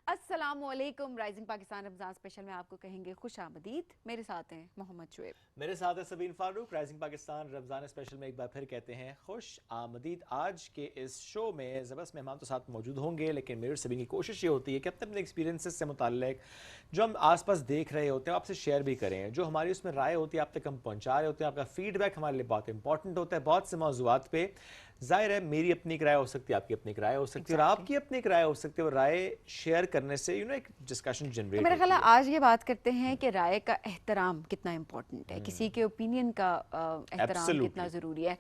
अस्सलामुअलैकुम। Rising Pakistan Ramzan special में आपको कहेंगे खुश आमदीद। मेरे साथ हैं मोहम्मद शुएब, मेरे साथ है सबीन फारूक। राइजिंग पाकिस्तान रमजान स्पेशल में एक बार फिर कहते हैं खुश आमदीद। आज के इस शो में ज़बरदस्त मेहमान तो साथ मौजूद होंगे, लेकिन मेरे सभी की कोशिश ये होती है कि अपने अपने एक्सपीरियंसेस से मुताल्लिक जो हम आसपास देख रहे होते हैं आपसे शेयर भी करें। जो हमारी उसमें राय होती है आप तक हम पहुँचा रहे होते हैं। आपका फीडबैक हमारे लिए बहुत इंपॉर्टेंट होता है बहुत से मौज़ूआत पे। ज़ाहिर है मेरी अपनी एक राय हो सकती है, आपकी अपनी एक राय हो सकती है, और आपकी अपनी एक राय हो सकती है। और राय शेयर करने से एक डिस्कशन तो जनरेट मेरा ख्याल होती है है। आज ये बात करते हैं कि राय का एहतराम कितना इम्पोर्टेंट है, किसी के ओपिनियन का एहतराम कितना एब्सोल्युटली। ज़रूरी है।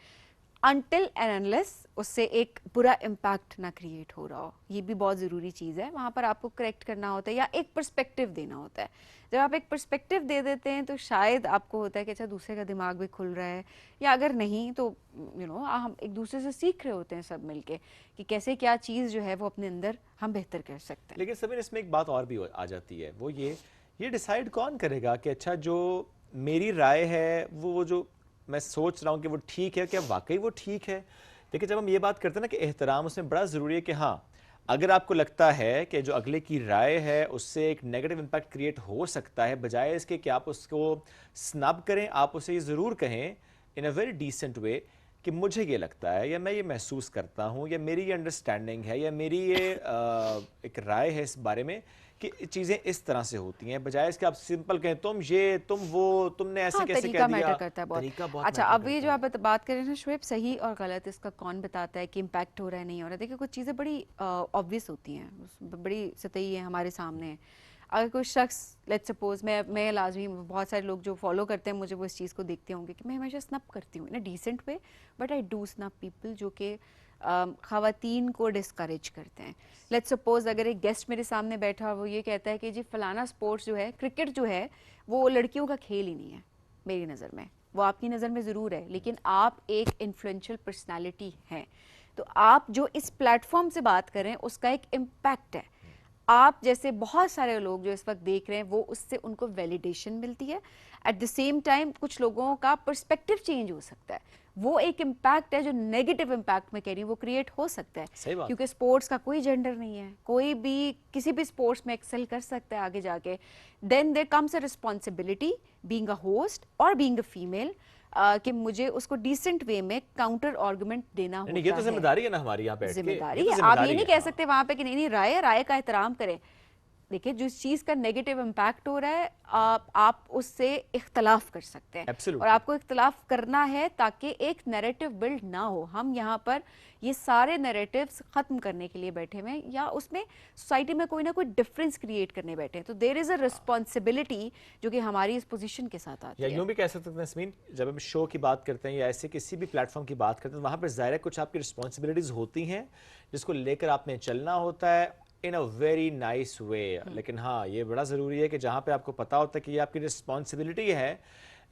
अनटिल एंड अनलेस उससे एक बुरा इम्पैक्ट ना क्रिएट हो रहा हो, ये भी बहुत ज़रूरी चीज़ है। वहाँ पर आपको करेक्ट करना होता है या एक पर्सपेक्टिव देना होता है। जब आप एक पर्सपेक्टिव दे देते हैं तो शायद आपको होता है कि अच्छा दूसरे का दिमाग भी खुल रहा है, या अगर नहीं तो हम एक दूसरे से सीख रहे होते हैं सब मिलके कि कैसे क्या चीज़ जो है वो अपने अंदर हम बेहतर कर सकते हैं। लेकिन सभी इसमें एक बात और भी आ जाती है, वो ये डिसाइड कौन करेगा कि अच्छा जो मेरी राय है वो जो मैं सोच रहा हूँ कि वो ठीक है, क्या वाकई वो ठीक है। देखिए जब हम ये बात करते हैं ना कि एहतराम, उसमें बड़ा ज़रूरी है कि हाँ, अगर आपको लगता है कि जो अगले की राय है उससे एक नेगेटिव इम्पैक्ट क्रिएट हो सकता है, बजाय इसके कि आप उसको स्नब करें, आप उसे ये ज़रूर कहें इन अ वेरी डिसेंट वे कि मुझे ये लगता है, या मैं ये महसूस करता हूँ, या मेरी ये अंडरस्टैंडिंग है, या मेरी ये एक राय है इस बारे में कि चीज़ें इस तरह से होती हैं, बजाय इसके आप सिंपल कहें तुम ये तुम वो तुमने ऐसे हाँ, कैसे कह तरीका दिया। मैटर करता है बहुत। तरीका बहुत अच्छा, मैटर अब ये करता जो है। आप बात कर रहे हैं ना शुएब, सही और गलत इसका कौन बताता है कि इम्पैक्ट हो रहा है नहीं हो रहा है। देखिए कुछ चीज़ें बड़ी ऑब्वियस होती हैं, बड़ी सतही है, हमारे सामने है। अगर कोई शख्स, लेट्स सपोज मैं लाजमी, बहुत सारे लोग जो फॉलो करते हैं मुझे वो इस चीज़ को देखते होंगे कि मैं हमेशा स्नप करती हूँ in a decent way, but I do snap people जो कि ख़वातीन को डिस्करेज करते हैं। लेट्स सपोज अगर एक गेस्ट मेरे सामने बैठा वो ये कहता है कि जी फलाना स्पोर्ट्स जो है, क्रिकेट जो है, वो लड़कियों का खेल ही नहीं है। मेरी नज़र में वो आपकी नज़र में ज़रूर है, लेकिन आप एक इन्फ्लुएंशियल पर्सनालिटी हैं, तो आप जो इस प्लेटफॉर्म से बात करें उसका एक इम्पैक्ट है। आप जैसे बहुत सारे लोग जो इस वक्त देख रहे हैं वो उससे उनको वैलिडेशन मिलती है। एट द सेम टाइम कुछ लोगों का पर्सपेक्टिव चेंज हो सकता है, वो एक इम्पैक्ट है जो नेगेटिव इम्पैक्ट मैं कह रही हूँ वो क्रिएट हो सकता है। सही बात क्योंकि स्पोर्ट्स का कोई जेंडर नहीं है, कोई भी किसी भी स्पोर्ट्स में एक्सेल कर सकता है आगे जाके। Then there comes a responsibility being a host और बीइंग अ फीमेल, कि मुझे उसको डिसेंट वे में काउंटर आर्गुमेंट देना नहीं नहीं, ये होता तो है। जिम्मेदारी है ना हमारी यहाँ बैठ के, ये जिम्मेदारी तो है, आप ये जिम्मेदारी नहीं है। कह हाँ। सकते वहां पे कि नहीं नहीं, राय का एहतराम करें। देखिए जिस चीज़ का नेगेटिव इम्पैक्ट हो रहा है आप उससे इख्तलाफ कर सकते हैं, और एब्सोल्युटली। आपको इख्तलाफ करना है ताकि एक नैरेटिव बिल्ड ना हो। हम यहाँ पर ये सारे नैरेटिव्स ख़त्म करने के लिए बैठे हुए हैं, या उसमें सोसाइटी में कोई ना कोई डिफरेंस क्रिएट करने बैठे हैं। तो देयर इज़ अ रिस्पॉन्सिबिलिटी जो कि हमारी इस पोजीशन के साथ या आती है। यूं भी कह सकते हैं नस्मीन, जब हम शो की बात करते हैं या ऐसे किसी भी प्लेटफॉर्म की बात करते हैं तो वहाँ पर ज़ाहिर है कुछ आपकी रिस्पॉन्सिबिलिटीज़ होती हैं जिसको लेकर आपने चलना होता है इन अ वेरी नाइस वे। लेकिन हाँ, ये बड़ा ज़रूरी है कि जहाँ पे आपको पता होता है कि ये आपकी रिस्पॉन्सिबिलिटी है,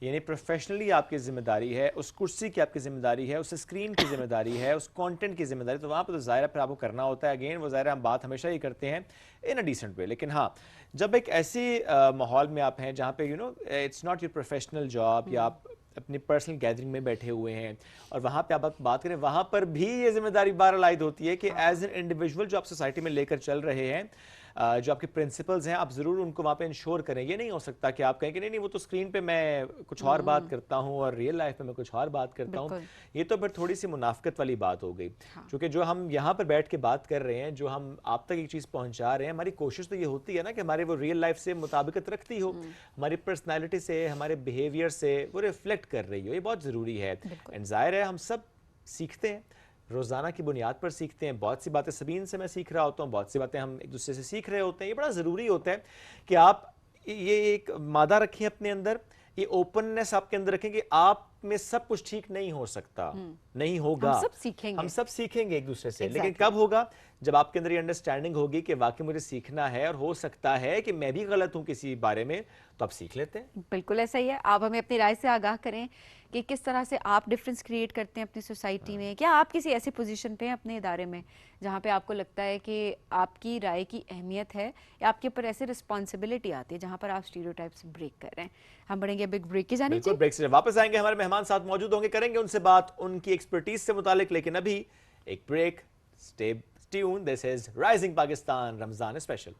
यानी प्रोफेशनली आपकी जिम्मेदारी है, उस कुर्सी की आपकी जिम्मेदारी है, उस स्क्रीन की जिम्मेदारी है, उस कंटेंट की जिम्मेदारी, तो वहाँ पर तो ज़ाहिर है फिर आपको करना होता है। अगेन वो ज़ाहिर है हम बात हमेशा ही करते हैं इन अ डिसेंट वे। लेकिन हाँ, जब एक ऐसी माहौल में आप हैं जहाँ पे it's not your professional job, या आप अपनी पर्सनल गैदरिंग में बैठे हुए हैं और वहाँ पे आप बात करें, वहाँ पर भी ये जिम्मेदारी बहरहाल आयद होती है कि एज एन इंडिविजुअल जो आप सोसाइटी में लेकर चल रहे हैं, जो आपके प्रिंसिपल्स हैं, आप ज़रूर उनको वहाँ पे इंश्योर करें। ये नहीं हो सकता कि आप कहें कि नहीं नहीं वो तो स्क्रीन पे मैं कुछ और बात करता हूँ और रियल लाइफ में मैं कुछ और बात करता हूँ। बिल्कुल। ये तो फिर थोड़ी सी मुनाफिकत वाली बात हो गई। हाँ, क्योंकि जो हम यहाँ पर बैठ के बात कर रहे हैं, जो हम आप तक एक चीज़ पहुँचा रहे हैं, हमारी कोशिश तो ये होती है ना कि हमारे वो रियल लाइफ से मुताबिकत रखती हो, हमारी पर्सनैलिटी से, हमारे बिहेवियर से वो रिफ्लेक्ट कर रही हो। ये बहुत ज़रूरी है। बिल्कुल। एंड ज़ाहिर है हम सब सीखते हैं, रोज़ाना की बुनियाद पर सीखते हैं। बहुत सी बातें सबीन से मैं सीख रहा होता हूँ, बहुत सी बातें हम एक दूसरे से सीख रहे होते हैं। ये बड़ा ज़रूरी होता है कि आप ये एक मादा रखें अपने अंदर, ये ओपननेस आपके अंदर रखें कि आप में सब कुछ ठीक नहीं हो सकता, नहीं हम होगा। सब हम सीखेंगे। सब सीखेंगे एक दूसरे से, लेकिन एग्जैक्टली कब होगा? जब आपके अंदर ये अंडरस्टैंडिंग होगी कि वाकई मुझे सीखना है और हो सकता है कि मैं भी गलत हूं किसी बारे में, तो आप सीख लेते हैं। बिल्कुल ऐसा ही है। आप हमें अपनी राय से आगाह करें कि किस तरह से आप डिफरेंस क्रिएट करते हैं अपनी सोसाइटी में। क्या आप किसी ऐसी पोजीशन पे हैं अपने इदारे में जहाँ पे आपको लगता है कि आपकी राय की अहमियत है, या आपके ऊपर ऐसी रिस्पॉन्सिबिलिटी आती है जहाँ पर आप स्टीरियोटाइप्स ब्रेक कर रहे हैं? हम बढ़ेंगे बिग ब्रेक की जानिब बिल्कुल, जी। ब्रेक से वापस आएंगे, हमारे मेहमान साथ मौजूद होंगे, करेंगे उनसे बात उनकी एक्सपर्टीज से मुतालिक। लेकिन अभी एक break. Stay tuned. This is Rising Pakistan Ramzan Special.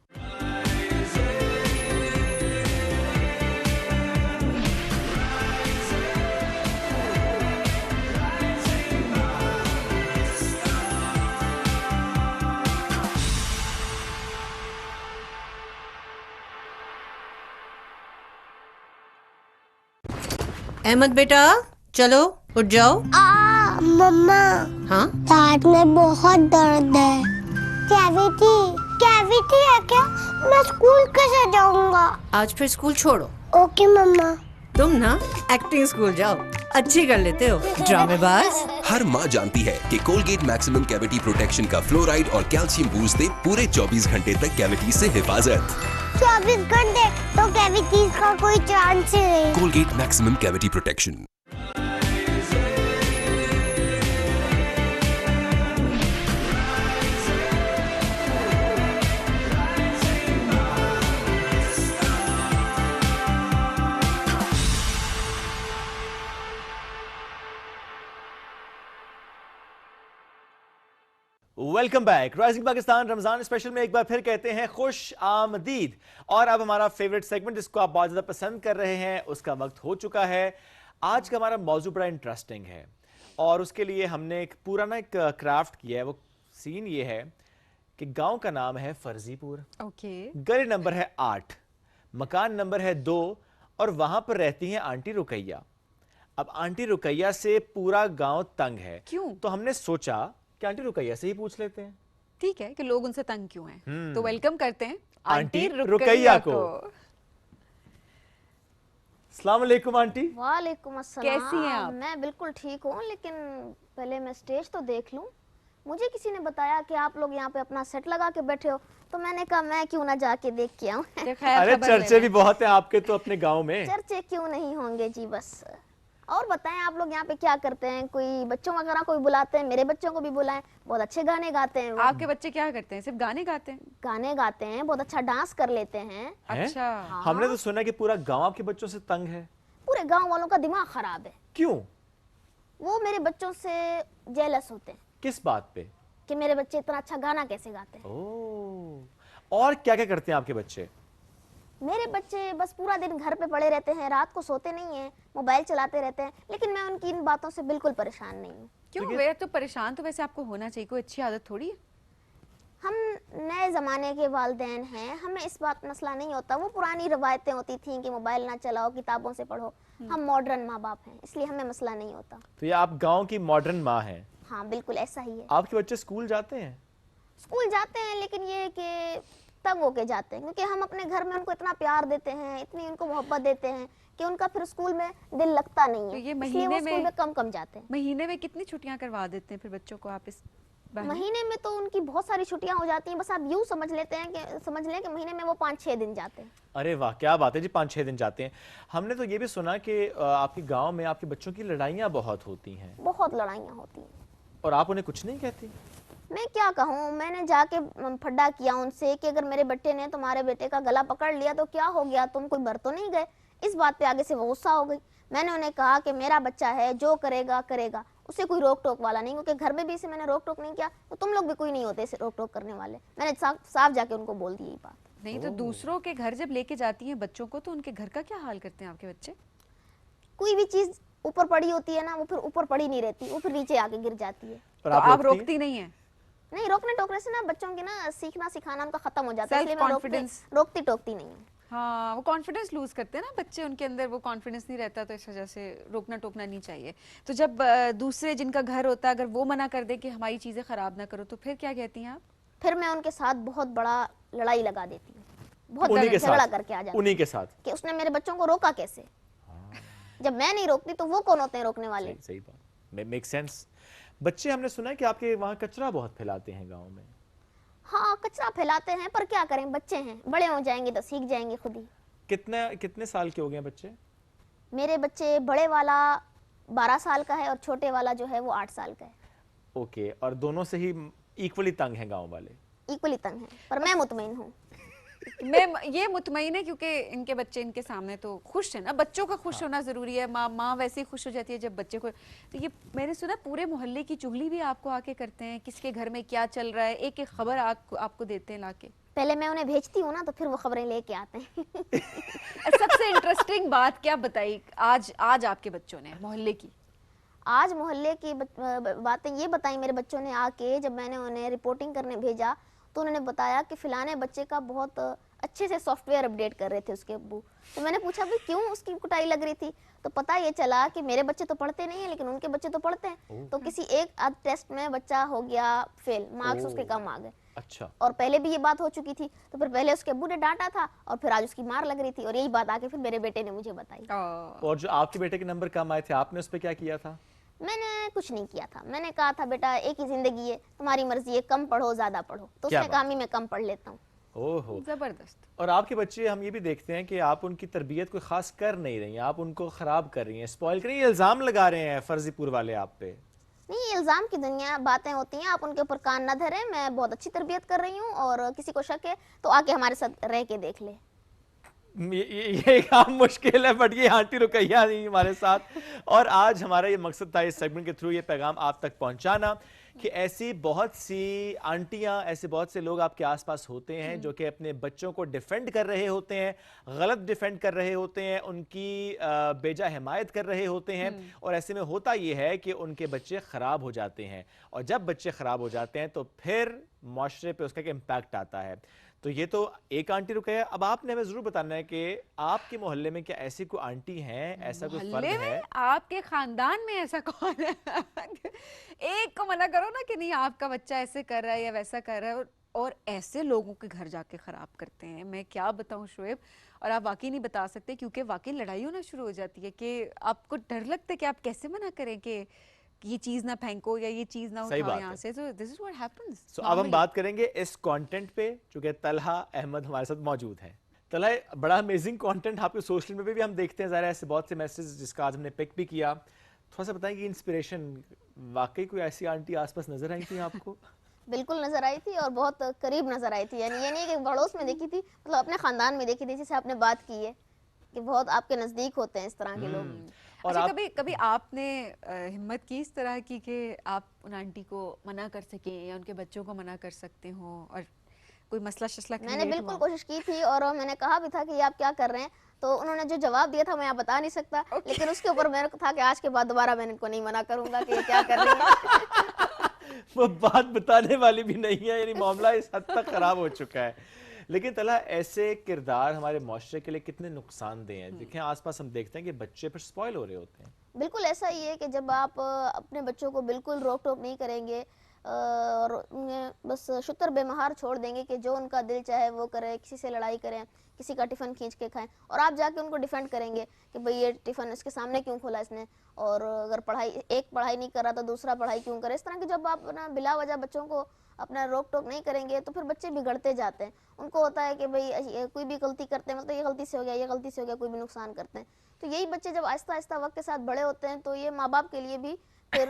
Ahmad बेटा चलो उठ जाओ। मम्मा, हाँ दांत में बहुत दर्द है। कैविटी कैविटी है क्या? मैं स्कूल कैसे जाऊंगा? आज फिर स्कूल छोड़ो। ओके मम्मा। तुम ना एक्टिंग स्कूल जाओ, अच्छी कर लेते हो ड्रामेबाज। हर माँ जानती है कि कोलगेट मैक्सिमम कैविटी प्रोटेक्शन का फ्लोराइड और कैल्शियम बूस्ट दे पूरे 24 घंटे तक कैविटी से हिफाजत। 24 घंटे तो कैविटीज का कोई चांस ही नहीं। Colgate maximum cavity protection. Welcome back. Rising Pakistan Ramzan special में एक बार फिर कहते हैं खुश आमदीद। और अब हमारा फेवरेट सेगमेंट जिसको आप बहुत ज्यादा पसंद कर रहे हैं उसका वक्त हो चुका है। आज का हमारा मौजू बड़ा इंटरेस्टिंग है और उसके लिए हमने एक पूरा ना एक क्राफ्ट किया है। वो सीन ये है कि गांव का नाम है फर्जीपुर, ओके गली नंबर है 8, मकान नंबर है 2 और वहां पर रहती हैं आंटी रुकैया। अब आंटी रुकैया से पूरा गांव तंग है। क्यों? तो हमने सोचा कि आंटी रुकैया से ही पूछ लेते हैं। ठीक है कि लोग उनसे तंग क्यों हैं। तो वेलकम करते हैं आंटी आंटी रुकैया को। अस्सलाम वालेकुम आंटी। वालेकुम अस्सलाम। कैसी हैं आप? मैं बिल्कुल ठीक हूँ, लेकिन पहले मैं स्टेज तो देख लूं। मुझे किसी ने बताया कि आप लोग यहाँ पे अपना सेट लगा के बैठे हो, तो मैंने कहा मैं क्यों ना जाके देख के आऊं। तो खैर अरे खबर चर्चे ले भी लें। बहुत हैं आपके तो अपने गांव में। चर्चे क्यों नहीं होंगे जी। बस और बताएं आप लोग यहाँ पे क्या करते हैं? कोई बच्चों वगैरह को भी बुलाते हैं? मेरे बच्चों को भी बुलाएं, बहुत अच्छे गाने गाते हैं वो। आपके बच्चे क्या करते हैं? सिर्फ गाने गाते हैं? गाने गाते हैं, बहुत अच्छा डांस कर लेते हैं। हैं? अच्छा हमने तो सुना कि पूरा गांव आपके बच्चों से तंग है। पूरे गांव वालों का दिमाग खराब है। क्यों? वो मेरे बच्चों से जेलस होते हैं किस बात पे? कि मेरे बच्चे इतना अच्छा गाना कैसे गाते हैं। ओह, और क्या क्या करते हैं आपके बच्चे? मेरे बच्चे बस पूरा दिन घर पे पड़े रहते हैं, रात को सोते नहीं हैं, मोबाइल चलाते रहते हैं। लेकिन मैं उनकी इन बातों से बिल्कुल परेशान नहीं हूँ। क्यों? वे तो परेशान तो वैसे आपको होना चाहिए, कोई अच्छी आदत थोड़ी है। हम नए ज़माने के वालिदैन हैं, हमें इस बात मसला नहीं होता। वो पुरानी रवायतें होती थी कि मोबाइल ना चलाओ, किताबों से पढ़ो। हम मॉडर्न माँ बाप हैं, इसलिए हमें मसला नहीं होता। तो ये आप गांव की मॉडर्न माँ हैं। हाँ बिल्कुल ऐसा ही है। आपके बच्चे स्कूल जाते हैं? स्कूल जाते हैं, लेकिन ये कि तंग होके जाते हैं, क्योंकि हम अपने घर में उनको इतना प्यार देते हैं, इतनी उनको मोहब्बत देते हैं कि उनका फिर स्कूल में दिल लगता नहीं तो है। ये इसलिए महीने वो स्कूल में- में कम कम जाते हैं। महीने में कितनी छुट्टियां करवा देते हैं फिर बच्चों को आप इस बहाने? महीने में तो उनकी बहुत सारी छुट्टियां हो जाती हैं। बस आप यूं समझ लें कि महीने में वो 5-6 दिन जाते हैं। अरे वाह, क्या बात है जी, 5-6 दिन जाते हैं। हमने तो ये भी सुना कि आपके गांव में आपके बच्चों की लड़ाइयाँ बहुत होती हैं बहुत लड़ाइयाँ होती हैं। और आप उन्हें कुछ नहीं कहती? मैं क्या कहूँ, मैंने जाके फड्डा किया उनसे कि अगर मेरे बेटे ने तुम्हारे बेटे का गला पकड़ लिया तो क्या हो गया, तुम कोई मर तो नहीं गए। इस बात पे आगे से वो गुस्सा हो गई। मैंने उन्हें कहा कि मेरा बच्चा है, जो करेगा करेगा, उसे कोई रोक टोक वाला नहीं, क्योंकि घर में भी इसे मैंने रोक टोक नहीं किया तो तुम लोग भी कोई नहीं होते इसे रोक टोक करने वाले। मैंने साफ जाके उनको बोल दी ये बात। नहीं तो दूसरों के घर जब लेके जाती हैं बच्चों को तो उनके घर का क्या हाल करते हैं आपके बच्चे? कोई भी चीज ऊपर पड़ी होती है ना, वो फिर ऊपर पड़ी नहीं रहती, वो फिर नीचे आके गिर जाती है। पर तो आप रोकती हैं? रोकती नहीं है? नहीं, रोकने टोकने से ना बच्चों की ना सीखना सिखाना उनका खत्म हो जाता है, Self इसलिए मैं confidence। रोकती टोकती नहीं हूँ। हाँ, वो कॉन्फिडेंस लूज करते हैं ना बच्चे, उनके अंदर वो कॉन्फिडेंस नहीं रहता, तो इस वजह से रोकना टोकना नहीं चाहिए। तो जब दूसरे जिनका घर होता है अगर वो मना कर दे कि हमारी चीजें खराब ना करो तो फिर क्या कहती हैं आप? फिर मैं उनके साथ बहुत बड़ा लड़ाई लगा देती हूँ, बहुत उन्हीं के झगड़ा साथ करके आ जाती उन्हीं के साथ। कि उसने मेरे बच्चों को रोका कैसे। जब मैं नहीं रोकती तो वो कौन होते हैं रोकने वाले। सही सही बात, मेक सेंस। बच्चे, हमने सुना है कि आपके वहाँ कचरा बहुत फैलाते हैं गांव में। हाँ कचरा फैलाते हैं, पर क्या करें, बच्चे हैं, बड़े हो जाएंगे तो सीख जाएंगे खुद ही। कितने साल के हो गए हैं बच्चे? मेरे बच्चे, बड़े वाला 12 साल का है और छोटे वाला जो है वो 8 साल का है। ओके, और दोनों से ही इक्वली तंग हैं गांव वाले? इक्वली तंग है, पर मैं मुतमईन हूँ। मैं ये मुतमईन है क्योंकि इनके बच्चे इनके सामने तो खुश है ना, बच्चों का खुश होना जरूरी है। माँ वैसे ही खुश हो जाती है जब बच्चे को। तो ये मैंने सुना पूरे मोहल्ले की चुगली भी आपको आके करते हैं, किसके घर में क्या चल रहा है, एक एक खबर आपको देते हैं लाके। पहले मैं उन्हें भेजती हूँ ना, तो फिर वो खबरें लेके आते हैं। सबसे इंटरेस्टिंग बात क्या बताई आज आपके बच्चों ने मोहल्ले की? आज मोहल्ले की बातें ये बताई मेरे बच्चों ने आके, जब मैंने उन्हें रिपोर्टिंग करने भेजा तो उन्होंने बताया कि फिलाने बच्चे का बहुत अच्छे से सॉफ्टवेयर अपडेट कर रहे थे उसके अब्बू। तो मैंने पूछा भाई क्यों उसकी कुटाई लग रही थी, तो पता ये चला कि मेरे बच्चे तो पढ़ते नहीं है लेकिन उनके बच्चे तो पढ़ते हैं। तो किसी एक आध टेस्ट में बच्चा हो गया फेल, मार्क्स उसके कम आ गए। अच्छा। और पहले भी ये बात हो चुकी थी, तो फिर पहले उसके अब्बू ने डांटा था और फिर आज उसकी मार लग रही थी, और यही बात आके फिर मेरे बेटे ने मुझे बताई। और जो आपके बेटे के नंबर कम आए थे, आपने उस पर क्या किया था? मैंने कुछ नहीं किया था, मैंने कहा था बेटा एक ही जिंदगी है, तुम्हारी मर्जी है, कम पढ़ो ज्यादा पढ़ो। तो उसने कहा मैं कम पढ़ लेता हूँ। ओहो, जबरदस्त। और आपके बच्चे, हम ये भी देखते हैं कि आप उनकी तरबियत कोई खास कर नहीं रही हैं, आप उनको खराब कर रही हैं, स्पॉइल कर रही हैं, इल्जाम लगा रहे हैं फर्जीपुर वाले आप पे। नहीं, इल्जाम की दुनिया बातें होती हैं, आप उनके ऊपर कान न धरें। मैं बहुत अच्छी तरबियत कर रही हूँ, और किसी को शक है तो आके हमारे साथ रह के देख ले। ये काम मुश्किल है, बट ये आंटी रुकैया नहीं हमारे साथ। और आज हमारा ये मकसद था इस सेगमेंट के थ्रू ये पैगाम आप तक पहुंचाना कि ऐसी बहुत सी आंटियां, ऐसे बहुत से लोग आपके आसपास होते हैं जो कि अपने बच्चों को डिफेंड कर रहे होते हैं, गलत डिफेंड कर रहे होते हैं, उनकी बेजा हिमायत कर रहे होते हैं। और ऐसे में होता ये है कि उनके बच्चे ख़राब हो जाते हैं, और जब बच्चे ख़राब हो जाते हैं तो फिर माशरे पे उसका एक इम्पैक्ट आता है। तो ये तो एक आंटी रुकैया। अब आपने हमें जरूर बताना है कि आपके मोहल्ले में क्या ऐसी कोई आंटी हैं, ऐसा कोई फर्द मोहल्ले है? में, आपके खानदान में ऐसा कौन है? एक को मना करो ना कि नहीं आपका बच्चा ऐसे कर रहा है या वैसा कर रहा है, और ऐसे लोगों के घर जाके खराब करते हैं। मैं क्या बताऊं शोएब, और आप वाकई नहीं बता सकते क्योंकि वाकई लड़ाई होना शुरू हो जाती है कि आपको डर लगता है कि आप कैसे मना करें कि ये चीज ना फेंको या ये चीज ना उठाओ यहाँ से। So this is what happens. So, अब हम बात करेंगे इस कंटेंट पे, चूंकि तलहा अहमद हमारे साथ मौजूद है। तलहा, बड़ा अमेजिंग कंटेंट आपके सोशल मीडिया पे भी हम देखते हैं, ज़ाहिर है ऐसे बहुत से मैसेज जिसका आज हमने पिक भी किया। थोड़ा सा बताएं कि इंस्पिरेशन, वाकई कोई ऐसी आंटी आसपास नजर आई थी आपको? बिल्कुल नजर आई थी, और बहुत करीब नजर आई थी। यानी ये नहीं कि पड़ोस में देखी थी, मतलब अपने खानदान में देखी थी, जिसे आपने बात की है कि बहुत आपके नजदीक होते हैं इस तरह के लोग। और अच्छा, कभी आपने हिम्मत की इस तरह की कि आप उन आंटी को मना कर सकें या उनके बच्चों को मना कर सकते हो, और कोई मसला शसला मैंने बिल्कुल कोशिश की थी, और मैंने कहा भी था कि आप क्या कर रहे हैं। तो उन्होंने जो जवाब दिया था मैं यहाँ बता नहीं सकता, लेकिन उसके ऊपर मेरे को था कि आज के बाद दोबारा मैं इनको नहीं मना करूंगा कि ये क्या कर रही है। वो बात बताने वाली भी नहीं है, यानी मामला इस हद तक खराब हो चुका है। लेकिन तला, ऐसे किरदार हमारे माशरे के लिए कितने नुकसानदेह हैं। देखें आसपास हम देखते हैं कि बच्चे फिर स्पॉइल हो रहे होते हैं। बिल्कुल ऐसा ही है कि जब आप अपने बच्चों को बिल्कुल रोक टोक नहीं करेंगे, और उन्हें बस शुतर बेमहार छोड़ देंगे कि जो उनका दिल चाहे वो करे, किसी से लड़ाई करें, किसी का टिफ़िन खींच के खाएं, और आप जाके उनको डिफेंड करेंगे कि भाई ये टिफ़िन इसके सामने क्यों खोला इसने, और अगर एक पढ़ाई नहीं कर रहा तो दूसरा पढ़ाई क्यों करे। इस तरह की जब आप ना बिला वजह बच्चों को अपना रोक टोक नहीं करेंगे तो फिर बच्चे बिगड़ते जाते हैं। उनको होता है कि भाई कोई भी गलती करते हैं, मतलब ये गलती से हो गया, ये गलती से हो गया, कोई भी नुकसान करते हैं। तो यही बच्चे जब आहिस्ता आहिस्ता वक्त के साथ बड़े होते हैं तो ये माँ बाप के लिए भी फिर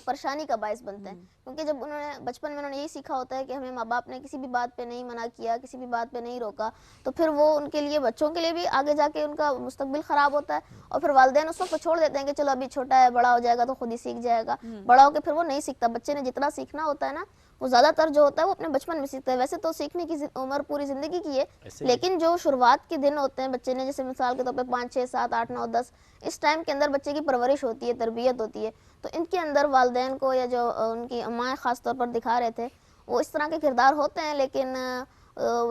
परेशानी का बायस बनते हैं, क्योंकि जब उन्होंने बचपन में उन्होंने यही सीखा होता है कि हमें माँ बाप ने किसी भी बात पे नहीं मना किया, किसी भी बात पे नहीं रोका, तो फिर वो उनके लिए, बच्चों के लिए भी आगे जाके उनका मुस्तकबिल खराब होता है। और फिर वालिदैन उस वक्त छोड़ देते हैं कि चलो अभी छोटा है, बड़ा हो जाएगा तो खुद ही सीख जाएगा। बड़ा होकर फिर वो नहीं सीखता। बच्चे ने जितना सीखना होता है ना, वो ज्यादातर जो होता है वो अपने बचपन में सीखता है। वैसे तो सीखने की उम्र पूरी जिंदगी की है, लेकिन जो शुरुआत के दिन होते हैं बच्चे ने, जैसे मिसाल के तौर पे 5, 6, 7, 8, 9, 10, इस टाइम के अंदर बच्चे की परवरिश होती है, तरबियत होती है। तो इनके अंदर वालिदैन को, या जो उनकी अम्माएं खास तौर पर दिखा रहे थे, वो इस तरह के किरदार होते हैं, लेकिन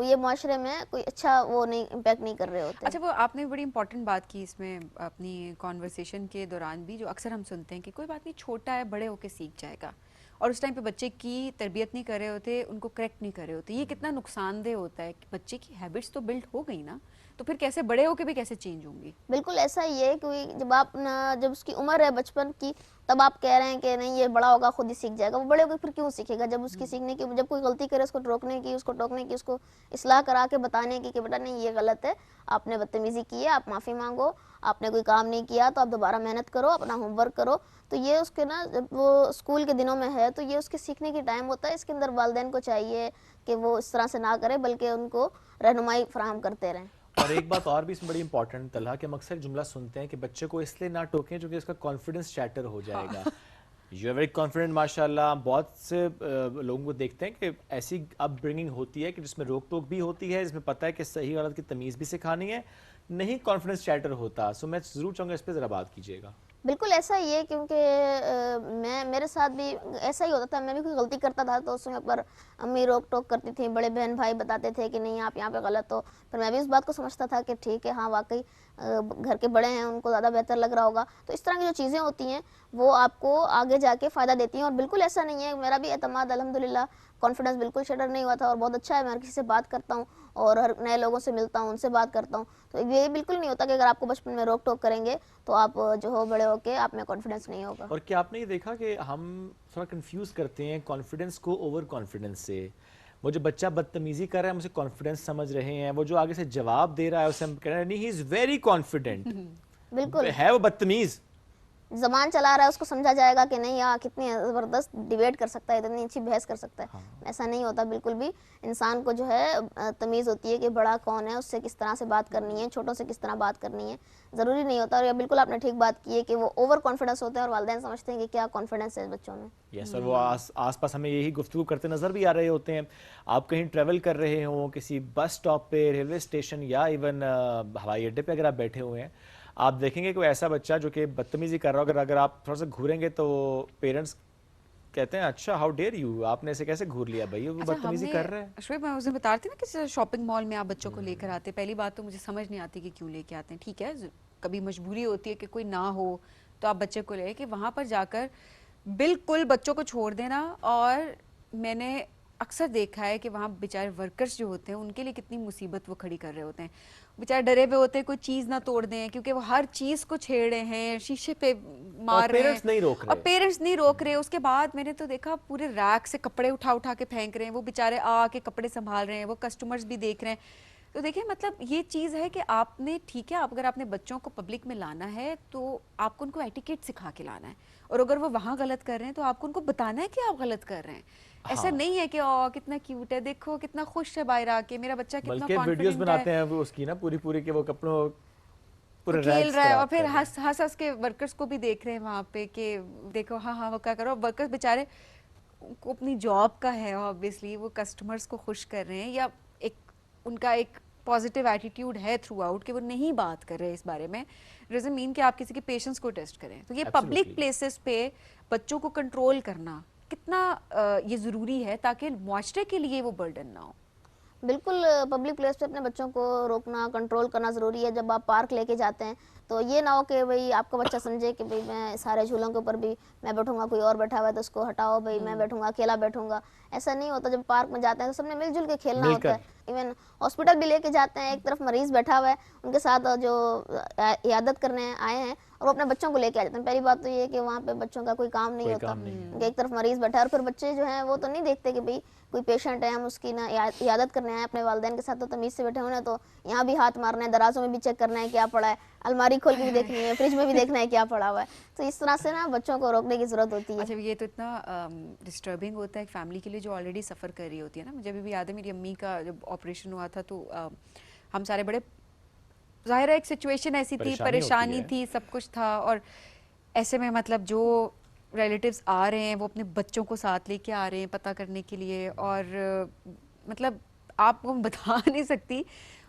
ये माशरे में कोई अच्छा वो नहीं इम्पैक्ट नहीं कर रहे होते। अच्छा, वो आपने बड़ी इंपॉर्टेंट बात की इसमें अपनी कॉन्वर्सेशन के दौरान भी, जो अक्सर हम सुनते हैं कि कोई बात नहीं, छोटा है, बड़े होके सीख जाएगा, और उस टाइम पे बच्चे की तरबियत नहीं कर रहे होते, उनको करेक्ट नहीं कर रहे होते। ये कितना नुकसानदेह होता है कि बच्चे की हैबिट्स तो बिल्ड हो गई ना, तो फिर कैसे बड़े होके भी कैसे चेंज होंगी? बिल्कुल ऐसा ही है कि जब उसकी उम्र है बचपन की, तब आप कह रहे हैं कि नहीं ये बड़ा होगा खुद ही सीख जाएगा, वो बड़े होकर फिर क्यों सीखेगा? जब उसकी सीखने की, जब कोई गलती करे उसको रोकने की, उसको टोकने की, उसको इस्लाह करा के बताने की कि बेटा नहीं ये गलत है, आपने बदतमीजी की है, आप माफ़ी मांगो, आपने कोई काम नहीं किया तो आप दोबारा मेहनत करो, अपना होमवर्क करो। तो ये उसके ना, जब वो स्कूल के दिनों में है तो ये उसके सीखने की टाइम होता है। इसके अंदर वालिदैन को चाहिए कि वो इस तरह से ना करे, बल्कि उनको रहनुमाई फराहम करते रहें। और एक बात और भी इसमें बड़ी इंपॉर्टेंट तलहा कि हम अक्सर जुमला सुनते हैं कि बच्चे को इसलिए ना टोकें क्योंकि उसका कॉन्फिडेंस शैटर हो जाएगा। यू आर वेरी कॉन्फिडेंट माशाल्लाह। बहुत से लोगों को देखते हैं कि ऐसी अपब्रिंगिंग होती है कि जिसमें रोक टोक भी होती है, जिसमें पता है कि सही गलत की तमीज़ भी सिखानी है, नहीं कॉन्फिडेंस शैटर होता। सो मैं ज़रूर चाहूँगा इस पर ज़रा बात कीजिएगा। बिल्कुल ऐसा ही है, क्योंकि मेरे साथ भी ऐसा ही होता था। मैं भी कोई गलती करता था तो उसमें पर अम्मी रोक टोक करती थी, बड़े बहन भाई बताते थे कि नहीं आप यहाँ पे गलत हो। पर मैं भी इस बात को समझता था कि ठीक है, हाँ वाकई घर के बड़े हैं, उनको ज़्यादा बेहतर लग रहा होगा। तो इस तरह की जो चीज़ें होती हैं वो आपको आगे जाके फ़ायदा देती हैं। और बिल्कुल ऐसा नहीं है, मेरा भी एतमाद अल्हम्दुलिल्लाह, कॉन्फिडेंस बिल्कुल शटर नहीं हुआ था और बहुत अच्छा है। मैं हर किसी से बात करता हूँ और हर नए लोगों से मिलता हूँ, उनसे बात करता हूँ। तो ये बिल्कुल नहीं होता कि अगर आपको बचपन में रोक टोक करेंगे तो आप जो हो बड़े होके आप में कॉन्फिडेंस नहीं होगा। और क्या आपने ये देखा कि हम थोड़ा कंफ्यूज करते हैं कॉन्फिडेंस को ओवर कॉन्फिडेंस से? वो जो बच्चा बदतमीजी कर रहा है हम उसे कॉन्फिडेंस समझ रहे हैं, वो जो आगे से जवाब दे रहा है उसे हम कह रहे हैं नहीं ही इज वेरी कॉन्फिडेंट, बिल्कुल है वो बदतमीज। जबान चला रहा है, उसको समझा जाएगा कि नहीं यार कितनी ज़बरदस्त डिबेट कर सकता है, इतनी अच्छी बहस कर सकता है। ऐसा नहीं होता बिल्कुल भी। इंसान को जो है तमीज़ होती है कि बड़ा कौन है, उससे किस तरह से बात करनी है, छोटों से किस तरह बात करनी है, ज़रूरी नहीं होता। और ये बिल्कुल आपने ठीक बात की है कि वो ओवर कॉन्फिडेंस होते हैं और वालिदैन समझते हैं कि क्या कॉन्फिडेंस है बच्चों में। यस, और वो आस पास हमें यही गुफ्तगू करते नज़र भी आ रहे होते हैं। आप कहीं ट्रैवल कर रहे हो, किसी बस स्टॉप पे, रेलवे स्टेशन या इवन हवाई अड्डे पे अगर आप बैठे हुए हैं, आप देखेंगे कोई ऐसा बच्चा जो कि बदतमीजी कर रहा हो, अगर आप थोड़ा सा घूरेंगे तो पेरेंट्स कहते हैं अच्छा हाउ डेयर यू, आपने ऐसे कैसे घूर लिया भाई, वो बदतमीजी कर रहे हैं। शोएब, मैं उस दिन बता रही थी ना कि शॉपिंग मॉल में आप बच्चों को लेकर आते, पहली बात तो मुझे समझ नहीं आती कि क्यों लेके आते हैं। ठीक है, कभी मजबूरी होती है कि कोई ना हो तो आप बच्चे को ले, कि वहाँ पर जाकर बिल्कुल बच्चों को छोड़ देना। और मैंने अक्सर देखा है कि वहाँ बेचारे वर्कर्स जो होते हैं उनके लिए कितनी मुसीबत वो खड़ी कर रहे होते हैं। बेचारे डरे पे होते हैं कोई चीज़ ना तोड़ दें, क्योंकि वो हर चीज़ को छेड़ रहे हैं, शीशे पे मार रहे हैं, पेरेंट्स नहीं रोक और रहे। पेरेंट्स नहीं रोक रहे। उसके बाद मैंने तो देखा पूरे रैक से कपड़े उठा उठा के फेंक रहे हैं, वो बेचारे आके कपड़े संभाल रहे हैं, वो कस्टमर्स भी देख रहे हैं। तो देखिए, मतलब ये चीज़ है कि आपने, ठीक है, अगर आपने बच्चों को पब्लिक में लाना है तो आपको उनको एटिकेट सिखा के लाना है, और अगर वो वहाँ गलत कर रहे हैं तो आपको उनको बताना है कि आप गलत कर रहे हैं। ऐसा नहीं है कि ओ कितना क्यूट है, देखो कितना खुश है बाहर आके, मेरा बच्चा कितना बल्कि वीडियोस कॉन्फिडेंट बनाते है, हैं वो उसकी ना पूरी पूरी के वो कपड़ों पूरे खेल रैक्स रहा है, और खराब फिर कर रहे हैं। हंस हंस हंस के वर्कर्स को भी देख रहे हैं वहाँ पे कि देखो हाँ हाँ वो क्या करो। वर्कर्स बेचारे, उनको अपनी जॉब का है ऑब्वियसली, वो कस्टमर्स को खुश कर रहे हैं, या एक उनका एक पॉजिटिव एटीट्यूड है थ्रू आउट कि वो नहीं बात कर रहे हैं इस बारे में, डजंट मीन कि आप किसी के पेशेंस को टेस्ट करें। तो ये पब्लिक Absolutely. प्लेसेस पे बच्चों को कंट्रोल करना कितना ये ज़रूरी है ताकि मुआशरे के लिए वो बर्डन ना हो। बिल्कुल पब्लिक प्लेस पे अपने बच्चों को रोकना, कंट्रोल करना ज़रूरी है। जब आप पार्क लेके जाते हैं तो ये ना हो कि भाई आपका बच्चा समझे कि भाई मैं सारे झूलों के ऊपर भी मैं बैठूंगा, कोई और बैठा हुआ है तो उसको हटाओ, भाई मैं बैठूंगा, अकेला बैठूंगा। ऐसा नहीं होता। जब पार्क में जाते हैं तो सबने मिलजुल के खेलना होता है। इवन हॉस्पिटल भी लेके जाते हैं, एक तरफ मरीज बैठा हुआ है, उनके साथ जो इयादत करने आए हैं और वो अपने बच्चों को लेके आ जाते हैं। पहली बात तो ये है कि वहाँ पे बच्चों का कोई काम नहीं होता, कि एक तरफ मरीज बैठा है और फिर बच्चे जो हैं वो तो नहीं देखते कि भाई कोई पेशेंट है, हम उसकी ना इयादत करने आए अपने वालिदैन के साथ, तो तमीज़ से बैठे होने, तो यहाँ भी हाथ मारना है, दराजों में भी चेक करना है क्या पड़ा है, अलमारी खोल के भी देखनी है, फ्रिज में भी देखना है क्या पड़ा हुआ है। तो इस तरह से ना बच्चों को रोकने की ज़रूरत होती है। अच्छा, ये तो इतना डिस्टर्बिंग होता है एक फैमिली के लिए जो ऑलरेडी सफ़र कर रही होती है ना। मुझे अभी भी याद है, मेरी अम्मी का जब ऑपरेशन हुआ था तो हम सारे बड़े, ज़ाहिर है एक सिचुएशन ऐसी थी, परेशानी थी, सब कुछ था, और ऐसे में मतलब जो रिलेटिव्स आ रहे हैं वो अपने बच्चों को साथ लेके आ रहे हैं पता करने के लिए, और मतलब आपको बता नहीं सकती।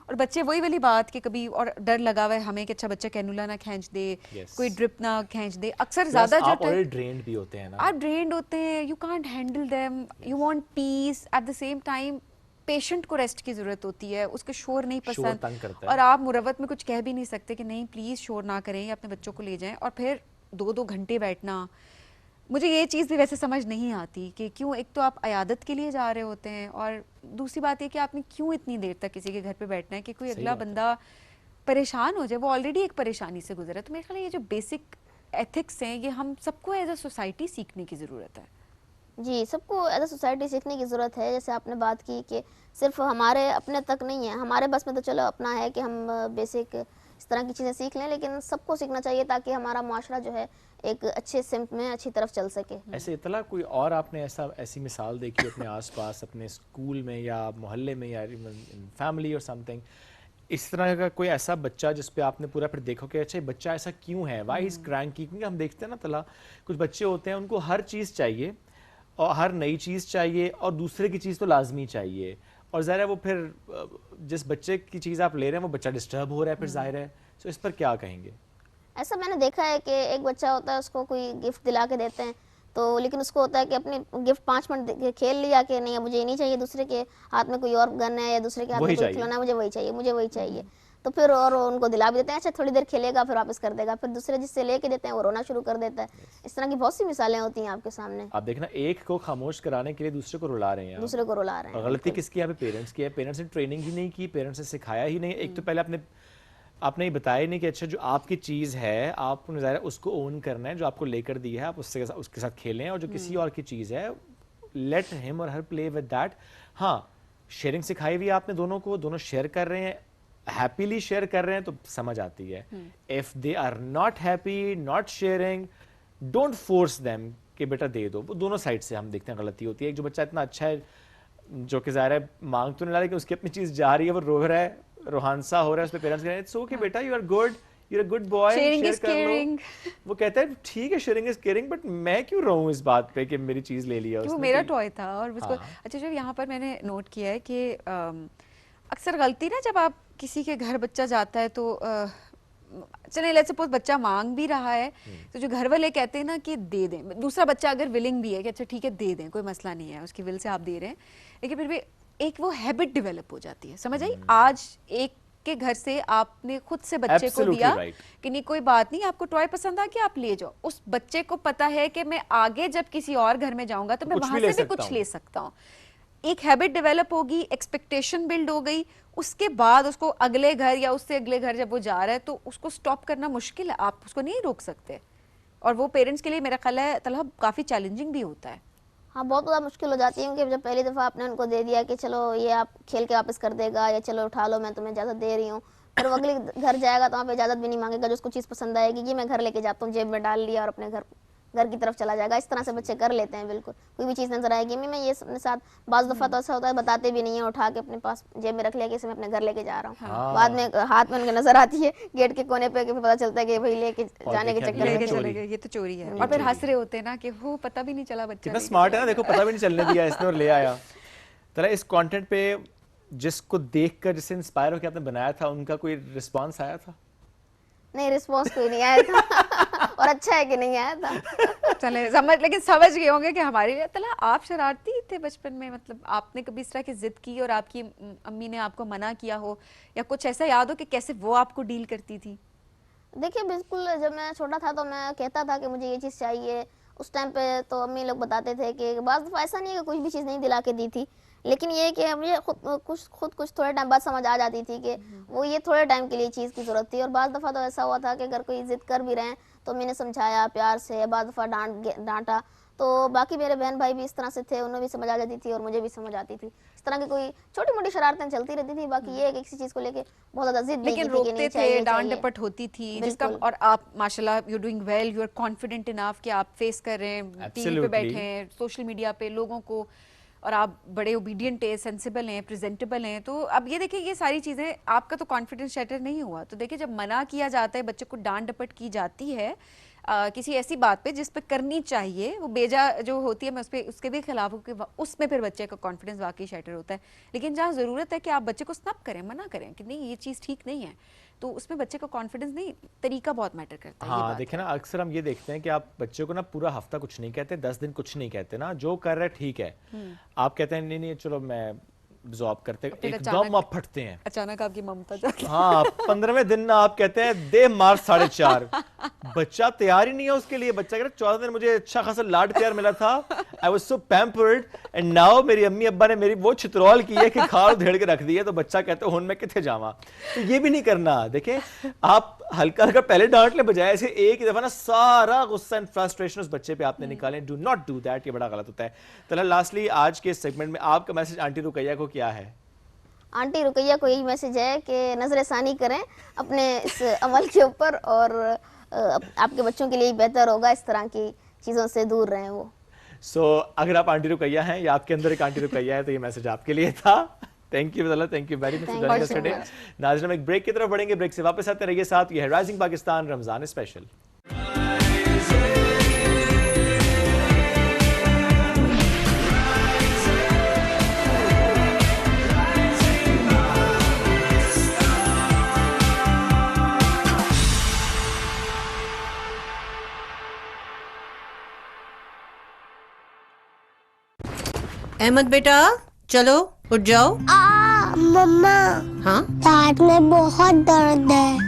और बच्चे वही वाली बात कि कभी, और डर लगा हुआ है हमें कि अच्छा बच्चा कैनुला ना खींच दे, कोई ड्रिप ना खींच दे। अक्सर ज़्यादा जो आप ऑलरेडी ड्रेन्ड भी होते हैं ना, आप ड्रेन्ड होते हैं, you can't handle them, you want piece, at the same time patient को रेस्ट की ज़रूरत होती है, उसको शोर नहीं शोर पसंद, तंग करता है। और आप मुरवत में कुछ कह भी नहीं सकते कि नहीं प्लीज़ शोर ना करें, या अपने बच्चों को ले जाएं, और फिर 2-2 घंटे बैठना। मुझे ये चीज़ भी वैसे समझ नहीं आती कि क्यों, एक तो आप अयादत के लिए जा रहे होते हैं और दूसरी बात ये कि आपने क्यों इतनी देर तक किसी के घर पे बैठना है कि कोई सही अगला बात है। बंदा परेशान हो जाए। वो ऑलरेडी एक परेशानी से गुजरा है। तो मेरे ख्याल ये जो बेसिक एथिक्स हैं ये हम सबको एज अ सोसाइटी सीखने की ज़रूरत है। जी, सबको एज अ सोसाइटी सीखने की ज़रूरत है। जैसे आपने बात की कि सिर्फ हमारे अपने तक नहीं है, हमारे बस में तो चलो अपना है कि हम बेसिक इस तरह की चीज़ें सीख लें, लेकिन सबको सीखना चाहिए ताकि हमारा मुआशरा जो है एक अच्छे सिमत में अच्छी तरफ चल सके। ऐसे इतला कोई और आपने ऐसी मिसाल देखी अपने आसपास, अपने स्कूल में या मोहल्ले में या इन फैमिली और समथिंग, इस तरह का कोई ऐसा बच्चा जिस पे आपने पूरा फिर देखो कि अच्छा ये बच्चा ऐसा क्यों है, वाई इज क्रैंकी? क्योंकि हम देखते हैं ना तला, कुछ बच्चे होते हैं उनको हर चीज़ चाहिए और हर नई चीज़ चाहिए और दूसरे की चीज़ तो लाजमी चाहिए, और ज़ाहिर है वो फिर जिस बच्चे की चीज़ आप ले रहे हैं वो बच्चा डिस्टर्ब हो रहा है, फिर ज़ाहिर है। तो इस पर क्या कहेंगे? ऐसा मैंने देखा है कि एक बच्चा होता है, उसको कोई गिफ्ट दिला के देते हैं, तो लेकिन उसको होता है कि अपनी गिफ्ट 5 मिनट खेल लिया कि नहीं मुझे ये नहीं चाहिए, दूसरे के हाथ में कोई और गन है या दूसरे के हाथ वही में कोई चाहिए। खिलौना है, मुझे वही चाहिए, मुझे वही चाहिए। तो फिर और उनको दिला भी देते हैं, अच्छा थोड़ी देर खेलेगा फिर वापस कर देगा, फिर दूसरे जिससे लेके देते हैं वो रोना शुरू कर देता है। इस तरह की बहुत सी मिसालें होती हैं आपके सामने, आप देखना, एक को खामोश कराने के लिए दूसरे को रुला रहे हैं आप। दूसरे को रुला रहे और हैं। गलती किसकी है? यहाँ पे पेरेंट्स की है। पेरेंट्स ने ट्रेनिंग ही नहीं की, पेरेंट्स ने सिखाया ही नहीं। एक तो पहले आपने ये बताया ही नहीं कि अच्छा जो आपकी चीज़ है आपने ज़ाहिर है उसको ओन करना है, जो आपको लेकर दी है आप उसके साथ खेलें, और जो किसी और की चीज़ है लेट हिम और हर प्ले विद दैट। हाँ, शेयरिंग सिखाई हुई है आपने दोनों को, दोनों शेयर कर रहे हैं, हैप्पीली शेयर कर रहे हैं तो समझ आती है। If they are not happy, not sharing, don't force them कि बेटा दे दो। वो दोनों साइड से हम देखते हैं गलती होती है। एक जो बच्चा इतना अच्छा है जो कि ज़ाहिर है मांग तो नहीं रहा लेकिन उसकी अपनी चीज़ जा रही है, वो रो रहा है, रोहानसा हो रहा है, उस पे पेरेंट्स कह रहे हैं इट्स ओके बेटा, you are good, you are good boy, Sharing share is कर लो। caring। वो कहता है ठीक है शेयरिंग इज केयरिंग, बट मैं क्यों रहूं इस बात पे कि मेरी चीज़ ले लिया कि वो उसने। मेरा तो टॉय था और उसको हाँ। अच्छा जब यहाँ पर मैंने नोट किया है कि अक्सर गलती ना जब आप किसी के घर बच्चा जाता है तो चले लेट्स सपोज बच्चा मांग भी रहा है तो जो घर वाले कहते हैं ना कि दे दें, दूसरा बच्चा अगर विलिंग भी है कि अच्छा ठीक है दे दें, कोई मसला नहीं है, उसकी विल से आप दे रहे हैं, लेकिन फिर भी एक वो हैबिट डेवलप हो जाती है। समझ आई? आज एक के घर से आपने खुद से बच्चे को Absolutely दिया right. कि नहीं कोई बात नहीं, आपको टॉय पसंद आ गया आप ले जाओ, उस बच्चे को पता है कि मैं आगे जब किसी और घर में जाऊंगा तो मैं कुछ भी वहां ले से भी सकता कुछ हूं। ले सकता हूँ। एक हैबिट डेवलप होगी, एक्सपेक्टेशन बिल्ड हो गई, उसके बाद उसको अगले घर या उससे अगले घर जब वो जा रहा है तो उसको स्टॉप करना मुश्किल है, आप उसको नहीं रोक सकते। और वो पेरेंट्स के लिए मेरा ख्याल है तलहब काफ़ी चैलेंजिंग भी होता है। हाँ, बहुत ज़्यादा मुश्किल हो जाती है क्योंकि जब पहली दफ़ा आपने उनको दे दिया कि चलो ये आप खेल के वापस कर देगा या चलो उठा लो मैं तुम्हें इजाज़त दे रही हूँ, फिर वो अगले घर जाएगा तो वहाँ पे इजाज़त भी नहीं मांगेगा, जो उसको चीज़ पसंद आएगी कि मैं घर लेके जाता हूँ, जेब में डाल लिया और अपने घर की तरफ चला जाएगा। इस तरह से बच्चे कर लेते हैं, बिल्कुल कोई भी चीज़ नजर आएगी मैं ये अपने साथ बाज़ दफ़ा तो ऐसा होता है बताते भी नहीं है, उठा के अपने पास जेब में रख लिया कि इसे मैं अपने घर लेके जा रहा हूँ। हाँ। बाद में हाथ में उनके नज़र आती है गेट के कोने पे कि फिर पता चलता है कि भाई लेके जाने के देखिए, चक्कर ये में लेके चोरी। चले गए, ये तो चोरी है। ये और फिर चोरी हंस रहे होते हैं ना कि वो पता भी नहीं चला बच्चा कितना लेके स्मार्ट है चला ना, देखो पता भी नहीं चलने दिया इसने और ले आया। तला इस कंटेंट पे जिसको देखकर जिससे इंस्पायर होकर आपने बनाया था उनका कोई रिस्पांस आया था? नहीं, रिस्पॉन्स कोई नहीं आया था और अच्छा है कि नहीं आया था। चले समझ, लेकिन समझ गए होंगे कि हमारे लिए तला आप शरारती थे बचपन में, मतलब आपने कभी इस तरह की जिद की और आपकी अम्मी ने आपको मना किया हो या कुछ ऐसा याद हो कि कैसे वो आपको डील करती थी? देखिए बिल्कुल, जब मैं छोटा था तो मैं कहता था कि मुझे ये चीज़ चाहिए। उस टाइम पे तो अम्मी लोग बताते थे कि बाज़ दफ़ा ऐसा नहीं है कि कुछ भी चीज़ नहीं दिला के दी थी, लेकिन ये कि मुझे खुद कुछ थोड़े टाइम बाद समझ आ जाती थी कि वो ये थोड़े टाइम के लिए चीज़ की ज़रूरत थी। और बाज़ दफ़ा तो ऐसा हुआ था कि अगर कोई ज़िद कर भी रहे हैं तो मैंने समझाया प्यार से, बाज़ दफ़ा डांटा, तो बाकी मेरे बहन भाई भी इस तरह से थे, उन्हें भी समझ आ जाती थी और मुझे भी समझ आती थी। इस तरह की कोई छोटी मोटी शरारतें चलती रहती थी, बाकी ये है कि किसी चीज़ को लेके बहुत ज़्यादा जिद नहीं लेकिन की थी कि रोकते नहीं थे, चाहिए डांट चाहिए। डपट होती थी जिसका, बिल्कुल। और आप माशाल्लाह you doing well, you are confident enough कि आप फेस कर रहे हैं, टीवी पे Absolutely. बैठे हैं, सोशल मीडिया पे लोगों को, और आप बड़े ओबीडियंट है, सेंसिबल हैं, प्रेजेंटेबल हैं। तो अब ये देखिए ये सारी चीज़ें, आपका तो कॉन्फिडेंस शैटर नहीं हुआ। तो देखिए जब मना किया जाता है, बच्चे को डांट डपट की जाती है किसी ऐसी बात पे जिस पे करनी चाहिए, वो बेजा जो होती है मैं उसके भी खिलाफ हूँ कि उसमें फिर बच्चे का कॉन्फिडेंस वाकई शैटर होता है। लेकिन जहाँ ज़रूरत है कि आप बच्चे को स्नप करें, मना करें कि नहीं ये चीज़ ठीक नहीं है, तो उसमें बच्चे का कॉन्फिडेंस नहीं, तरीका बहुत मैटर करता है। ये हाँ बात देखिए है। ना, अक्सर हम ये देखते हैं कि आप बच्चे को ना पूरा हफ्ता कुछ नहीं कहते, 10 दिन कुछ नहीं कहते ना, जो कर रहे ठीक है, आप कहते हैं नहीं नहीं चलो मैं absorb करते हैं, फिर एकदम आप फटते हैं। अचानक आपकी ममता जाती हाँ, 15वें दिन ना आप कहते हैं दे मार 4.5, बच्चा तैयार ही नहीं है उसके लिए। बच्चा कह रहा 14 दिन मुझे अच्छा खासा लाड प्यार मिला था, I was so pampered, and now मेरी अम्मी अब्बा ने मेरी वो छितरौल की है कि खाड़ धेड़ के रख दी है, तो बच्चा कहता है हुन मैं किथे जावा। तो ये भी नहीं करना। देखें, आप हल्का हल्का पहले डांट ले, बजाय ऐसे एक ही दफा ना सारा गुस्सा एंड फ्रस्ट्रेशन उस बच्चे पे आपने निकालें। डू नॉट डू दैट, ये बड़ा गलत होता है। तो लास्टली आज के सेगमेंट में आपका मैसेज आंटी रुकैया को क्या है? आंटी रुकैया को यही मैसेज है कि नजरसानी करें अपने इस अमल के ऊपर, और आपके बच्चों के लिए बेहतर होगा, इस तरह की चीज़ों से दूर रहें वो। अगर आप आंटी रुकैया हैं या आपके अंदर एक आंटी रुकैया है, तो ये मैसेज आपके लिए था। Thank you Fazla, thank you very much for joining us today. नाज़रीन, हम एक ब्रेक की तरफ बढ़ेंगे, ब्रेक से वापस आते रहिए साथ। ये है राइजिंग पाकिस्तान रमजान स्पेशल। अहमद बेटा चलो उठ जाओ। मम्मा, हाँ दांत में बहुत दर्द है।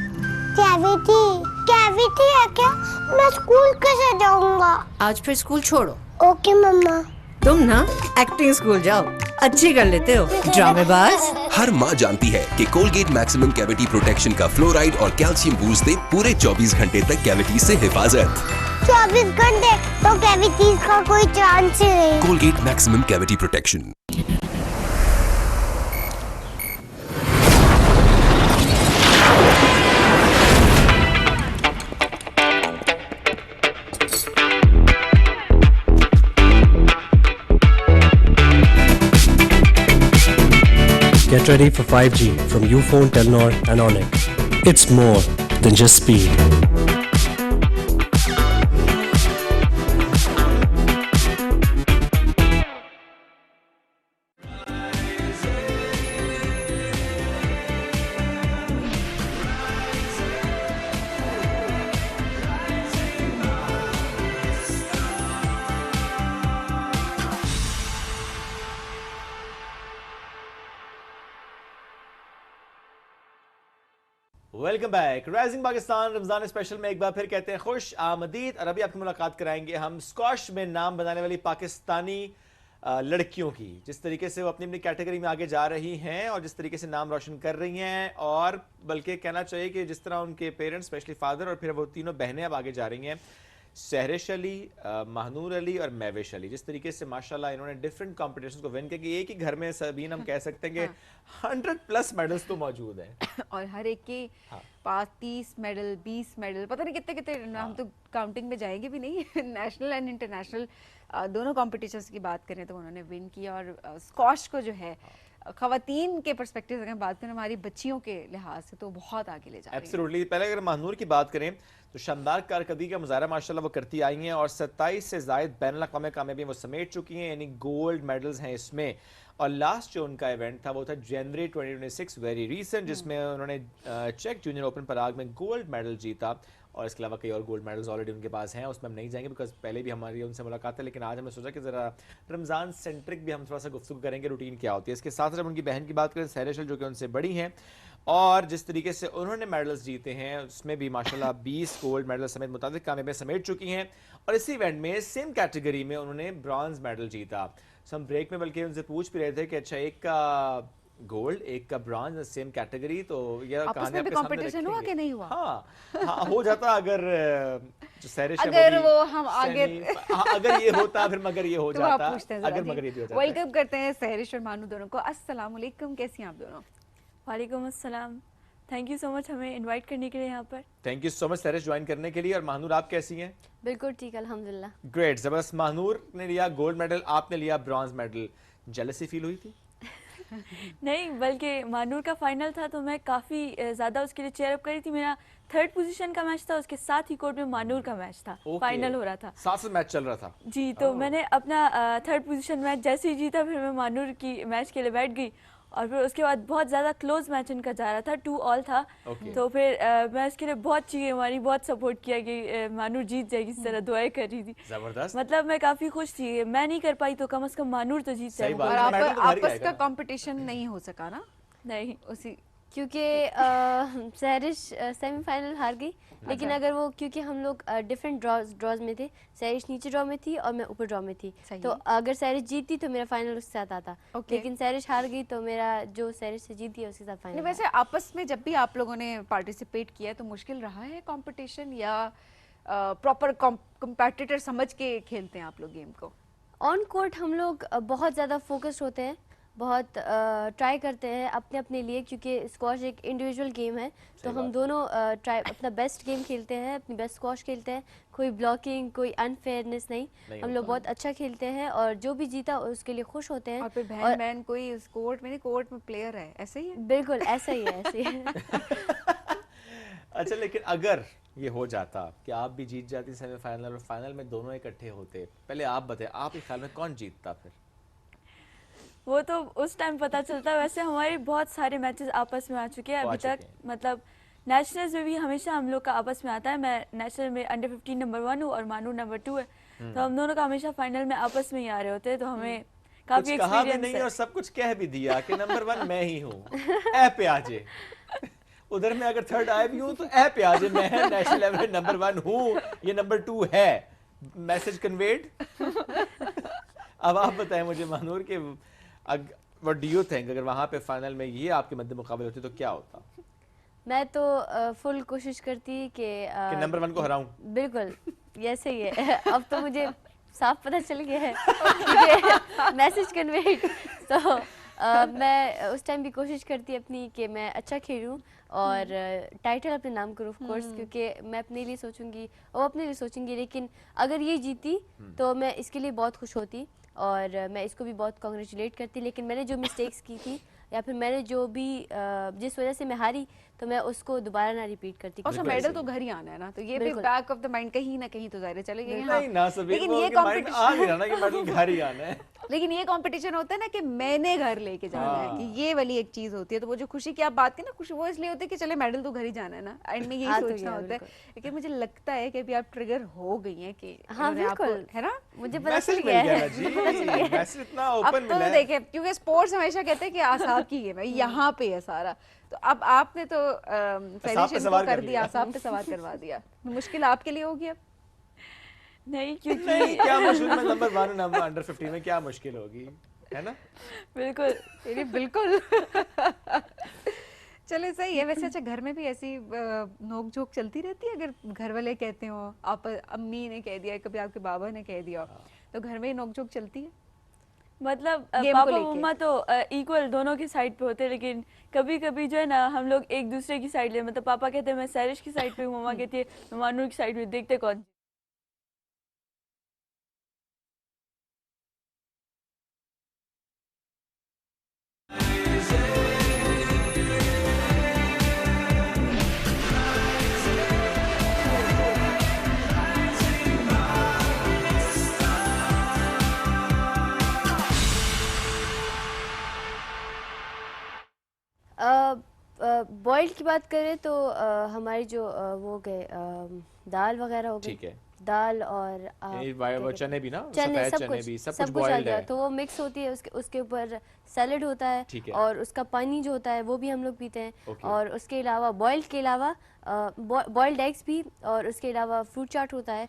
कैविटी कैविटी है क्या? मैं स्कूल कैसे जाऊंगा? आज फिर स्कूल छोड़ो। ओके मम्मा। तुम ना एक्टिंग स्कूल जाओ, अच्छी कर लेते हो ड्रामेबाज। हर माँ जानती है कि कोलगेट मैक्सिमम कैविटी प्रोटेक्शन का फ्लोराइड और कैल्शियम बूस्ट दे पूरे 24 घंटे तक कैविटी से हिफाजत। 24 घंटे तो कैविटीज का कोई चांस ही नहीं। Colgate maximum cavity protection. Get ready for 5G from Ufone, Telnor and Onyx. It's more than just speed. Welcome back. Rising Pakistan Ramzan special में एक बार फिर कहते हैं खुश आमदीद। और अभी आपकी मुलाकात कराएंगे हम स्क्वॉश में नाम बनाने वाली पाकिस्तानी लड़कियों की, जिस तरीके से वो अपनी अपनी कैटेगरी में आगे जा रही हैं और जिस तरीके से नाम रोशन कर रही हैं, और बल्कि कहना चाहिए कि जिस तरह उनके पेरेंट्स स्पेशली फादर और फिर वो तीनों बहनें अब आगे जा रही हैं, सहरिश अली, महानूर अली और महविश अली, जिस तरीके से माशाल्लाह इन्होंने डिफरेंट कॉम्पिटिशन्स को विन किया कि एक ही घर में सभी हम कह सकते हैं कि 100+ मेडल्स तो मौजूद हैं और हर एक के पास 30 मेडल 20 मेडल, पता नहीं कितने कितने, हम तो काउंटिंग में जाएंगे भी नहीं। नेशनल एंड इंटरनेशनल दोनों कॉम्पिटिशन्स की बात करें तो उन्होंने विन किया। और स्क्वॉश को जो है खवातीन के पर्सपेक्टिव से अगर बात करें, हमारी बच्चियों के लिहाज से तो बहुत आगे ले जा रही है। एब्सोल्युटली। पहले अगर महानूर की बात करें तो शानदार कारकर्दगी का मुजाहरा माशाल्लाह वो करती आई हैं और 27 से ज़ायद बैनुल-अक़वामी कामयाबियां वो समेट चुकी हैं, यानी गोल्ड मेडल्स हैं इसमें। और लास्ट जो उनका इवेंट था वो था जनवरी 2026, वेरी रीसेंट, जिसमें उन्होंने चेक जूनियर ओपन पराग में गोल्ड मेडल जीता। और इसके अलावा कई और गोल्ड मेडल्स ऑलरेडी उनके पास हैं, उसमें हम नहीं जाएंगे बिकॉज पहले भी हमारी उनसे मुलाकात है। लेकिन आज हमने सोचा कि ज़रा रमज़ान सेंट्रिक भी हम थोड़ा सा गुफ्तगू करेंगे, रूटीन क्या होती है। इसके साथ जब उनकी बहन की बात करें सहरिश जो कि उनसे बड़ी हैं, और जिस तरीके से उन्होंने मेडल्स जीते हैं उसमें भी माशाल्लाह 20 गोल्ड मेडल समेत मुताबिक कामयाबियां समेट चुकी हैं। और इसी इवेंट में सेम कैटेगरी में उन्होंने ब्रॉन्ज मेडल जीता। सो हम ब्रेक में बल्कि उनसे पूछ भी रहे थे कि अच्छा एक का गोल्ड एक का ब्रॉन्ज सेम कैटेगरी, तो ये कहानी आपके सामने कंपटीशन हुआ कि नहीं हुआ? हाँ हो जाता अगर जो सहरिश अगर वो हम आगे अगर ये होता फिर मगर ये हो तो आप जाता, पूछते हैं अगर मगर ये भी हो जाता। वेलकम करते हैं सहरिश और मानू दोनों को। अस्सलाम वालेकुम, कैसी हैं आप दोनों? वालेकुम अस्सलाम, थैंक यू सो मच हमें इनवाइट करने के लिए यहाँ पर। Thank you so much Sahrish join करने के लिए। और महानूर आप कैसी हैं? बिल्कुल ठीक, अल्हम्दुलिल्लाह। ग्रेट, जबरदस्त। महानूर ने लिया गोल्ड मेडल, आपने लिया ब्रॉन्ज मेडल, जेलसी फील हुई थी? नहीं, बल्कि मानूर का फाइनल था तो मैं काफ़ी ज़्यादा उसके लिए चेयर अप करी थी। मेरा 3rd पोजीशन का मैच था, उसके साथ ही कोर्ट में मानूर का मैच था, फाइनल हो रहा था, साथ साथ मैच चल रहा था जी। तो मैंने अपना 3rd पोजीशन मैच जैसे ही जीता, फिर मैं मानूर की मैच के लिए बैठ गई और फिर उसके बाद बहुत ज़्यादा क्लोज मैच इनका जा रहा था, 2-2 था। Okay. तो फिर मैं इसके लिए बहुत चीखें मारी, बहुत सपोर्ट किया कि मानूर जीत जाएगी, इस तरह दुआएं कर रही थी। जबरदस्त। मतलब मैं काफ़ी खुश थी, मैं नहीं कर पाई तो कम से कम मानूर तो जीत सही जाए। बात और है, मेडल तो घर ही आपस आएगा का ना। कंपटीशन नहीं हो सका ना नहीं, उसी क्योंकि सहरिश सेमीफाइनल हार गई, लेकिन अगर वो क्योंकि हम लोग डिफरेंट ड्रॉज में थे, सहरिश नीचे ड्रॉ में थी और मैं ऊपर ड्रॉ में थी, सही। तो अगर सहरिश जीतती तो मेरा फाइनल उसके साथ आता, Okay. लेकिन सहरिश हार गई तो मेरा जो सहरिश से जीती है उसके साथ नहीं, फाइनल। वैसे आपस में जब भी आप लोगों ने पार्टिसिपेट किया है तो मुश्किल रहा है कंपटीशन, या प्रॉपर कॉम्पिटिटर समझ के खेलते हैं आप लोग गेम को? ऑन कोर्ट हम लोग बहुत ज़्यादा फोकस्ड होते हैं, बहुत ट्राई करते हैं अपने अपने लिए, क्योंकि स्क्वॉश एक इंडिविजुअल गेम है, तो हम दोनों ट्राई अपना बेस्ट गेम खेलते हैं, अपनी बेस्ट स्क्वॉश खेलते हैं, कोई ब्लॉकिंग कोई अनफेयरनेस नहीं, हम लोग बहुत अच्छा खेलते हैं और जो भी जीता उसके लिए खुश होते हैं। और फिर बहन बहन कोई उस कोर्ट में नहीं, कोर्ट में प्लेयर है, ऐसे ही है? बिल्कुल ऐसा ही है, ऐसे ही है। अच्छा, लेकिन अगर ये हो जाता कि आप भी जीत जाती सेमीफाइनल और फाइनल में दोनों इकट्ठे होते, पहले आप बताएं आपके ख्याल में कौन जीतता फिर? वो तो उस टाइम पता चलता है। वैसे हमारे बहुत सारे मैचेस आपस में आ चुके हैं अभी तक, मतलब नेशनल्स में भी हमेशा हम लोग का आपस में आता है। मैं नेशनल में अंडर 15 नंबर 1 हूँ और मानू नंबर 2 है, तो हम दोनों का हमेशा फाइनल में आपस में ही आ रहे होते हैं, तो हमें काफी कुछ कहा भी एक्सपीरियंस नहीं है। और सब कुछ कह भी दिया कि नंबर 1 मैं ही हूँ, ऐ पे आजे। उधर में अगर थर्ड आए भी हूँ तो ऐ पे आजे, मैं नेशनल लेवल नंबर 1 हूँ, ये नंबर 2 है। Message conveyed. अब आप बताएं मुझे मानूर के व्हाट डू यू थिंक, अगर वहां पे फाइनल में ये आपके मध्य मुकाबले होते तो क्या होता? मैं तो फुल कोशिश करती कि नंबर 1 को हराऊं। बिल्कुल ऐसे ही है। अब तो मुझे साफ पता चल गया है, मैसेज कन्वेड। तो मैं उस टाइम भी कोशिश करती अपनी कि मैं अच्छा खेलूं और टाइटल अपने नाम करूं, ऑफ कोर्स, क्योंकि मैं अपने लिए सोचूंगी और अपने लिए सोचूंगी, लेकिन अगर ये जीती तो मैं इसके लिए बहुत खुश होती और मैं इसको भी बहुत कॉन्ग्रेचुलेट करती। लेकिन मैंने जो मिस्टेक्स की थी या फिर मैंने जो भी जिस वजह से मैं हारी, तो मैं उसको दोबारा ना रिपीट करती। और मेडल तो घर ही आना है ना, तो ये भी बैक ऑफ द माइंड कहीं ना कहीं तो जाहिर है चलेगा। नहीं ना सभी, लेकिन ये कंपटीशन आ नहीं रहा ना कि मेडल घर ही आना है। लेकिन ये कंपटीशन होता है ना कि मैंने घर लेके जाना है, कि ये वाली एक चीज होती है। तो वो जो खुशी की आप बात की ना, खुशी वो इसलिए होती है कि चले मेडल तो घर ही जाना है ना, एंड में यही सोचना होता है। लेकिन मुझे लगता है कि अभी आप ट्रिगर हो गई हैं कि हाँ बिल्कुल, है ना, मुझे पता चल गया है। मैसेज इतना ओपन मिला है। देखे, क्योंकि स्पोर्ट्स हमेशा कहते हैं कि आसाब की गेम है, यहाँ पे है सारा। तो अब आपने तो कर दिया, आसाब पे सवार करवा दिया, मुश्किल आपके लिए होगी अब? नहीं, क्योंकि नहीं, क्या मुश्किल में नंबर 1 नंबर अंडर 15 में क्या मुश्किल होगी, है ना? बिल्कुल बिल्कुल। चले सही है। वैसे अच्छा, घर में भी ऐसी नोक झोंक चलती रहती है? अगर घर वाले कहते हो, आप अम्मी ने कह दिया, कभी आपके बाबा ने कह दिया, तो घर में नोक झोंक चलती है? मतलब पापा मम्मा तो इक्वल दोनों की साइड पे होते हैं, लेकिन कभी कभी जो है ना हम लोग एक दूसरे की साइड ले, मतलब पापा कहते हैं मैं सैरिश की साइड पे हूँ, मम्मा कहती है मैं मानूर की साइड पे, देखते कौन। बॉइल्ड की बात करें तो हमारी जो वो गए दाल वगैरह हो गई, ठीक है, दाल और चने भी ना, चने, सफेद सब चने कुछ भी, सब सब कुछ कुछ आ बॉइल्ड गया, है। तो वो मिक्स होती है। उसके ऊपर सैलेड होता है, ठीक है। और उसका पानी जो होता है वो भी हम लोग पीते हैं। Okay. और उसके अलावा बॉइल्ड के अलावा बॉइल्ड एग्स भी, और उसके अलावा फ्रूट चाट होता है,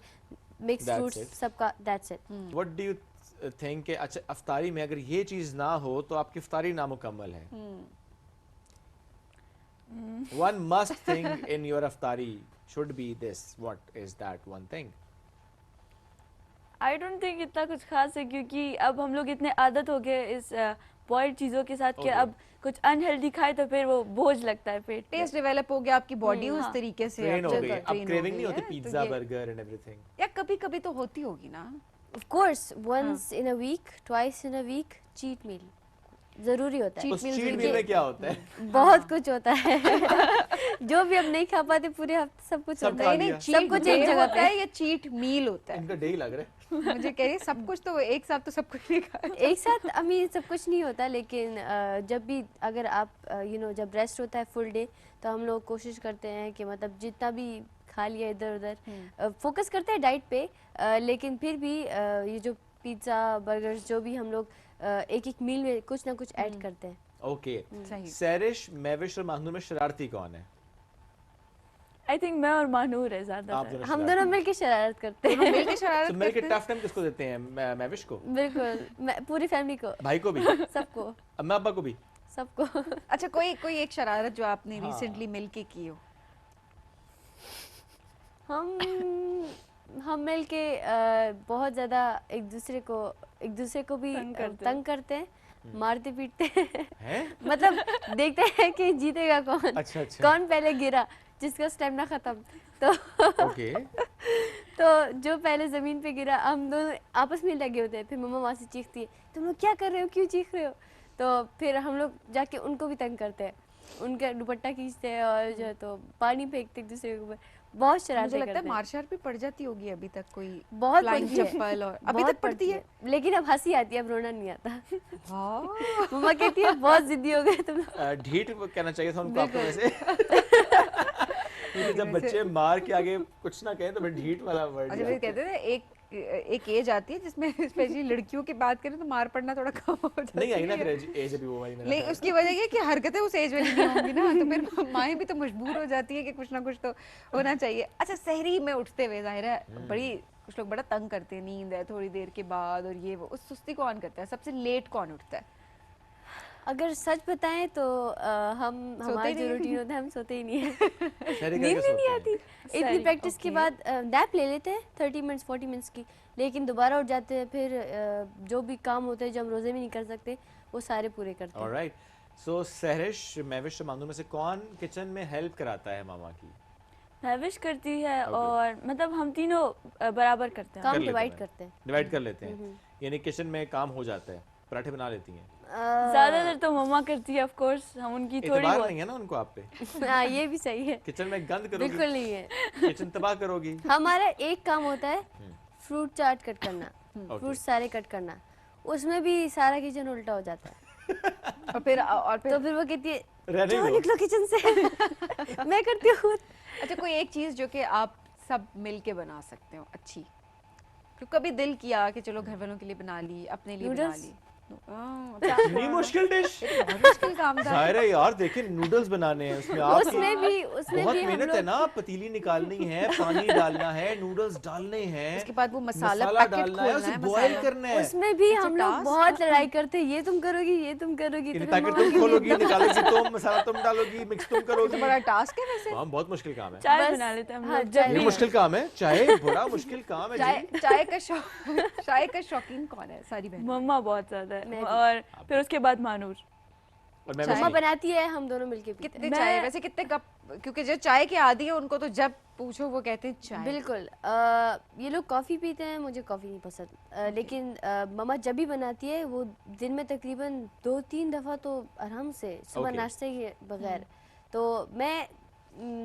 मिक्स That's फ्रूट्स it. सबका, that's it. What do you think कि अच्छा इफ्तारी में अगर ये चीज ना हो तो आपकी इफ्तारी नामुकम्मल है? One must thing in your iftari should be this. What is that one thing? I don't think इतना कुछ खास है, क्योंकि अब हम लोग इतने आदत हो गए इस बॉइल्ड चीज़ों के साथ कि Okay. अब कुछ अनहेल्दी खाए तो फिर वो बोझ लगता है पेट पे। टेस्ट डेवलप हो गया, आपकी बॉडी उस हाँ। तरीके से ट्रेन हो अब गई, train अब हो क्रेविंग गई नहीं होती है, पिज्जा तो ये- बर्गर एंड एवरीथिंग। या कभी कभी तो होती होगी ना। Of course, once in a week, twice in a week, cheat meal. ज़रूरी होता है। उस चीट मील में क्या होता है? बहुत कुछ होता है जो भी हम नहीं खा पाते पूरे हफ्ते सब कुछ सब होता खा है। लिया। सब कुछ एक जगह होता पे। है या चीट मील होता है? इनका डे ही लग रहा है। मुझे कह रही है सब कुछ तो एक साथ तो सब कुछ नहीं खा। एक साथ अमीर सब कुछ नहीं होता, लेकिन जब भी अगर आप जब रेस्ट होता है फुल डे, तो हम लोग कोशिश करते हैं कि मतलब जितना भी खा लिया इधर उधर, फोकस करते हैं डाइट पे, लेकिन फिर भी ये जो पिज़्ज़ा बर्गर्स जो भी हम लोग एक एक मील में कुछ ना कुछ ऐड करते हैं। ओके, सही। सैरिश, महविश और माहनूर में शरारती कौन है? आई थिंक मैं और मानूर है आप ज़्यादातर। दोनों हम शरारती। दोनों मिलके शरारत करते दोनों हैं। मिलके शरारत तो मिलके करते हैं? टफ टाइम किसको देते हैं? महविश को? बिल्कुल, पूरी फैमिली को, भाई को भी? सबको अम्मा अब्बा को भी? सबको। अच्छा, कोई एक शरारत जो आपने हाँ। रिसेंटली मिलके की हो? हम मिलके बहुत ज़्यादा एक दूसरे को भी तंग करते हैं, मारते पीटते हैं। हैं? मतलब देखते हैं कि जीतेगा कौन, अच्छा, अच्छा। कौन पहले गिरा, जिसका स्टेमिना खत्म। तो ओके। तो जो पहले जमीन पे गिरा, हम दोनों आपस में लगे होते हैं। फिर मम्मा वहाँ से चीखती है, तुम लोग क्या कर रहे हो, क्यों चीख रहे हो? तो फिर हम लोग जाके उनको भी तंग करते हैं, उनका दुपट्टा खींचते हैं और जो है तो पानी फेंकते एक दूसरे के ऊपर। बहुत मुझे शरारतें लगता है करते हैं। मार शार भी पड़ जाती होगी अभी तक, कोई बहुत flying पड़ती है। चप्पल और अभी बहुत तक पड़ती है? लेकिन अब हंसी आती है, अब रोना नहीं आता। हाँ। मम्मा कहती है बहुत जिद्दी हो गए तुम लोग। ढीठ कहना चाहिए था उनको आपको बिल्कुल। वैसे। क्योंकि जब बच्चे मार के आगे कुछ ना कहें तो फिर ढीठ वाला वर्ड। अच्छा, फिर कहते थे एक एज आती है जिसमें स्पेशली लड़कियों की बात करें तो मार पड़ना थोड़ा कम हो जाता है। नहीं आई ना फिर एज अभी वो वाली मेरा नहीं, ख्याल। उसकी वजह ये कि हरकतें उस एज वाली नहीं होंगी ना, तो फिर माएँ भी तो मजबूर हो जाती है कि कुछ ना कुछ तो होना चाहिए। अच्छा, सहरी में उठते हुए जाहिर है बड़ी कुछ लोग बड़ा तंग करते हैं, नींद है थोड़ी देर के बाद और ये वो, उस सुस्ती कौन करता है? सबसे लेट कौन उठता है? अगर सच बताएं तो हमारा नहीं जो हैं? रूटीन होता है, हम सोते ही नहीं है। शहरी नींद करके भी नहीं सोते आती। हैं। इतनी प्रैक्टिस के ओके। बाद नैप ले लेते हैं 30 मिनट्स 40 मिनट्स की, लेकिन दोबारा उठ जाते हैं। फिर जो भी काम होते हैं जो हम रोज़े में नहीं कर सकते, वो सारे पूरे करते हैं। ऑलराइट, सो सहरिश, महविश और मानूर में से कौन किचन में हेल्प कराता है मामा की? महविश करती है Okay. और मतलब हम तीनों बराबर करते हैं। काम कर लेते डिवाइड हैं। करते हैं। डिवाइड कर लेते हैं, यानी किचन में काम हो जाता है। पराठे बना लेती हैं? ज़्यादातर तो मम्मा करती है, ऑफ कोर्स हम उनकी थोड़ी एतबार बहुत। नहीं है ना उनको आप पे? हाँ, ये भी सही है। किचन में गंद करोगी, बिल्कुल नहीं है। किचन तबाह करोगी। हमारा एक काम होता है फ्रूट चाट कट करना, Okay. फ्रूट सारे कट करना, उसमें भी सारा किचन उल्टा हो जाता है। और फिर तो फिर वो कहती है रहने जाओ दो। निकलो किचन से। मैं करती हूँ। अच्छा, कोई एक चीज जो कि आप सब मिलके बना सकते हो अच्छी, तो कभी दिल किया कि चलो घर वालों के लिए बना ली, अपने लिए बना Noodles? ली? अच्छा, इतनी मुश्किल डिश? बहुत मुश्किल काम था। जाहिर है यार, देखिए नूडल्स बनाने हैं, उसमें आपकी उसमें बहुत भी हम मेहनत है लोग ना। पतीली निकालनी है, पानी डालना है, नूडल्स डालने हैं, उसके बाद वो मसाला पैकेट डालना है, खोलना उसे है, बॉईल मसाला। करना है। उसमें भी अच्छा, हम लोग task? बहुत लड़ाई करते हैं, ये तुम करोगी, ये तुम करोगी, यानी तो पैकेट मम्मा तुम की खोलोगी, भी- निकालोगी तुम, मसाला तुम डालोगी, मिक्स तुम तो करोगी। बड़ा टास्क है वैसे। हाँ, बहुत मुश्किल काम है। चाय बस, बना लेते हैं हम हाँ, लोग चाय जब ये भी। मुश्किल काम है, चाय बड़ा मुश्किल काम है चाय जी। चाय का शौकीन कौन है सारी बहन? मम्मा बहुत ज़्यादा मैं है, भी। और फिर उसके बाद मानूर। और मैं मम्मा वैसे बनाती है, हम दोनों मिलके पीते कितने हैं। चाय वैसे कितने कप? क्योंकि जो चाय के आदी है उनको तो जब पूछो वो कहते हैं चाय। बिल्कुल। ये लोग कॉफ़ी पीते हैं, मुझे कॉफ़ी नहीं पसंद। लेकिन मम्मा जब भी बनाती है, वो दिन में तकरीबन 2-3 दफ़ा तो आराम से, सुबह Okay. नाश्ते के बगैर। तो मैं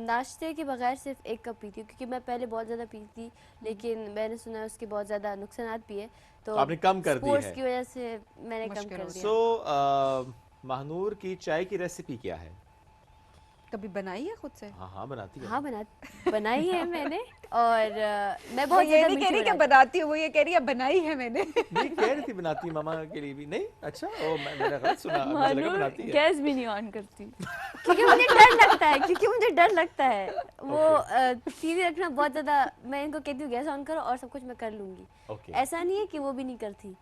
नाश्ते के बगैर सिर्फ 1 कप पीती हूँ, क्योंकि मैं पहले बहुत ज़्यादा पीती थी, लेकिन मैंने सुना है उसके बहुत ज़्यादा नुकसानात भी है। तो आपने कम कर दी स्पोर्ट्स है। की वजह से मैंने कम मुश्किल कर हो दिया। सो महानूर की चाय की रेसिपी क्या है? कभी बनाई है खुद से? हाँ हाँ, बनाती है। हाँ, बनाई है मैंने। और मैं वो बहुत ये ज़्यादा नहीं कह रही मीठी कि बनाती बनाती हूँ, वो ये कह रही है बनाई है मैंने। नहीं कह रही थी बनाती है मामा के लिए भी। नहीं, अच्छा, ओ मैंने गलत सुना, मुझे लगा मानूर बनाती है। गैस भी नहीं ऑन करती। क्योंकि मुझे डर लगता है, वो टीवी रखना बहुत ज्यादा। मैं इनको कहती हूँ गैस ऑन करो और सब कुछ मैं कर लूंगी। ओके, ऐसा नहीं है कि वो भी नहीं करती,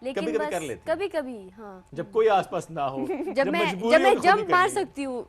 लेकिन कभी-कभी बस कर लेती। कभी कभी हाँ। जब कोई आसपास ना हो, जब मैं मजबूरी हो तो खुद ही जंप कर मार लेंगे। सकती हूँ,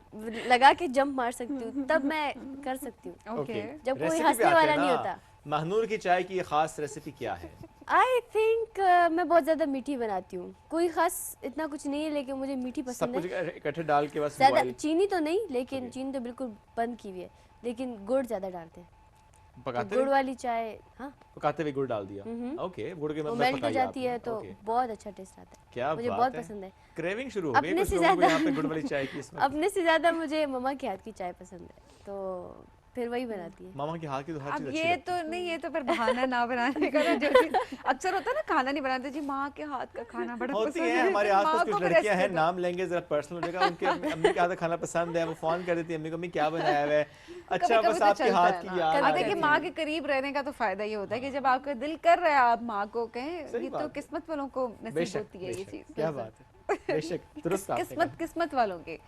लगा के जंप मार सकती हूँ, तब मैं कर सकती हूँ। ओके, जब कोई रेसिपी पे हंसने आते वाला हैं नहीं ना। होता। महानूर की चाय की ये खास रेसिपी क्या है? आई थिंक मैं बहुत ज्यादा मीठी बनाती हूँ। कोई खास इतना कुछ नहीं है, लेकिन मुझे मीठी सब पसंद कुछ है। इकट्ठे डाल के बस ज्यादा boil। चीनी तो नहीं, लेकिन Okay. चीनी तो बिल्कुल बंद की हुई है, लेकिन गुड़ ज्यादा डालते हैं। पकाते गुड़ हुए वाली चाय, हाँ पकाते हुए गुड़ डाल दिया, ओके गुड़ के वो मतलब मेल्ट हो पकाई जाती आपने, है तो ओके। बहुत अच्छा टेस्ट आता है। क्या मुझे बात बहुत है, पसंद है। क्रेविंग शुरू हो गई अपने कुछ से लोगों को ज्यादा यहाँ पे गुड़ वाली चाय की इसमें। अपने से ज्यादा मुझे मम्मा के हाथ की चाय पसंद है, तो फिर वही बनाती है। मामा के हाथ की तो हर चीज अब अच्छी ये लगती तो नहीं, ये तो फिर बहाना ना बनाने का ना, जो चीज़ अक्सर होता है ना, खाना नहीं बनाते जी, माँ के हाथ का खाना बड़ा होती पसंद है हमारे माँ आसपास को कुछ फिर लड़कियां ऐसे हैं, दो। नाम लेंगे जरा पर्सनल हो जाएगा, उनके अम्मी के हाथ का खाना पसंद है, वो फोन कर देती है अम्मी को, अम्मी क्या बनाया हुआ है, अच्छा कभी-कभी बस तो आपके चलता हाथ है की ना। याद अब आ देखिए जाती माँ है। के करीब रहने का तो फायदा ये होता है कि जब आपका दिल कर रहा है आप माँ को कहें, सही ये तो बात है। किस्मत वालों को नसीब बेशक होती है ये बेशक, चीज़। क्या बात है, बेशक दुरुस्त आपने कहा। किस्मत वालों के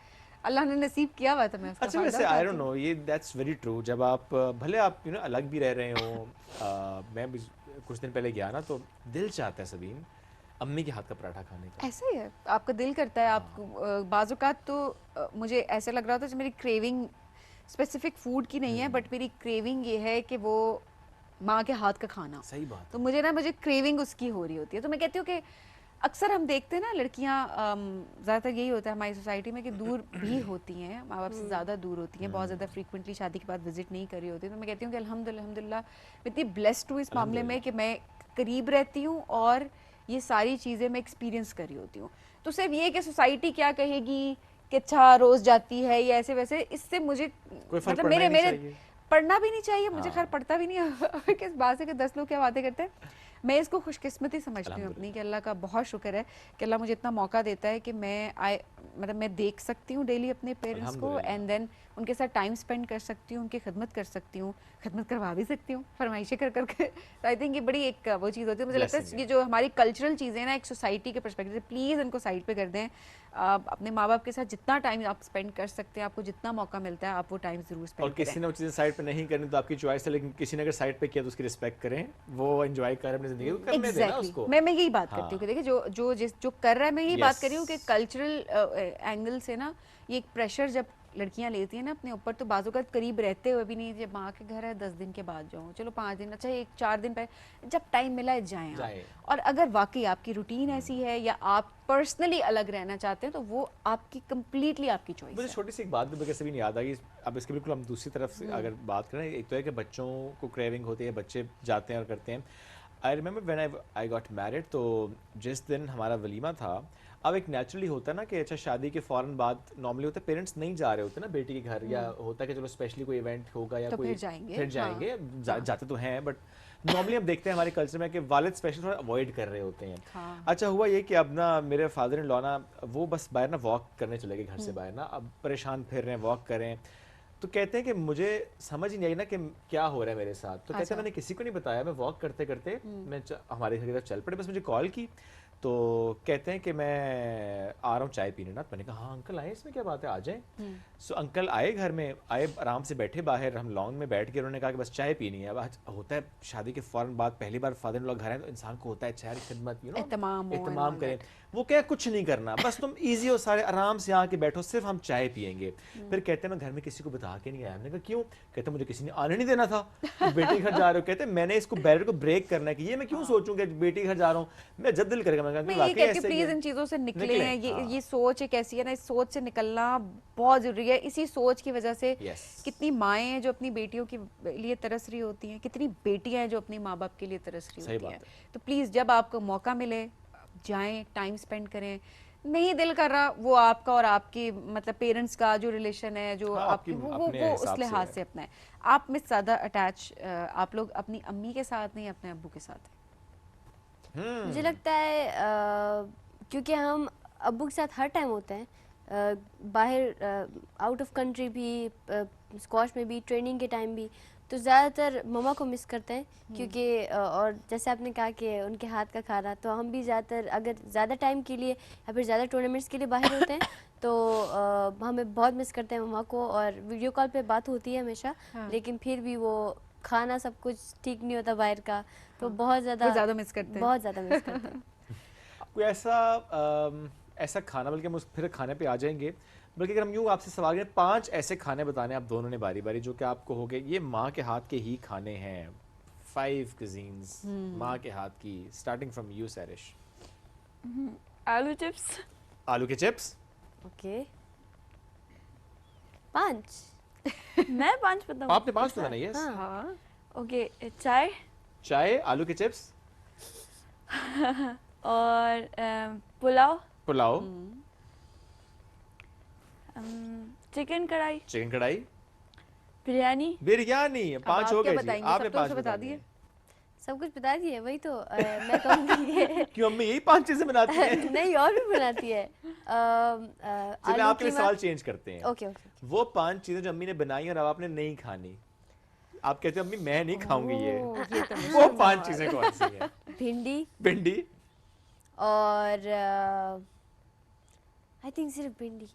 अल्लाह ने नसीब किया हुआ, तो मैं उसका अच्छा फायदा वैसे आई उठाती डोंट हूँ। नो, ये दैट्स वेरी ट्रू, जब आप भले आप अलग भी रह रहे हो, मैं भी कुछ दिन पहले गया ना, तो दिल चाहता है सबीन अम्मी के हाथ का पराठा खाने का। ऐसा ही है, आपका दिल करता है आपको बाज़ औक़ात तो मुझे ऐसा लग रहा था कि मेरी क्रेविंग स्पेसिफिक फूड की नहीं है, बट मेरी क्रेविंग ये है कि वो माँ के हाथ का खाना, सही बात तो मुझे क्रेविंग उसकी हो रही होती है। तो मैं कहती हूँ कि अक्सर हम देखते हैं ना लड़कियाँ, ज़्यादातर यही होता है हमारी सोसाइटी में कि दूर भी होती हैं, माँ बाप से ज़्यादा दूर होती हैं, बहुत ज़्यादा फ्रीक्वेंटली शादी के बाद विजिट नहीं कर रही होती। तो मैं कहती हूँ कि अल्हम्दुलिल्लाह मैं इतनी ब्लेस्ड हूँ इस मामले में कि मैं करीब रहती हूँ और ये सारी चीज़ें मैं एक्सपीरियंस कर रही होती हूँ। तो सिर्फ ये कि सोसाइटी क्या कहेगी कि अच्छा रोज़ जाती है या ऐसे वैसे, इससे मुझे कोई फर्क मतलब पड़ना ही नहीं मेरे चाहिए। पढ़ना भी नहीं चाहिए, मुझे हाँ। खैर पढ़ता भी नहीं है किस बात से कि 10 लोग क्या बातें करते हैं। मैं इसको खुशकिस्मती समझती हूँ अपनी, कि अल्लाह का बहुत शुक्र है कि अल्लाह मुझे इतना मौका देता है कि मैं देख सकती हूँ डेली अपने पेरेंट्स को, अल्हम्दुलिल्लाह। एंड देन उनके साथ टाइम स्पेंड कर सकती हूँ, उनकी खिदमत कर सकती हूँ, खिदमत करवा भी सकती हूँ फरमाइशें कर करके। तो आई थिंक ये बड़ी एक वो चीज़ होती है, मुझे लगता Blessing है ये जो हमारी कल्चरल चीज़ें हैं ना, एक सोसाइटी के पर्सपेक्टिव से प्लीज़ इनको साइड पे कर दें। अपने माँ बाप के साथ जितना टाइम आप स्पेंड कर सकते हैं, आपको जितना मौका मिलता है, आप वो टाइम ज़रूर और स्पेंड किसी करें। ने वो चीज़ें साइड पे नहीं करनी तो आपकी चॉइस है, लेकिन किसी ने अगर साइड पे किया तो उसकी रिस्पेक्ट करें, वो एंजॉय करें अपनी ज़िंदगी को, करने देना उसको। मैं यही बात करती हूँ कि देखिए जो कर रहा है, मैं यही बात Yes. कर रही हूँ कि कल्चरल एंगल से ना, ये एक प्रेशर जब लड़कियां लेती हैं ना अपने ऊपर, तो बाजू का करीब रहते हुए भी नहीं, जब माँ के घर है 10 दिन के बाद जाऊँ, चलो 5 दिन, अच्छा 1-4 दिन पहले जब टाइम मिला है जाएं जाएं। आप। और अगर वाकई आपकी रूटीन ऐसी है या आप पर्सनली अलग रहना चाहते हैं, तो वो आपकी कंप्लीटली आपकी चॉइस मुझे है। छोटी सी एक बात भी कैसे भी नहीं याद आ गई, अब इसके बिल्कुल हम दूसरी तरफ से अगर बात करें, एक तो है कि बच्चों को क्रेविंग होती है, बच्चे जाते हैं और करते हैं। I remember when I got married, तो जिस दिन हमारा वलीमा था, अब एक नेचुरली होता है ना कि अच्छा शादी के फ़ौरन बाद नॉर्मली होता है पेरेंट्स नहीं जा रहे होते ना बेटी के घर, या होता है कि चलो स्पेशली कोई इवेंट होगा या तो कोई फिर जाएंगे, फिर जाएंगे, जाते तो हैं, बट नॉर्मली हम देखते हैं हमारे कल्चर में कि वालिद स्पेशली थोड़ा अवॉइड कर रहे होते हैं। हाँ। अच्छा हुआ ये कि अब ना मेरे फादर इन लॉ ना, वो बस बाहर ना वॉक करने चले गए घर से बाहर ना, अब परेशान फिर रहे हैं, वॉक करें, तो कहते हैं कि मुझे समझ ही नहीं आई ना कि क्या हो रहा है मेरे साथ, तो कहते अच्छा। हैं मैंने किसी को नहीं बताया, मैं वॉक करते करते हमारे घर की तरफ चल पड़े, बस मुझे कॉल की, तो कहते हैं कि मैं आ रहा हूँ चाय पीने ना, तो मैंने कहा हाँ अंकल आए, इसमें क्या बात है, आ जाएं। सो अंकल आए, घर में आए, आराम से बैठे बाहर, हम लॉन में बैठ के, उन्होंने कहा कि बस चाय पीनी है। अब आज होता है शादी के फौरन बाद पहली बार फादर इन लॉ घर हैं, तो इंसान को होता है चाय की खिदमत, एहतमाम करें, वो क्या कुछ नहीं करना, बस तुम ईजी हो, सारे आराम से आके बैठो, सिर्फ हम चाय पियेंगे। फिर कहते हैं मैं घर में किसी को बता के नहीं आया। मैंने कहा क्यों? कहते मुझे किसी ने आने नहीं देना था, बेटी के घर जा रहे हो। कहते मैंने इसको बैरियर को ब्रेक करना है कि ये मैं क्यों सोचूं कि बेटी के घर जा रहा हूँ, मैं जब दिल करेगा। मैं ये कहती प्लीज इन चीज़ों से निकले हैं, ये सोच एक ऐसी है ना, इस सोच से निकलना बहुत ज़रूरी है। इसी सोच की वजह से कितनी माएँ हैं जो अपनी बेटियों के लिए तरस रही होती हैं, कितनी बेटियां हैं जो अपने माँ बाप के लिए तरस रही होती हैं। तो प्लीज़ जब आपको मौका मिले जाएं, टाइम स्पेंड करें। नहीं दिल कर रहा, वो आपका और आपके मतलब पेरेंट्स का जो रिलेशन है, जो आपकी वो उस लिहाज से अपना है। आप में ज़्यादा अटैच आप लोग अपनी अम्मी के साथ नहीं, अपने अब्बू के साथ हैं। मुझे लगता है क्योंकि हम अब्बू के साथ हर टाइम होते हैं, बाहर आउट ऑफ कंट्री भी, स्क्वाश में भी, ट्रेनिंग के टाइम भी, तो ज़्यादातर मम्मा को मिस करते हैं। क्योंकि और जैसे आपने कहा कि उनके हाथ का खाना, तो हम भी ज़्यादातर अगर ज़्यादा टाइम के लिए या फिर ज़्यादा टूर्नामेंट्स के लिए बाहर होते हैं तो हमें बहुत मिस करते हैं मम्मा को। और वीडियो कॉल पे बात होती है हमेशा, लेकिन फिर भी वो खाना सब कुछ ठीक नहीं होता बाहर का, तो बहुत ज़्यादा मिस करते हैं, बहुत ज़्यादा मिस करते हैं। कोई ऐसा खाना, बल्कि हम उस फिर खाने पे आ जाएंगे, बल्कि अगर हम यूँ आपसे सवाल करें 5 ऐसे खाने बताने आप दोनों ने बारी बारी, जो कि आपको हो गए ये माँ के हाथ के ही खाने हैं, 5 cuisines माँ के हाथ की, स्टार्टिंग फ्रॉम यू सैरिश। आलू चिप्स। आलू के चिप्स, ओके 5 मैं 5 बताऊँ? आपने 5 बताना? यस। हाँ ओके, चाय चाय, आलू के चिप्स, और पुलाव, पुलाव, चिकन कढ़ाई, चिकन कढ़ाई, बिरयानी। बिरयानी। 5 आप हो क्या गए जी, बताएंगे? आपने सब तो 5 बता बता दिए। दिए। सब कुछ बता दिए, वही तो मैं कहूँगी कि क्यों अम्मी यही 5 चीजें बनाती हैं? नहीं, और भी बनाती है। चलिए आपके लिए सवाल चेंज करते हैं। Okay okay. वो 5 चीजें जो अम्मी ने बनाई और अब आपने नहीं खानी, आप कहते हो अम्मी मैं नहीं खाऊंगी ये वो 5 चीजें कौन सी हैं? भिंडी भिंडी, और आई थिंक सिर्फ भिंडी,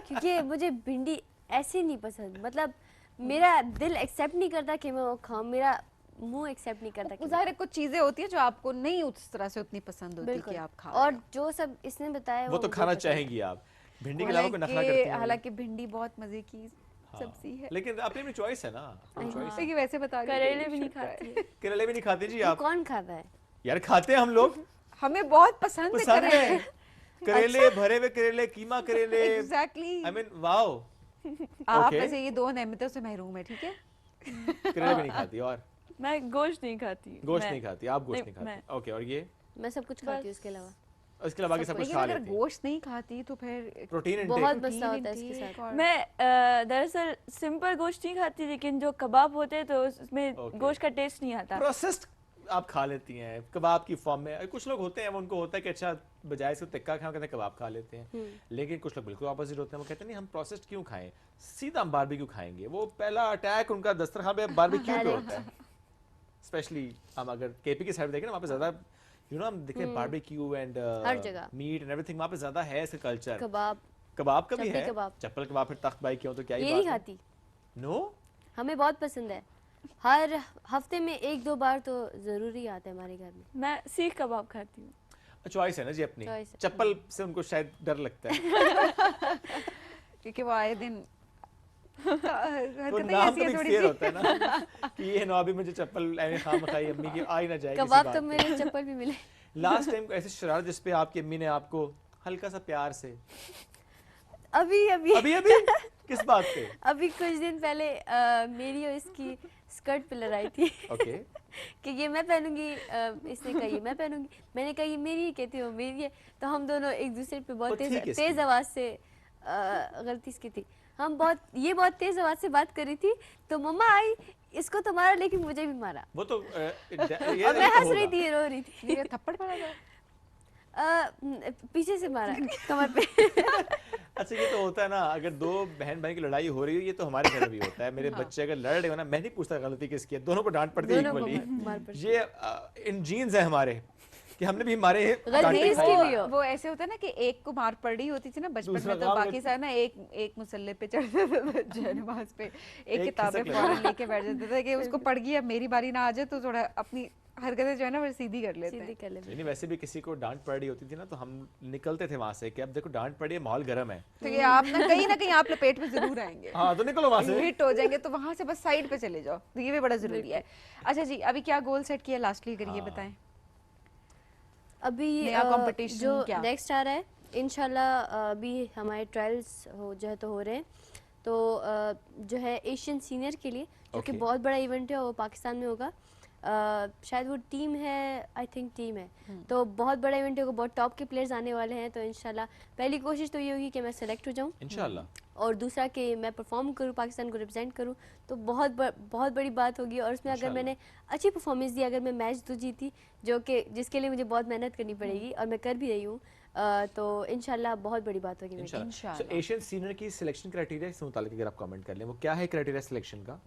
क्योंकि मुझे भिंडी ऐसे नहीं पसंद, मतलब मेरा दिल एक्सेप्ट नहीं करता कि मैं वो खाऊं, मेरा मुंह एक्सेप्ट नहीं करता कि ज़ाहिर है कुछ चीजें होती हैं जो आपको नहीं उस तरह से उतनी पसंद होती बिल्कुल। कि आप खा और जो सब इसने बताया वो तो मुझे खाना पसंद है। चाहेंगी आप। भिंडी के अलावा कोई नखरा करती हैं? हालांकि भिंडी बहुत मजे की हाँ, सब्जी है, लेकिन अपनी अपनी चॉइस है ना, अपनी चॉइस। लेकिन वैसे बता रही हूँ, करेले भी नहीं खाती है। करेले भी नहीं खाते जी वो आप? कौन खाता है? यार खाते हैं हम लोग, हमें बहुत पसंद पसंद है है। करेले, भरे हुए करेले, कीमा करेले, एग्जैक्टली। I mean wow. आप Okay. वैसे ये 2 नेमतों से महरूम है, ठीक है? करेले भी नहीं खाती और मैं गोश्त नहीं खाती। गोश्त मैं- नहीं खाती, आप गोश्त नहीं, नहीं मैं- खाती। ओके, और ये मैं सब कुछ खाती हूँ इसके अलावा। इसके अलावा बाकी सब कुछ लेकिन खा अगर लेते हैं। गोश्त नहीं खाती तो फिर प्रोटीन बहुत इंटेक, मसला होता है इसके साथ। मैं दरअसल सिंपल गोश्त नहीं खाती, लेकिन जो कबाब होते हैं तो उसमें Okay. गोश्त का टेस्ट नहीं आता। प्रोसेस्ड आप खा लेती हैं कबाब की फॉर्म में। कुछ लोग होते हैं वो उनको होता है कि अच्छा बजाय इसको तिक्का खाएं, कहते हैं कबाब खा लेते हैं। लेकिन कुछ लोग बिल्कुल अपोजिट होते हैं, वो कहते हैं नहीं हम प्रोसेस्ड क्यों खाएं, सीधा हम बारबेक्यू खाएंगे। वो पहला अटैक उनका दस्तरखान पे बारबेक्यू पे होता है। स्पेशली हम अगर केपी की साइड देखें ना, वहाँ पे ज्यादा हम देखें बारबेक्यू एंड हर जगह मीट एंड एवरीथिंग, वहाँ पे ज्यादा है इसका कल्चर। कबाब, कबाब का भी चप्पल है, कबाब। चप्पल कबाब, फिर तख्त भाई क्यों, तो क्या ये ही नहीं बात है। खाती, नो, हमें बहुत पसंद है। हर हफ्ते में 1-2 बार तो जरूरी आता है हमारे घर में। मैं सीख कबाब खाती हूँ। चॉइस है ना जी अपनी। Choice है। चप्पल से उनको शायद डर लगता है। क्योंकि वो आए दिन तो हरकतें नाम ऐसी का हैं भी थोड़ी फेयर सी। होता है ना कि ये ना अभी मुझे चप्पल ऐने खाम खाई अम्मी की आ ही ना जाए कबाब तो मेरे चप्पल भी मिले। लास्ट टाइम ऐसे शरारत जिस पे आपकी अम्मी ने आपको हल्का सा प्यार से अभी अभी अभी अभी किस बात पे? अभी कुछ दिन पहले मेरी और इसकी स्कर्ट पे लड़ाई थी। ओके, कि ये मैं पहनूंगी, इसने कहा ये मैं पहनूंगी, मैंने कहा ये मेरी है, कहती हो मेरी है। तो हम दोनों एक दूसरे पे बहुत वो थी किसकी? तेज आवाज से, गलती इसकी थी, हम बहुत तेज आवाज से बात कर रही थी, तो मम्मा आई, इसको तो मारा लेकिन मुझे भी मारा, वो तो ये और मैं तो हंस रही होगा। थी, रो रही थी। ये थप्पड़ पड़ा था। पीछे से मारा कमर पे। अच्छा ये तो होता है ना, अगर दो बहन भाई की लड़ाई हो रही है, ये तो हमारे घर में भी होता है। मेरे बच्चे अगर लड़ रहे हो ना, मैं नहीं पूछता गलती किसकी है, दोनों को डांट पड़ती है दोनों को इक्वली। मार पड़ती ये इन जीन्स है हमारे कि हमने भी मारे हैं, गलती डांटे किसकी खाए। भी हो। वो ऐसे होता है ना कि एक को मार पड़ रही होती थी ना बचपन दूसरा में, तो काम बाकी लेते- सारे ना एक मुसल्ले पे चढ़ते थे जयनमाज पे, एक किताबें खिसक फौरन लेके बैठ जाते थे कि उसको पढ़ गई, अब मेरी बारी ना आ जाए तो थोड़ा अपनी हरकतें जो है ना वो सीधी कर लेते सीधी हैं। कर ले। नहीं वैसे भी किसी को डांट पड़ रही होती थी ना, तो हम निकलते थे वहां से कि अब देखो डांट पड़ी है, माहौल गर्म है। तो ये आप ना कहीं आप लपेट में जरूर आएंगे, हाँ तो निकलो वहां से। हिट हो जाएंगे, तो वहां से बस साइड पे चले जाओ, तो ये भी बड़ा जरूरी है। अच्छा जी, अभी क्या गोल सेट किया लास्टली, अगर ये बताएं। अभी नया competition जो क्या? नेक्स्ट आ रहा है इंशाल्लाह, अभी हमारे ट्रायल्स जो है तो हो रहे हैं, तो जो है एशियन सीनियर के लिए, जो कि Okay. बहुत बड़ा इवेंट है, वो पाकिस्तान में होगा। शायद वो टीम है, आई थिंक टीम है, तो बहुत बड़ा इवेंट होगा, बहुत टॉप के प्लेयर्स आने वाले हैं। तो इंशाल्लाह पहली कोशिश तो ये होगी कि मैं सेलेक्ट हो जाऊँ, इंशाल्लाह। और दूसरा कि मैं परफॉर्म करूँ, पाकिस्तान को रिप्रेजेंट करूँ, तो बहुत बड़ी बात होगी। और उसमें अगर इंशाल्लाह। मैंने अच्छी परफॉर्मेंस दी, अगर मैं मैच तो जीती, जो कि जिसके लिए मुझे बहुत मेहनत करनी पड़ेगी और मैं कर भी रही हूँ, तो इंशाल्लाह बहुत बड़ी बात होगी मेरी। इंशाल्लाह। सो एशियन सीनियर की सिलेक्शन क्राइटेरिया से मुतालिक अगर आप कमेंट कर लें, वो क्या है क्राइटेरिया सिलेक्शन का?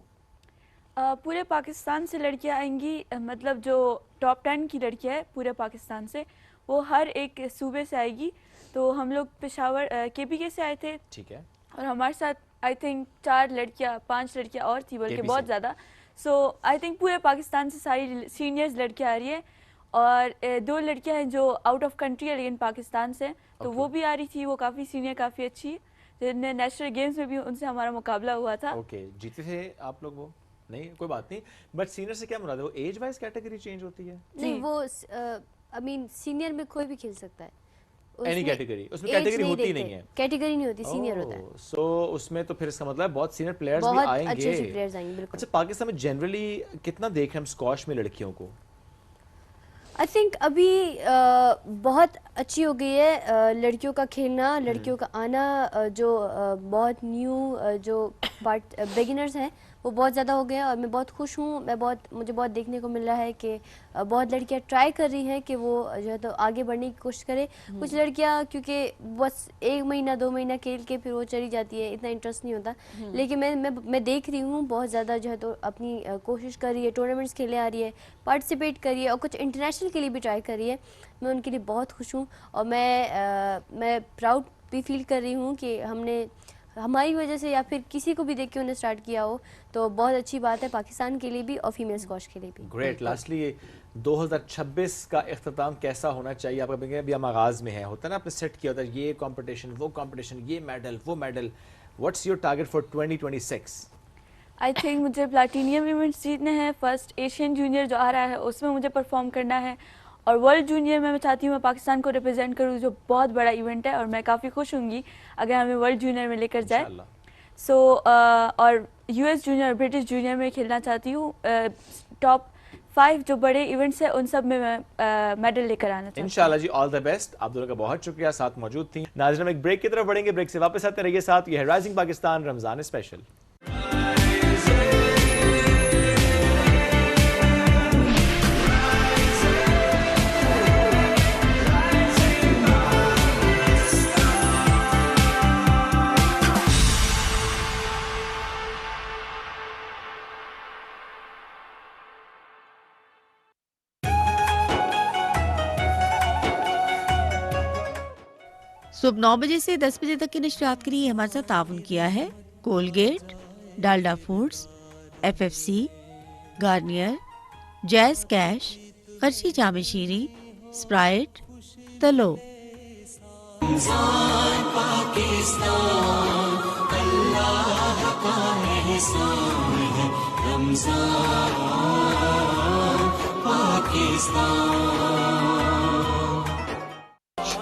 पूरे पाकिस्तान से लड़कियां आएंगी, मतलब जो टॉप 10 की लड़कियां है पूरे पाकिस्तान से, वो हर एक सूबे से आएगी। तो हम लोग पेशावर KPK से आए थे, ठीक है। और हमारे साथ आई थिंक 4 लड़कियां 5 लड़कियां और थी, बल्कि KP बहुत से। ज़्यादा। सो आई थिंक पूरे पाकिस्तान से सारी सीनियर्स लड़कियां आ रही है, और 2 लड़कियां हैं जो आउट ऑफ कंट्री है लेकिन पाकिस्तान से, तो Okay. वो भी आ रही थी, वो काफ़ी सीनियर, काफ़ी अच्छी, जिनने नेशनल गेम्स में भी उनसे हमारा मुकाबला हुआ था। ओके, जीते थे आप लोग? वो नहीं कोई बात नहीं, बट सीनियर से क्या मुराद है? वो एज वाइज कैटेगरी चेंज होती है? नहीं, वो आई मीन सीनियर में कोई भी खेल सकता है, एनी कैटेगरी, उसमें कैटेगरी होती नहीं है, कैटेगरी नहीं होती, सीनियर होता है। सो उसमें तो फिर इसका मतलब बहुत सीनियर प्लेयर्स भी बहुत आएंगे। अच्छे प्लेयर्स आएंगे, बिल्कुल। अच्छा, पाकिस्तान में जनरली कितना देख रहे हैं हम स्क्वॉश में लड़कियों को? आई थिंक अभी बहुत अच्छी हो गई है लड़कियों का खेलना, लड़कियों का आना, जो बहुत न्यू जो बिगिनर्स हैं वो बहुत ज़्यादा हो गए हैं और मैं बहुत खुश हूँ। मुझे बहुत देखने को मिल रहा है कि बहुत लड़कियाँ ट्राई कर रही हैं कि वो जो है तो आगे बढ़ने की कोशिश करें। कुछ लड़कियाँ क्योंकि बस 1 महीना 2 महीना खेल के फिर वो चली जाती है, इतना इंटरेस्ट नहीं होता। लेकिन मैं देख रही हूँ बहुत ज़्यादा जो है तो अपनी कोशिश कर रही है, टूर्नामेंट्स खेलने आ रही है, पार्टिसिपेट कर रही है और कुछ इंटरनेशनल के लिए भी ट्राई कर रही है। मैं उनके लिए बहुत खुश हूँ और मैं प्राउड भी फील कर रही हूँ कि हमारी वजह से या फिर किसी को भी देख के उन्हें स्टार्ट किया हो, तो बहुत अच्छी बात है पाकिस्तान के लिए भी और फीमेल स्क्वॉश के लिए भी। ग्रेट। लास्टली 2026 का इख्तिताम कैसा होना चाहिए आपका? अभी हम आगाज़ में है, होता है ना, आपने सेट किया होता है ये कंपटीशन, वो कंपटीशन, ये मेडल, वो medal. What's your target for 2026? I think मुझे प्लैटिनियम इवेंट्स जीतने हैं। फर्स्ट एशियन जूनियर जो आ रहा है उसमें मुझे परफॉर्म करना है और वर्ल्ड जूनियर में मैं चाहती हूँ मैं पाकिस्तान को रिप्रेजेंट करूँ, जो बहुत बड़ा इवेंट है और मैं काफ़ी खुश होंगी अगर हमें वर्ल्ड जूनियर में लेकर जाए। सो और यूएस जूनियर, ब्रिटिश जूनियर में खेलना चाहती हूँ। टॉप 5 जो बड़े इवेंट्स हैं उन सब में मैं मेडल लेकर आना चाहती हूँ। इंशाल्लाह जी, ऑल द बेस्ट। आप दोनों का बहुत शुक्रिया, साथ मौजूद थी। नाज़रीन, हम एक ब्रेक की तरफ बढ़ेंगे, ब्रेक से वापस आते रहिए साथ। ये है राइजिंग पाकिस्तान रमजान स्पेशल। सुबह 9 बजे से 10 बजे तक की नशरियात के लिए हमारे साथ ताउन किया है Colgate, Dalda foods, FFC, Garnier, jazz cash, खर्ची जामे शीरी, स्प्राइट, तलो।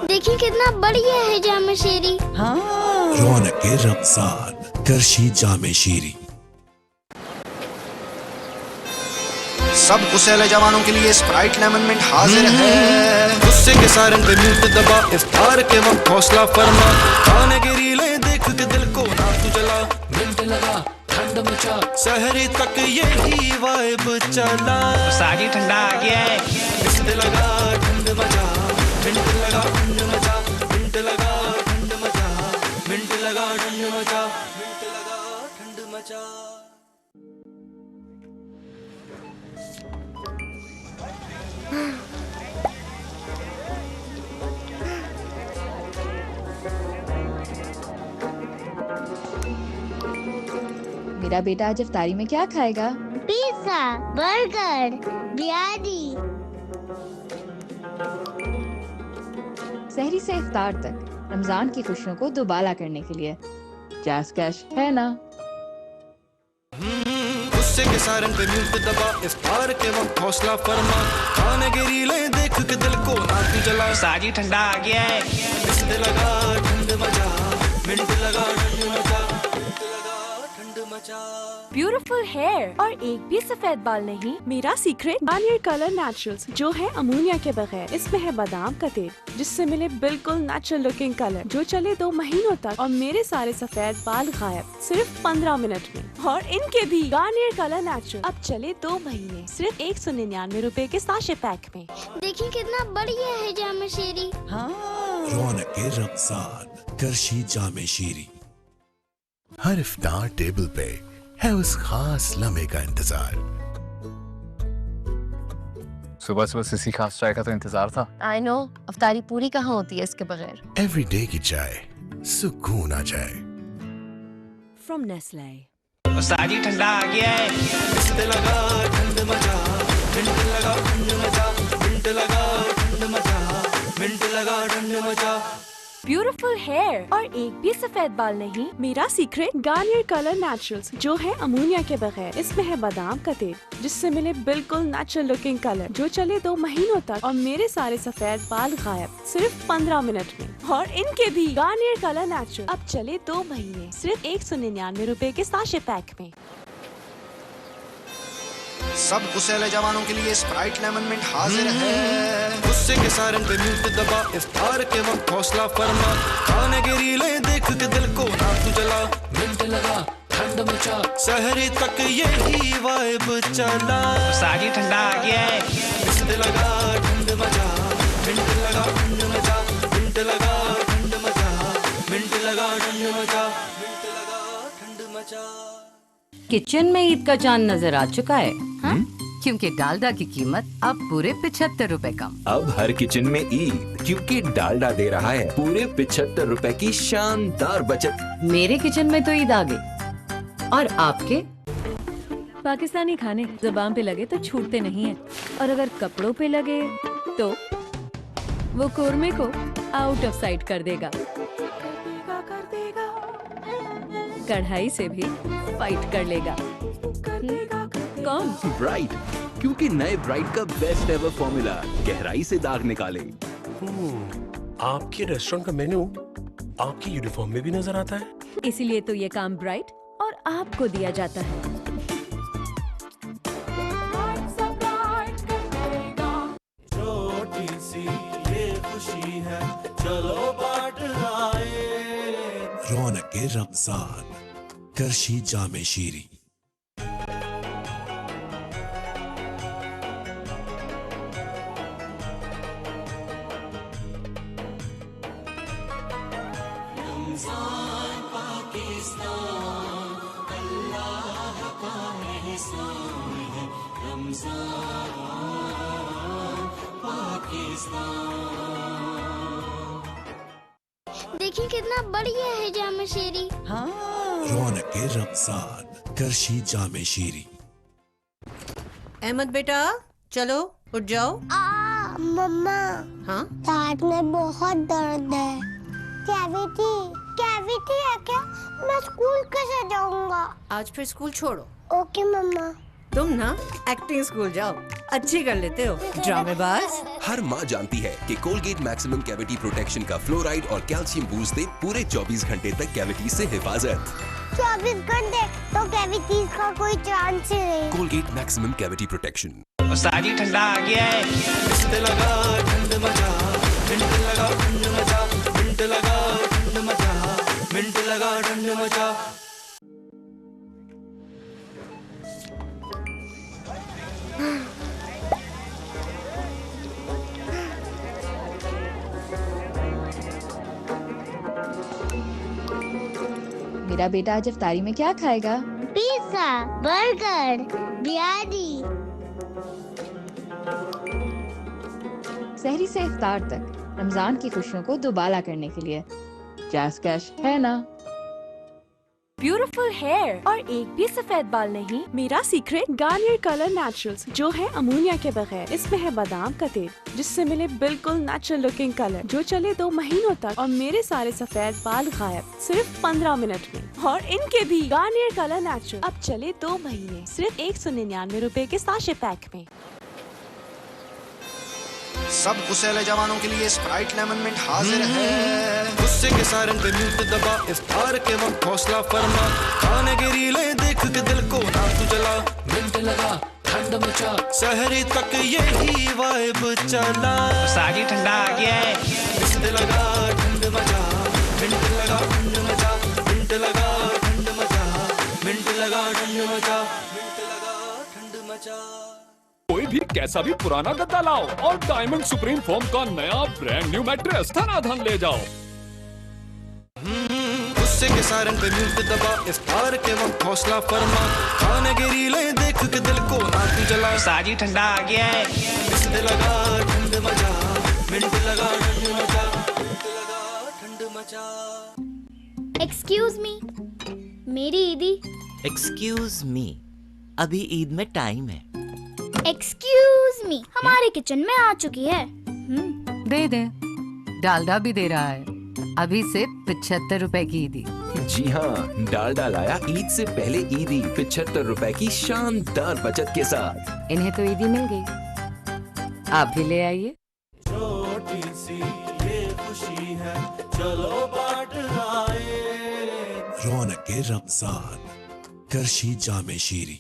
देखिए कितना बढ़िया है जामे शीरी। हाँ, रौनक रमजान, करशी जामे शीरी। सब गुस्सेले जवानों के लिए स्प्राइट लेमन मिंट हाजिर है। गुस्से के सारंग पे म्यूट दबा, इफ्तार के वक्त हौसला फरमा, खाने की रीलें देख के दिल को ना तू जला। मिंट लगा ठंड मचा, सहरी तक यही वाइब चला। सागी ठंडा आ गया है। मिंट लगा ठंड मचा, मिंट लगा ठंड मचा, मिंट लगा ठंड मचा, मिंट लगा ठंड मचा, मिंट लगा ठंड मचा। मेरा बेटा आज इफ्तारी में क्या खाएगा? Pizza, burger, biryani. सहरी से इफ्तार तक रमजान की खुशियों को दोबाला करने के लिए जैज़ कैश है ना। गुस्से के सारंग पे म्यूट दबा, इफ्तार के वक्त हौसला फरमा, खाने की रीलें देख के दिल को ना तू जला। सागी ठंडा आ गया है। मिंट लगा ठंड मचा, मिंट लगा ठंड मचा, मिंट लगा ठंड मचा। ब्यूटीफुल हेयर और एक भी सफेद बाल नहीं। मेरा सीक्रेट गार्नियर कलर नेचुरल्स, जो है अमोनिया के बगैर। इसमें है बादाम का तेल, जिससे मिले बिल्कुल नेचुरल लुकिंग कलर, जो चले 2 महीनों तक और मेरे सारे सफेद बाल गायब सिर्फ 15 मिनट में। और इनके भी गार्नियर कलर नेचुरल अब चले 2 महीने सिर्फ 199 रुपए के साशे पैक में। देखिए कितना बढ़िया है जामे शीरी। हाँ। रौनक रमजान, करशी जामे शीरी। हर इफ्तार टेबल पे है उस खास लम्हे का इंतजार। सुबह सुबह सिसी खास चाय का तो इंतजार था। आई नो, अफ्तारी पूरी कहाँ होती है इसके बगैर। एवरी डे की चाय सुकून आ जाए। From Nestle. सागी ठंडा आ गया है। मिंट लगा ठंड मचा, मिंट लगा ठंड मचा, मिंट लगा ठंड मचा, मिंट लगा ठंड मचा। ब्यूटीफुल हेयर और एक भी सफेद बाल नहीं। मेरा सीक्रेट गार्नियर कलर नेचुरल्स जो है अमोनिया के बगैर। इसमें है बादाम का तेल जिससे मिले बिल्कुल नेचुरल लुकिंग कलर जो चले 2 महीनों तक और मेरे सारे सफेद बाल गायब सिर्फ 15 मिनट में। और इनके भी गार्नियर कलर नेचुरल अब चले 2 महीने सिर्फ 199 रुपए के साशे पैक में। सब गुस्सेले जवानों के लिए स्प्राइट लेमन मिंट हाजिर है। गुस्से के सारंग पे म्यूट दबा, इफ्तार के वक्त हौसला फरमा, खाने की रीलें देख के दिल को ना तू जला। मिंट लगा ठंड मचा, सहरी तक यही वाइब चला। सागी ठंडा आ गया है। मिंट लगा ठंड मचा, मिंट लगा ठंड मचा, मिंट लगा ठंड मचा, मिंट लगा ठंड मचा, मिंट लगा ठंड मचा। किचन में ईद का चांद नजर आ चुका है, क्योंकि डालडा की कीमत अब पूरे 75 रुपए कम। अब हर किचन में ईद, क्योंकि डालडा दे रहा है पूरे 75 रुपए की शानदार बचत। मेरे किचन में तो ईद आ गई, और आपके? पाकिस्तानी खाने जुबान पे लगे तो छूटते नहीं हैं, और अगर कपड़ों पे लगे तो वो कोरमे को आउट ऑफ साइट कर देगा। कढ़ाई से भी फाइट कर लेगा। कौन? ब्राइट, क्योंकि नए ब्राइट का बेस्ट एवर फॉर्मूला गहराई से दाग निकाले। आपके रेस्टोरेंट का मेन्यू आपकी यूनिफॉर्म में भी नजर आता है। इसीलिए तो ये काम ब्राइट और आपको दिया जाता है। छोटी सी ये खुशी है, चलो बांट आए। रौनक रमजान, करशी जामे शीरी। देखिए कितना बढ़िया है जामे शीरी। रौनक रमजान, करशी जामे शीरी। अहमद बेटा चलो उठ जाओ। मम्मा, हाँ दांत में बहुत दर्द है। कैविटी कैविटी है क्या? मैं स्कूल कैसे जाऊंगा? आज फिर स्कूल छोड़ो। ओके मम्मा। तुम ना एक्टिंग स्कूल जाओ, अच्छी कर लेते हो ड्रामेबाज। हर माँ जानती है कि कोलगेट मैक्सिमम कैविटी प्रोटेक्शन का फ्लोराइड और कैल्शियम बूस्ट दे पूरे 24 घंटे तक कैविटी से हिफाजत। 24 घंटे तो कैविटीज का कोई चांस ही नहीं। Colgate maximum cavity protection. सागी ठंडा आ गया है। मिंट लगा ठंड मचा, मिंट लगा ठंड मचा, मिंट लगा ठंड मचा, मिंट लगा ठंड मचा। मेरा बेटा आज इफ्तारी में क्या खाएगा? Pizza, burger, biryani. सहरी से इफ्तार तक रमजान की खुशियों को दुबाला करने के लिए जैज़ कैश है ना। ब्यूटीफुल हेयर और एक भी सफेद बाल नहीं। मेरा सीक्रेट गार्नियर कलर नेचुरल्स जो है अमोनिया के बगैर। इसमें है बादाम का तेल जिससे मिले बिल्कुल नेचुरल लुकिंग कलर जो चले 2 महीनों तक और मेरे सारे सफेद बाल गायब सिर्फ 15 मिनट में। और इनके भी गार्नियर कलर नेचुरल अब चले 2 महीने सिर्फ 199 रुपए के साशे पैक में। सब गुस्सेले जवानों के लिए स्प्राइट लेमन मिंट हाजिर है। गुस्से के सारंग पे म्यूट दबा, इफ्तार के वक्त हौसला फरमा, खाने की रीलें देख के दिल को ना तू जला। मिंट लगा ठंड मचा, सहरी तक यही वाइब चला। सागी ठंडा आ गया है। मिंट लगा ठंड मचा, मिंट लगा ठंड मचा, मिंट लगा ठंड मचा, मिंट लगा ठंड मचा, मिंट लगा ठंड मचा। कोई भी कैसा भी पुराना गद्दा लाओ और डायमंड सुप्रीम फोम का नया ब्रांड न्यू मैट्रेस धनाधन ले जाओ। गुस्से के सारंग पे म्यूट दबा, इफ्तार के वक्त हौसला फरमा, खाने की रीलें देख के दिल को ना तू जला। सागी ठंडा आ गया है। मिंट लगा ठंड मचा, मिंट लगा ठंड मचा, मिंट लगा ठंड मचा। एक्सक्यूज मी, मेरी ईदी। एक्सक्यूज मी, अभी ईद में टाइम है। एक्सक्यूज मी, हमारे किचन में आ चुकी है। दे दे, डालडा भी दे रहा है। अभी से 75 रुपए की ईदी। जी हाँ, डालडा लाया ईद से पहले ईदी 75 रुपए की शानदार बचत के साथ। इन्हें तो ईदी मिल गई, आप भी ले आइए। छोटी सी ये खुशी है, चलो बांट आए। रौनक के रमजान, करशी जामे शीरी।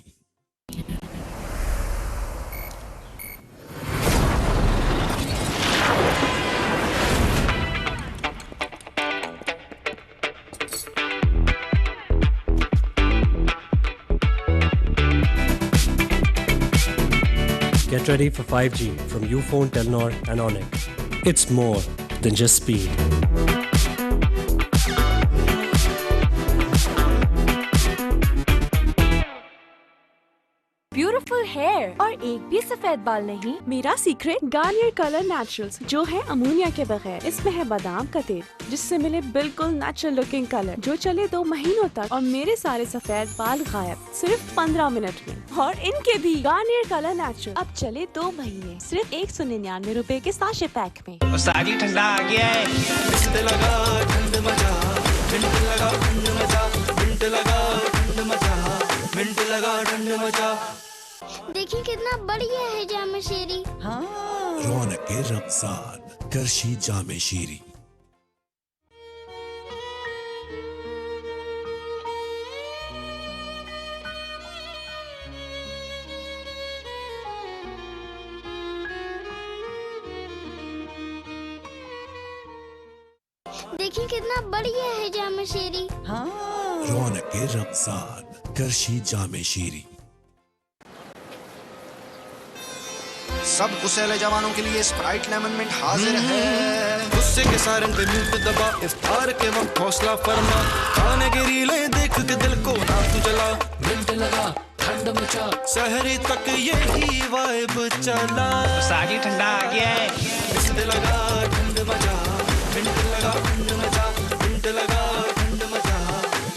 Get ready for 5G from Ufone, Telnor and Onyx. It's more than just speed. Beautiful hair और एक भी सफेद बाल नहीं। मेरा सीक्रेट गार्नियर कलर नेचुरल्स, जो है अमोनिया के बगैर। इसमें है बादाम का तेल, जिससे मिले बिल्कुल नेचुरल लुकिंग कलर, जो चले 2 महीनों तक। और मेरे सारे सफेद बाल गायब सिर्फ 15 मिनट में। और इनके भी गार्नियर कलर नेचुरल अब चले 2 महीने सिर्फ 199 रुपए के साशे पैक में। सागी ठंडा आ गया है, मिंट लगा ठंड मचा, मिंट लगा ठंड मचा, मिंट लगा ठंड मचा, मिंट लगा ठंड मचा। देखिए कितना बढ़िया है जामे शीरी। रौनक के रमजान, करशी जामे शीरी। देखिए कितना बढ़िया है जामे शीरी। रौनक के रमजान, करशी जामे शीरी। सब गुस्सैले जवानों के लिए स्प्राइट लेमन मिंट हाजिर है। गुस्से के सारंग पे म्यूट दबा, इफ्तार के वक्त हौसला फरमा, खाने की रीलें देख के दिल को ना तू जला। मिंट लगा ठंड मचा, सहरी तक यही वाइब चला। सागी ठंडा आ गया है, मिंट लगा ठंड मचा, मिंट लगा ठंड मचा, मिंट लगा ठंड मचा,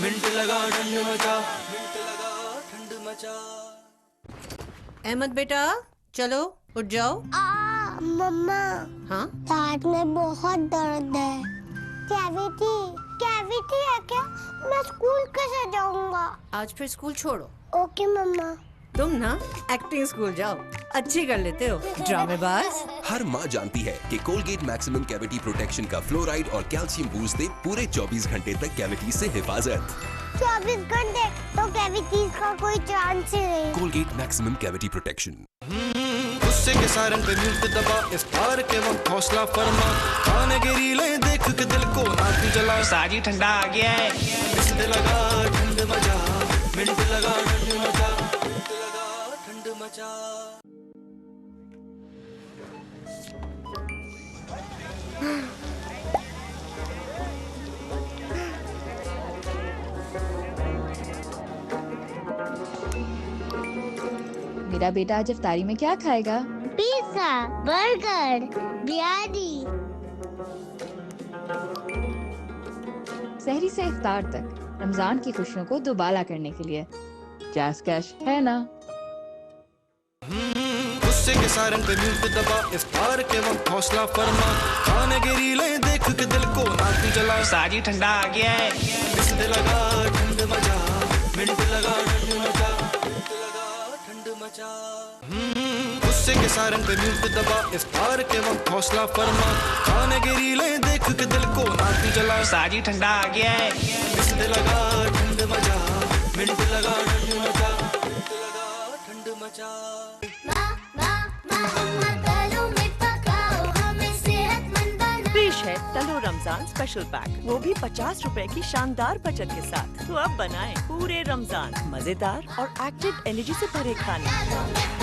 मिंट लगा ठंड मचा, मिंट लगा ठंड मचा। अहमद बेटा चलो उठ जाओ। मम्मा, हाँ दांत में बहुत दर्द है। कैविटी, कैविटी है क्या? मैं स्कूल कैसे जाऊंगा? आज फिर स्कूल छोड़ो। ओके मम्मा। तुम ना एक्टिंग स्कूल जाओ, अच्छी कर लेते हो ड्रामेबाज। हर माँ जानती है कि कोलगेट मैक्सिमम कैविटी प्रोटेक्शन का फ्लोराइड और कैल्शियम बूस्ट दे पूरे 24 घंटे तक कैविटी से हिफाजत। 24 घंटे तो कैविटीज का कोई चांस ही नहीं। Colgate maximum cavity protection. गुस्से के सारंग पे म्यूट दबा, इफ्तार के वक्त हौसला फरमा, खाने की रीलें देख के दिल को ना तू जला। सागी ठंडा आ गया है, मिंट लगा ठंड मचा, मिंट लगा ठंड मचा, मिंट लगा ठंड मचा। मेरा बेटा आज इफ्तारी में क्या खाएगा? Pizza, burger, biryani. सहरी से इफ्तार तक रमजान की खुशियों को दुबाला करने के लिए जैज़ कैश है ना। गुस्से के सारंग पे म्यूट दबा, इफ्तार के वक्त हौसला फरमा, खाने की रीलें देख के दिल को ना तू जला। सागी ठंडा आ गया है, मिंट लगा ठंड मचा, मिंट लगा ठंड मचा, मिंट लगा ठंड मचा। गुस्से के सारंग पे म्यूट दबा, इफ्तार के वक्त हौसला फरमा, खाने की रीलें देख के दिल को ना तू जला। सागी ठंडा आ गया है, मिंट लगा ठंड मचा, मिंट लगा ठंड मचा, मिंट लगा ठंड मचा। पेश है तलो रमजान स्पेशल पैक, वो भी 50 रुपए की शानदार बचत के साथ। तो अब बनाएं पूरे रमजान मजेदार और एक्टिव एनर्जी से भरे खाने।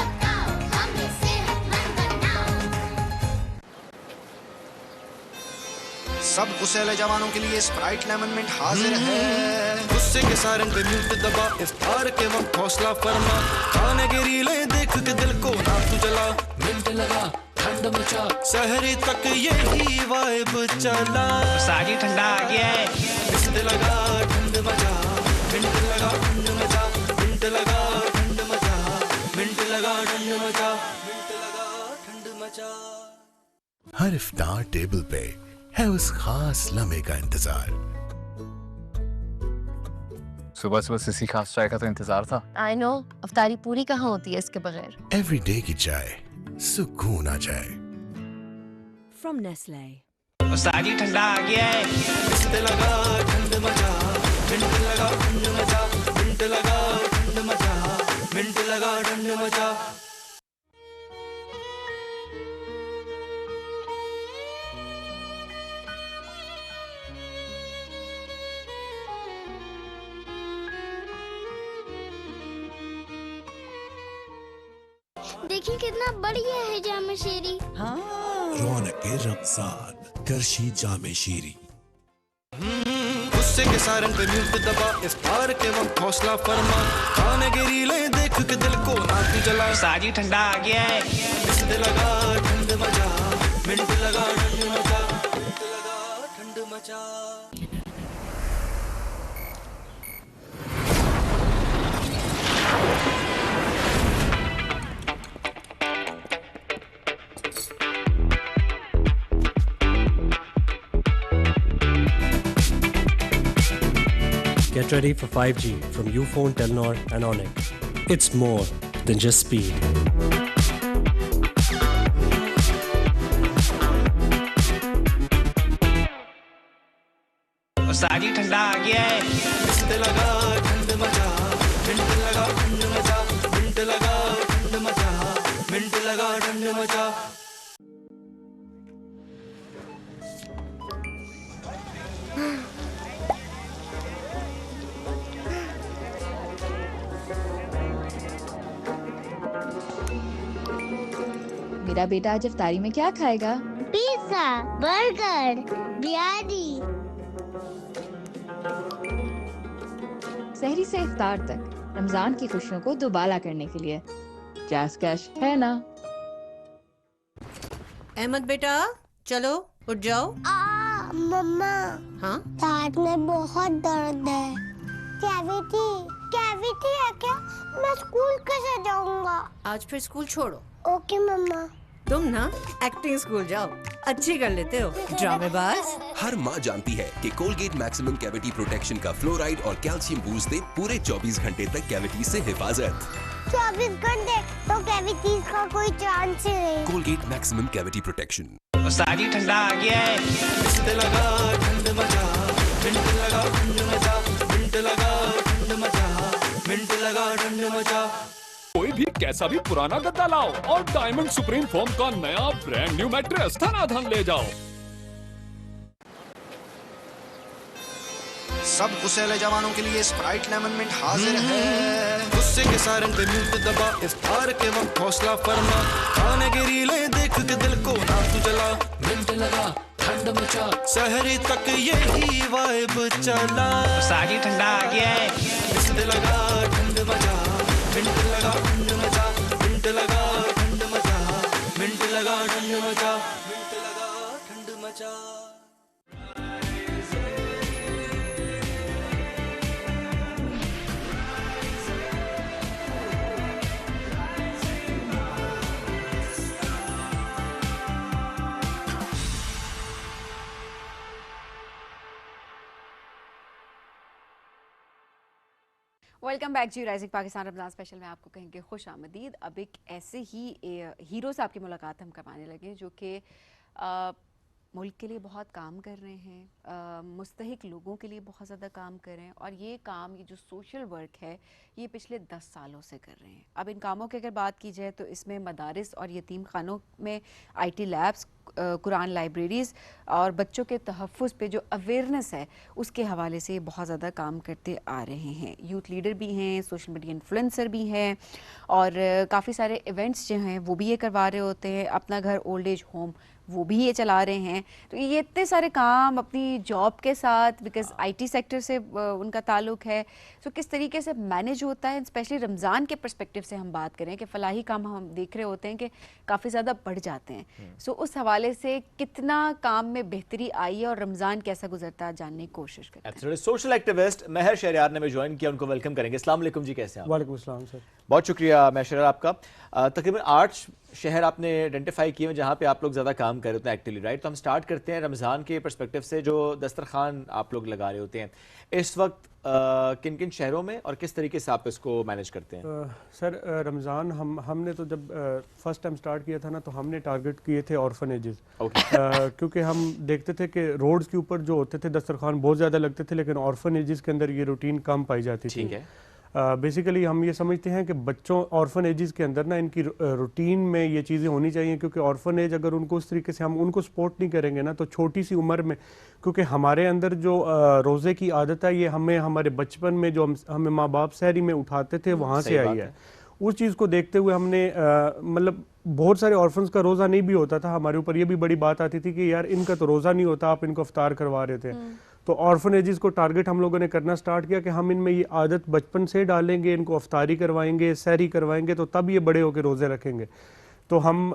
सब गुस्सैले जवानों के लिए स्प्राइट लेमन मिंट हाजिर है। गुस्से के सारंग पे म्यूट दबा, इफ्तार के वक्त हौसला फरमा, खाने की रीलें देख के दिल को ना तू जला। मिंट लगा ठंड मचा, सहरी तक यही वाइब चला। सागी ठंडा आ गया है, मिंट लगा ठंड मचा, मिंट लगा ठंड मचा, मिंट लगा ठंड मचा, मिंट लगा ठंड मचा, मिंट लगा ठंड मचा। हर इफ्तार टेबल पे है उस खास लम्हे का इंतजार। सुबह सुबह सिसी खास चाय का तो इंतजार था। आई नो, अफ्तारी पूरी कहाँ होती है इसके बगैर। एवरी डे की चाय सुकून आ जाए। From Nestle. साजी ठंडा आ गया है, मिंट लगा ठंड मचा, मिंट लगा ठंड मचा, मिंट लगा ठंड मचा, मिंट लगा ठंड मचा। देखिए कितना बढ़िया है जामे शेरी। रौनके रमजान करशी जामे शीरी। गुस्से के सारंग पे म्यूट दबा, इफ्तार के वक्त हौसला फरमा, खाने की रीलें देख के दिल को नाक जला। साजी ठंडा आ गया है, मिंट लगा ठंड मचा, मिंट लगा ठंड मचा, मिंट लगा ठंड मचा। Get ready for 5G from Ufone, Telnor and Onyx. It's more than just speed. साजी ठंडा आ गया है, मिंट लगा ठंड मचा, मिंट लगा ठंड मचा, मिंट लगा ठंड मचा, मिंट लगा ठंड मचा। मेरा बेटा आज इफ्तारी में क्या खाएगा? Pizza, burger, biryani. सहरी से इफ्तार तक रमजान की खुशियों को दुबाला करने के लिए जैज़ कैश है ना। अहमद बेटा चलो उठ जाओ। मम्मा, हाँ दांत में बहुत दर्द है। कैविटी, कैविटी है क्या? मैं स्कूल कैसे जाऊंगा? आज फिर स्कूल छोड़ो। ओके मम्मा। तुम ना एक्टिंग स्कूल जाओ, अच्छी कर लेते हो ड्रामेबाज। हर माँ जानती है कि कोलगेट मैक्सिमम कैविटी प्रोटेक्शन का फ्लोराइड और कैल्शियम बूस्ट दे पूरे 24 घंटे तक कैविटी से हिफाजत। 24 घंटे तो कैविटीज का कोई चांस ही नहीं। Colgate maximum cavity protection. साजी ठंडा आ गया है, मिंट लगा ठंड मचा, मिंट लगा ठंड मचा, मिंट लगा ठंड मचा, मिंट लगा ठंड मचा। कोई भी कैसा भी पुराना गद्दा लाओ और डायमंड सुप्रीम फोम का नया ब्रांड न्यू मैट्रेस धनाधन ले जाओ। सब गुस्सेले जवानों के लिए स्प्राइट लेमन मिंट हाजिर है। गुस्से के सारंग पे म्यूट दबा, इफ्तार के वक्त हौसला फरमा, खाने की रीलें देख के दिल को नाक जला। मिंट लगा ठंड मचा, सहरी तक यही वाइब चला। साजी ठंडा आ गया है, मिंट लगा ठंड मचा, मिंट लगा ठंड मचा, मिंट लगा ठंड मचा, मिंट लगा ठंड मचा, मिंट लगा ठंड मचा। वेलकम बैक जी। राइजिंग पाकिस्तान रमज़ान स्पेशल में आपको कहेंगे खुश आमदीद। अब एक ऐसे ही हीरो से आपकी मुलाकात हम करवाने लगे जो कि मुल्क के लिए बहुत काम कर रहे हैं, मुस्तहिक लोगों के लिए बहुत ज़्यादा काम कर रहे हैं, और ये काम, ये जो सोशल वर्क है, ये पिछले 10 सालों से कर रहे हैं। अब इन कामों की अगर बात की जाए तो इसमें मदारिस और यतीम खानों में IT लैब्स, कुरान लाइब्रेरीज़ और बच्चों के तहफ़्फ़ुज़ पे जो अवेयरनेस है उसके हवाले से बहुत ज़्यादा काम करते आ रहे हैं। यूथ लीडर भी हैं, सोशल मीडिया इन्फ्लुएंसर भी हैं, और काफ़ी सारे इवेंट्स जो हैं वो भी ये करवा रहे होते हैं। अपना घर ओल्ड एज होम वो भी ये चला रहे हैं। तो ये इतने सारे काम अपनी जॉब के साथ, बिकॉज IT सेक्टर से उनका ताल्लुक है, तो किस तरीके से मैनेज होता है, स्पेशली रमज़ान के पर्सपेक्टिव से हम बात करें कि फ़लाही काम हम देख रहे होते हैं कि काफ़ी ज़्यादा बढ़ जाते हैं। सो उस हवाले से कितना काम में बेहतरी आई है और रमज़ान कैसा गुजरता है जानने की कोशिश करते हैं। सोशल एक्टिविस्ट महर शहरियार ने हमें ज्वाइन किया, उनको वेलकम करेंगे। अस्सलाम वालेकुम जी, कैसे हैं आप? वालेकुम अस्सलाम सर। बहुत शुक्रिया मैशर आपका। तकरीबन 8 शहर आपने आइडेंटिफाई किए हैं जहाँ पे आप लोग ज़्यादा काम कर रहे होते हैं एक्टिवली, राइट? तो हम स्टार्ट करते हैं रमज़ान के पर्सपेक्टिव से, जो दस्तरखान आप लोग लगा रहे होते हैं इस वक्त किन किन शहरों में और किस तरीके से आप इसको मैनेज करते हैं? सर रमज़ान हमने तो जब फर्स्ट टाइम स्टार्ट किया था ना, तो हमने टारगेट किए थे ऑर्फनेजेस। क्योंकि हम देखते थे कि रोड्स के ऊपर जो होते थे दस्तरखान बहुत ज़्यादा लगते थे, लेकिन ऑर्फनेजेस के अंदर ये रूटीन कम पाई जाती थी। ठीक है। बेसिकली हम ये समझते हैं कि बच्चों ऑर्फन एजेस के अंदर ना इनकी रूटीन में ये चीज़ें होनी चाहिए, क्योंकि ऑर्फन एज अगर उनको उस तरीके से हम उनको सपोर्ट नहीं करेंगे ना, तो छोटी सी उम्र में, क्योंकि हमारे अंदर जो रोज़े की आदत है ये हमें हमारे बचपन में जो हमें माँ बाप सहरी में उठाते थे वहाँ से आई है। उस चीज़ को देखते हुए हमने मतलब बहुत सारे ऑर्फन्स का रोज़ा नहीं भी होता था, हमारे ऊपर ये भी बड़ी बात आती थी कि यार इनका तो रोज़ा नहीं होता, आप इनको इफ्तार करवा रहे थे। तो ऑर्फनेजेस को टारगेट हम लोगों ने करना स्टार्ट किया कि हम इनमें ये आदत बचपन से डालेंगे, इनको अफ्तारी करवाएंगे, सहरी करवाएंगे, तो तब ये बड़े होकर रोज़े रखेंगे। तो हम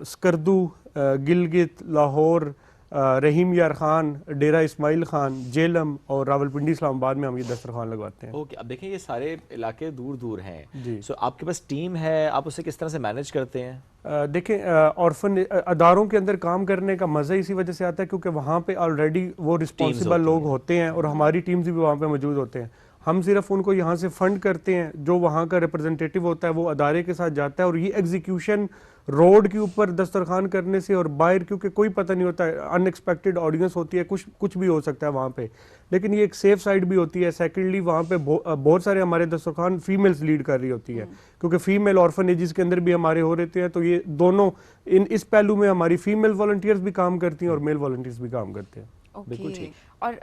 स्कर्दू, गिलगित, लाहौर, रहीम यार खान, डेरा इस्माइल खान, जेलम और रावलपिंडी इस्लामाबाद में हम ये दस्तरखान लगवाते हैं। ओके, अब देखें ये सारे इलाके दूर दूर हैं जी। सो आपके पास टीम है, आप उसे किस तरह से मैनेज करते हैं? देखें ऑर्फन अदारों के अंदर काम करने का मज़ा इसी वजह से आता है क्योंकि वहाँ पे ऑलरेडी वो रिस्पॉन्सिबल लोग होते हैं और हमारी टीम्स भी वहाँ पे मौजूद होते हैं। हम सिर्फ उनको यहाँ से फंड करते हैं, जो वहाँ का रिप्रेजेंटेटिव होता है वो अदारे के साथ जाता है और ये एग्जीक्यूशन रोड के ऊपर दस्तरखान करने से और बाहर, क्योंकि कोई पता नहीं होता है, अनएक्सपेक्टेड ऑडियंस होती है, कुछ भी हो सकता है वहाँ पे, लेकिन ये एक सेफ साइड भी होती है। सेकेंडली वहाँ पे बहुत सारे हमारे दस्तरखान फीमेल्स लीड कर रही होती है, क्योंकि फीमेल ऑर्फनेजेस के अंदर भी हमारे हो रहते हैं, तो ये दोनों इस पहलू में हमारी फीमेल वॉलंटियर्स भी काम करती हैं और मेल वॉलंटियर्स भी काम करते हैं। बिल्कुल ठीक। और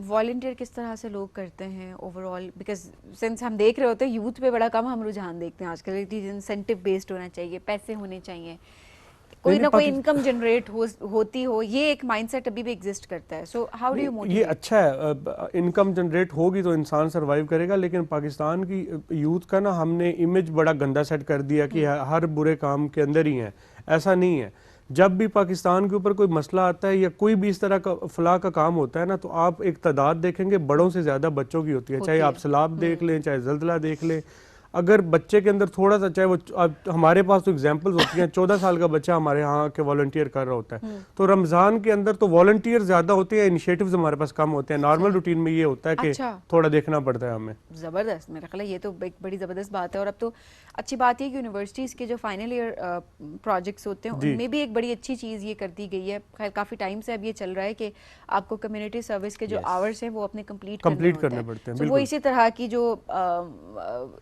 वॉलंटियर किस तरह से लोग करते हैं ओवरऑल, बिकॉज सिंस हम देख रहे होते हैं यूथ पे बड़ा कम हम रुझान देखते हैं आजकल, इंसेंटिव बेस्ड होना चाहिए, पैसे होने चाहिए, कोई ना कोई इनकम जनरेट होती हो, ये एक माइंडसेट अभी भी एग्जिस्ट करता है। So how do you motivate? ये अच्छा है, इनकम जनरेट होगी तो इंसान सरवाइव करेगा, लेकिन पाकिस्तान की यूथ का ना हमने इमेज बड़ा गंदा सेट कर दिया कि हर बुरे काम के अंदर ही है। ऐसा नहीं है। जब भी पाकिस्तान के ऊपर कोई मसला आता है या कोई भी इस तरह का फलाह का काम होता है ना, तो आप एक तादाद देखेंगे बड़ों से ज़्यादा बच्चों की होती है। चाहे आप सैलाब देख लें, चाहे जल्जला देख लें, अगर बच्चे के अंदर थोड़ा सा, चाहे वो हमारे पास तो एग्जांपल्स होती हैं, 14 साल का बच्चा हमारे यहाँ के वॉलंटियर कर रहा होता है, तो रमज़ान के अंदर तो वॉलंटियर ज़्यादा होते हैं, इनिशिएटिव्स हमारे पास कम होते हैं। नॉर्मल रूटीन में ये होता है कि थोड़ा देखना पड़ता है हमें। ज़बरदस्त, मेरा ख्याल है ये तो एक बड़ी ज़बरदस्त बात है। और अब तो अच्छी बात है कि यूनिवर्सिटीज़ के जो फाइनल ईयर प्रोजेक्ट्स होते हैं उनमें भी एक बड़ी अच्छी चीज़ ये कर दी गई है। खैर काफ़ी टाइम से अब ये चल रहा है कि आपको कम्युनिटी सर्विस के जो आवर्स हैं वो अपने कंप्लीट करने पड़ते हैं। वो इसी तरह की जो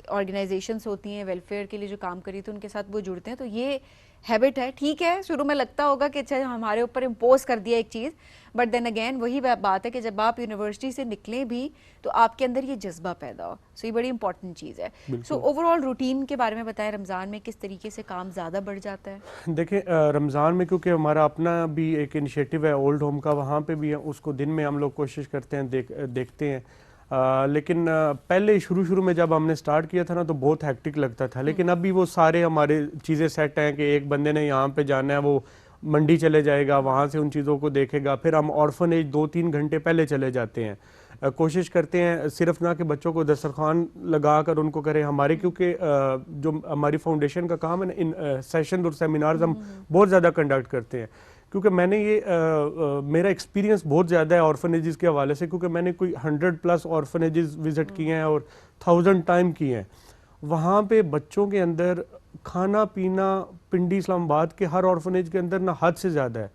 ऑर्गेनाइजेशंस होती हैं वेलफेयर के लिए जो काम करी थी उनके साथ वो जुड़ते हैं, तो ये हैबिट है। ठीक है, शुरू में लगता होगा कि अच्छा हमारे ऊपर इम्पोज कर दिया एक चीज़, बट देन अगेन वही बात है कि जब आप यूनिवर्सिटी से निकलें भी तो आपके अंदर ये जज्बा पैदा हो। सो ये बड़ी इंपॉर्टेंट चीज़ है। सो ओवरऑल रूटीन के बारे में बताएं, रमज़ान में किस तरीके से काम ज़्यादा बढ़ जाता है? देखें रमज़ान में क्योंकि हमारा अपना भी एक इनिशिएटिव है ओल्ड होम का, वहाँ पे भी उसको दिन में हम लोग कोशिश करते हैं, देखते हैं। लेकिन पहले शुरू में जब हमने स्टार्ट किया था ना तो बहुत हैक्टिक लगता था, लेकिन अभी वो सारे हमारे चीज़ें सेट हैं कि एक बंदे ने यहाँ पे जाना है, वो मंडी चले जाएगा, वहाँ से उन चीज़ों को देखेगा, फिर हम ऑर्फनेज 2-3 घंटे पहले चले जाते हैं। कोशिश करते हैं सिर्फ ना कि बच्चों को दस्तरखान लगा कर उनको करें हमारे, क्योंकि जो हमारी फाउंडेशन का काम है ना, इन सेशन और सेमिनार्स हम बहुत ज़्यादा कंडक्ट करते हैं, क्योंकि मैंने ये मेरा एक्सपीरियंस बहुत ज़्यादा है ऑर्फनेजेस के हवाले से, क्योंकि मैंने कोई 100+ ऑर्फनेजेस विज़िट किए हैं और 1000 टाइम किए हैं। वहाँ पे बच्चों के अंदर खाना पीना पिंडी इस्लामाबाद के हर ऑर्फनेज के अंदर ना हद से ज़्यादा है,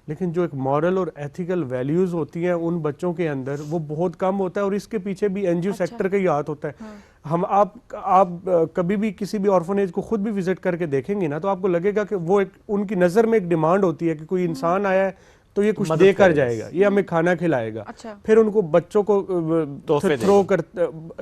लेकिन जो एक मॉरल और एथिकल वैल्यूज़ होती हैं उन बच्चों के अंदर वो बहुत कम होता है, और इसके पीछे भी NGO सेक्टर का ही हाथ होता है। हम आप कभी भी किसी भी ऑर्फनेज को खुद भी विजिट करके देखेंगे ना, तो आपको लगेगा कि वो एक उनकी नज़र में एक डिमांड होती है कि कोई इंसान आया है तो ये कुछ दे कर जाएगा, ये हमें खाना खिलाएगा। फिर उनको बच्चों को थ्रो कर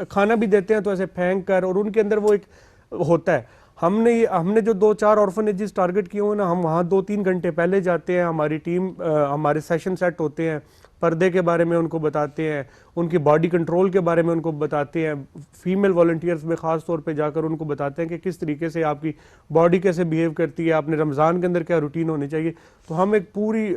खाना भी देते हैं तो ऐसे फेंक कर, और उनके अंदर वो एक होता है। हमने जो 2-4 ऑर्फनेजेस टारगेट किए हुए ना, हम वहाँ 2-3 घंटे पहले जाते हैं, हमारी टीम हमारे सेशन सेट होते हैं, पर्दे के बारे में उनको बताते हैं, उनकी बॉडी कंट्रोल के बारे में उनको बताते हैं, फीमेल वॉलंटियर्स में ख़ास तौर पे जाकर उनको बताते हैं कि किस तरीके से आपकी बॉडी कैसे बिहेव करती है, आपने रमज़ान के अंदर क्या रूटीन होनी चाहिए। तो हम एक पूरी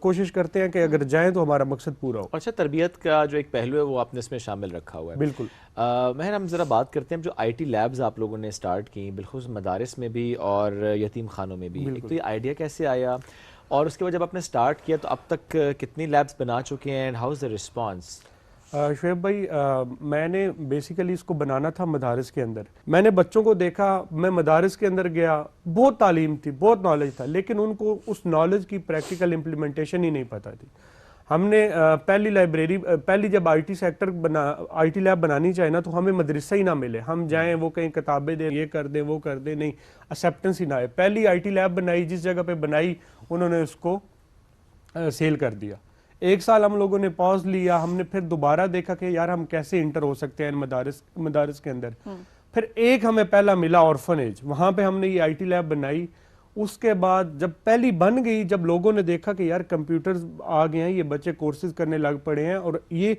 कोशिश करते हैं कि अगर जाएँ तो हमारा मकसद पूरा हो। अच्छा, तरबियत का जो एक पहलू है वो आपने इसमें शामिल रखा हुआ है। बिल्कुल। महर, हम ज़रा बात करते हैं जो IT लैब्स आप लोगों ने स्टार्ट की, बिल्कुल मदारिस में भी और यतीम खानों में भी, एक तो ये आइडिया कैसे आया और उसके बाद जब आपने स्टार्ट किया तो अब तक कितनी लैब्स बना चुके हैं and how is the response? Shoaib भाई, मैंने बेसिकली इसको बनाना था मदारिस के अंदर। मैंने बच्चों को देखा, मैं मदारिस के अंदर गया, बहुत तालीम थी, बहुत नॉलेज था, लेकिन उनको उस नॉलेज की प्रैक्टिकल इम्प्लीमेंटेशन ही नहीं पता थी। हमने पहली जब IT लैब बनानी चाहिए ना, तो हमें मदरसा ही ना मिले, हम जाएं वो कहीं किताबें दें, ये कर दें वो कर दें, नहीं, एक्सेप्टेंस ही ना आए। पहली IT लैब बनाई, जिस जगह पे बनाई उन्होंने उसको सेल कर दिया। 1 साल हम लोगों ने पॉज लिया, हमने फिर दोबारा देखा कि यार हम कैसे इंटर हो सकते हैं मदारिस के अंदर। फिर एक हमें पहला मिला ऑर्फनेज, वहाँ पे हमने ये IT लैब बनाई। उसके बाद जब पहली बन गई, जब लोगों ने देखा कि यार कंप्यूटर्स आ गए हैं, ये बच्चे कोर्सेज करने लग पड़े हैं और ये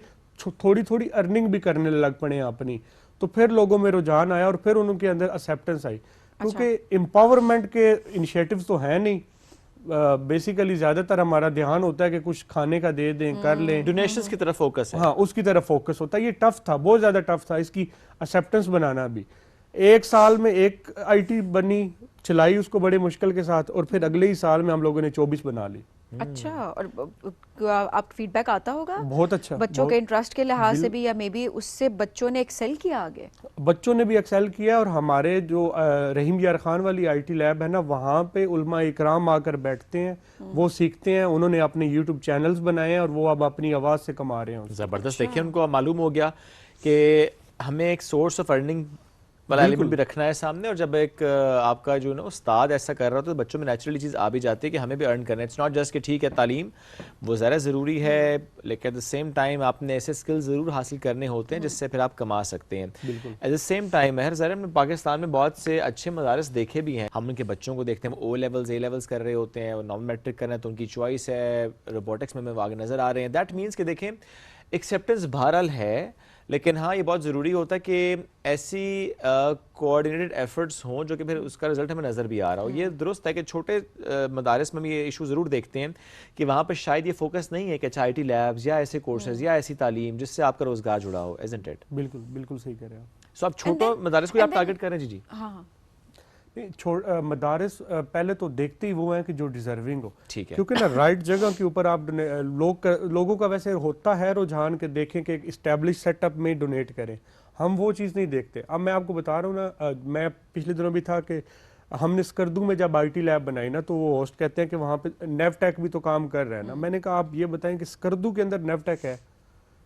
थोड़ी थोड़ी अर्निंग भी करने लग पड़े हैं अपनी, तो फिर लोगों में रुझान आया और फिर उनके अंदर एक्सेप्टेंस आई। क्योंकि एम्पावरमेंट के इनिशिएटिव्स तो हैं नहीं, बेसिकली ज्यादातर हमारा ध्यान होता है कि कुछ खाने का दे दें, कर लें, डोनेशंस की तरफ फोकस है। हाँ, उसकी तरफ फोकस होता है। ये टफ था, बहुत ज्यादा टफ था इसकी एक्सेप्टेंस बनाना भी। 1 साल में एक IT बनी, चलाई उसको बड़े मुश्किल के साथ, और फिर अगले ही साल में हम लोगों ने 24 बना ली। अच्छा, और आप फीडबैक आता होगा बहुत अच्छा, बच्चों के इंटरेस्ट के लिहाज से भी, या मे बी उससे बच्चों ने एक्सेल किया आगे? बच्चों ने भी एक्सेल किया, और हमारे जो रहीम यार खान वाली IT लैब है ना, वहाँ पे उलमा इकराम आकर बैठते हैं, वो सीखते हैं, उन्होंने अपने YouTube चैनल्स बनाए हैं और वो अब अपनी आवाज़ से कमा रहे हैं। ज़बरदस्त। देखिए, उनको मालूम हो गया कि हमें एक सोर्स ऑफ अर्निंग वाला एलिमेंट भी रखना है सामने, और जब एक आपका जो ना उस्ताद ऐसा कर रहा हो तो बच्चों में नेचुरली चीज़ आ भी जाती है कि हमें भी अर्न करना है। इट्स नॉट जस्ट कि ठीक है तालीम वो ज़रा ज़रूरी है, लेकिन एट द सेम टाइम आपने ऐसे स्किल ज़रूर हासिल करने होते हैं जिससे फिर आप कमा सकते हैं। एट द सेम टाइम हर ज़रा में पाकिस्तान में बहुत से अच्छे मदारस देखे भी हैं, हम उनके बच्चों को देखते हैं, वो A लेवल्स कर रहे होते हैं, वो नॉन मैट्रिक कर रहे हैं तो उनकी चॉइस है, रोबोटिक्स में वो आगे नज़र आ रहे हैं। दैट मीन्स कि देखें एक्सेप्टेंस बहरहाल है, लेकिन हाँ ये बहुत ज़रूरी होता है कि ऐसी कोऑर्डिनेटेड एफर्ट्स हों जो कि फिर उसका रिजल्ट हमें नज़र भी आ रहा हो। ये दुरुस्त है कि छोटे मदारिस में भी ये इशू ज़रूर देखते हैं कि वहाँ पर शायद ये फोकस नहीं है कि अच्छा IT लैब्स या ऐसे कोर्सेज या ऐसी तालीम जिससे आपका रोज़गार जुड़ा हो, इज़न्ट इट? बिल्कुल बिल्कुल सही कह रहे हैं आप। सो आप छोटे मदारिस को आप टारगेट करें? जी। हाँ, मदारिस पहले तो देखते ही वो हैं कि जो डिजर्विंग हो, ठीक है, क्योंकि ना राइट जगह के ऊपर आप लोगों का वैसे होता है रुझान के देखें कि एक इस्टेब्लिश सेटअप में डोनेट करें, हम वो चीज़ नहीं देखते। अब मैं आपको बता रहा हूँ ना, मैं पिछले दिनों भी था कि हमने स्कर्दू में जब IT लैब बनाई ना, तो वो होस्ट कहते हैं कि वहाँ पे नेवटेक भी तो काम कर रहा है ना। मैंने कहा आप ये बताएं कि स्कर्दू के अंदर नेवटेक है,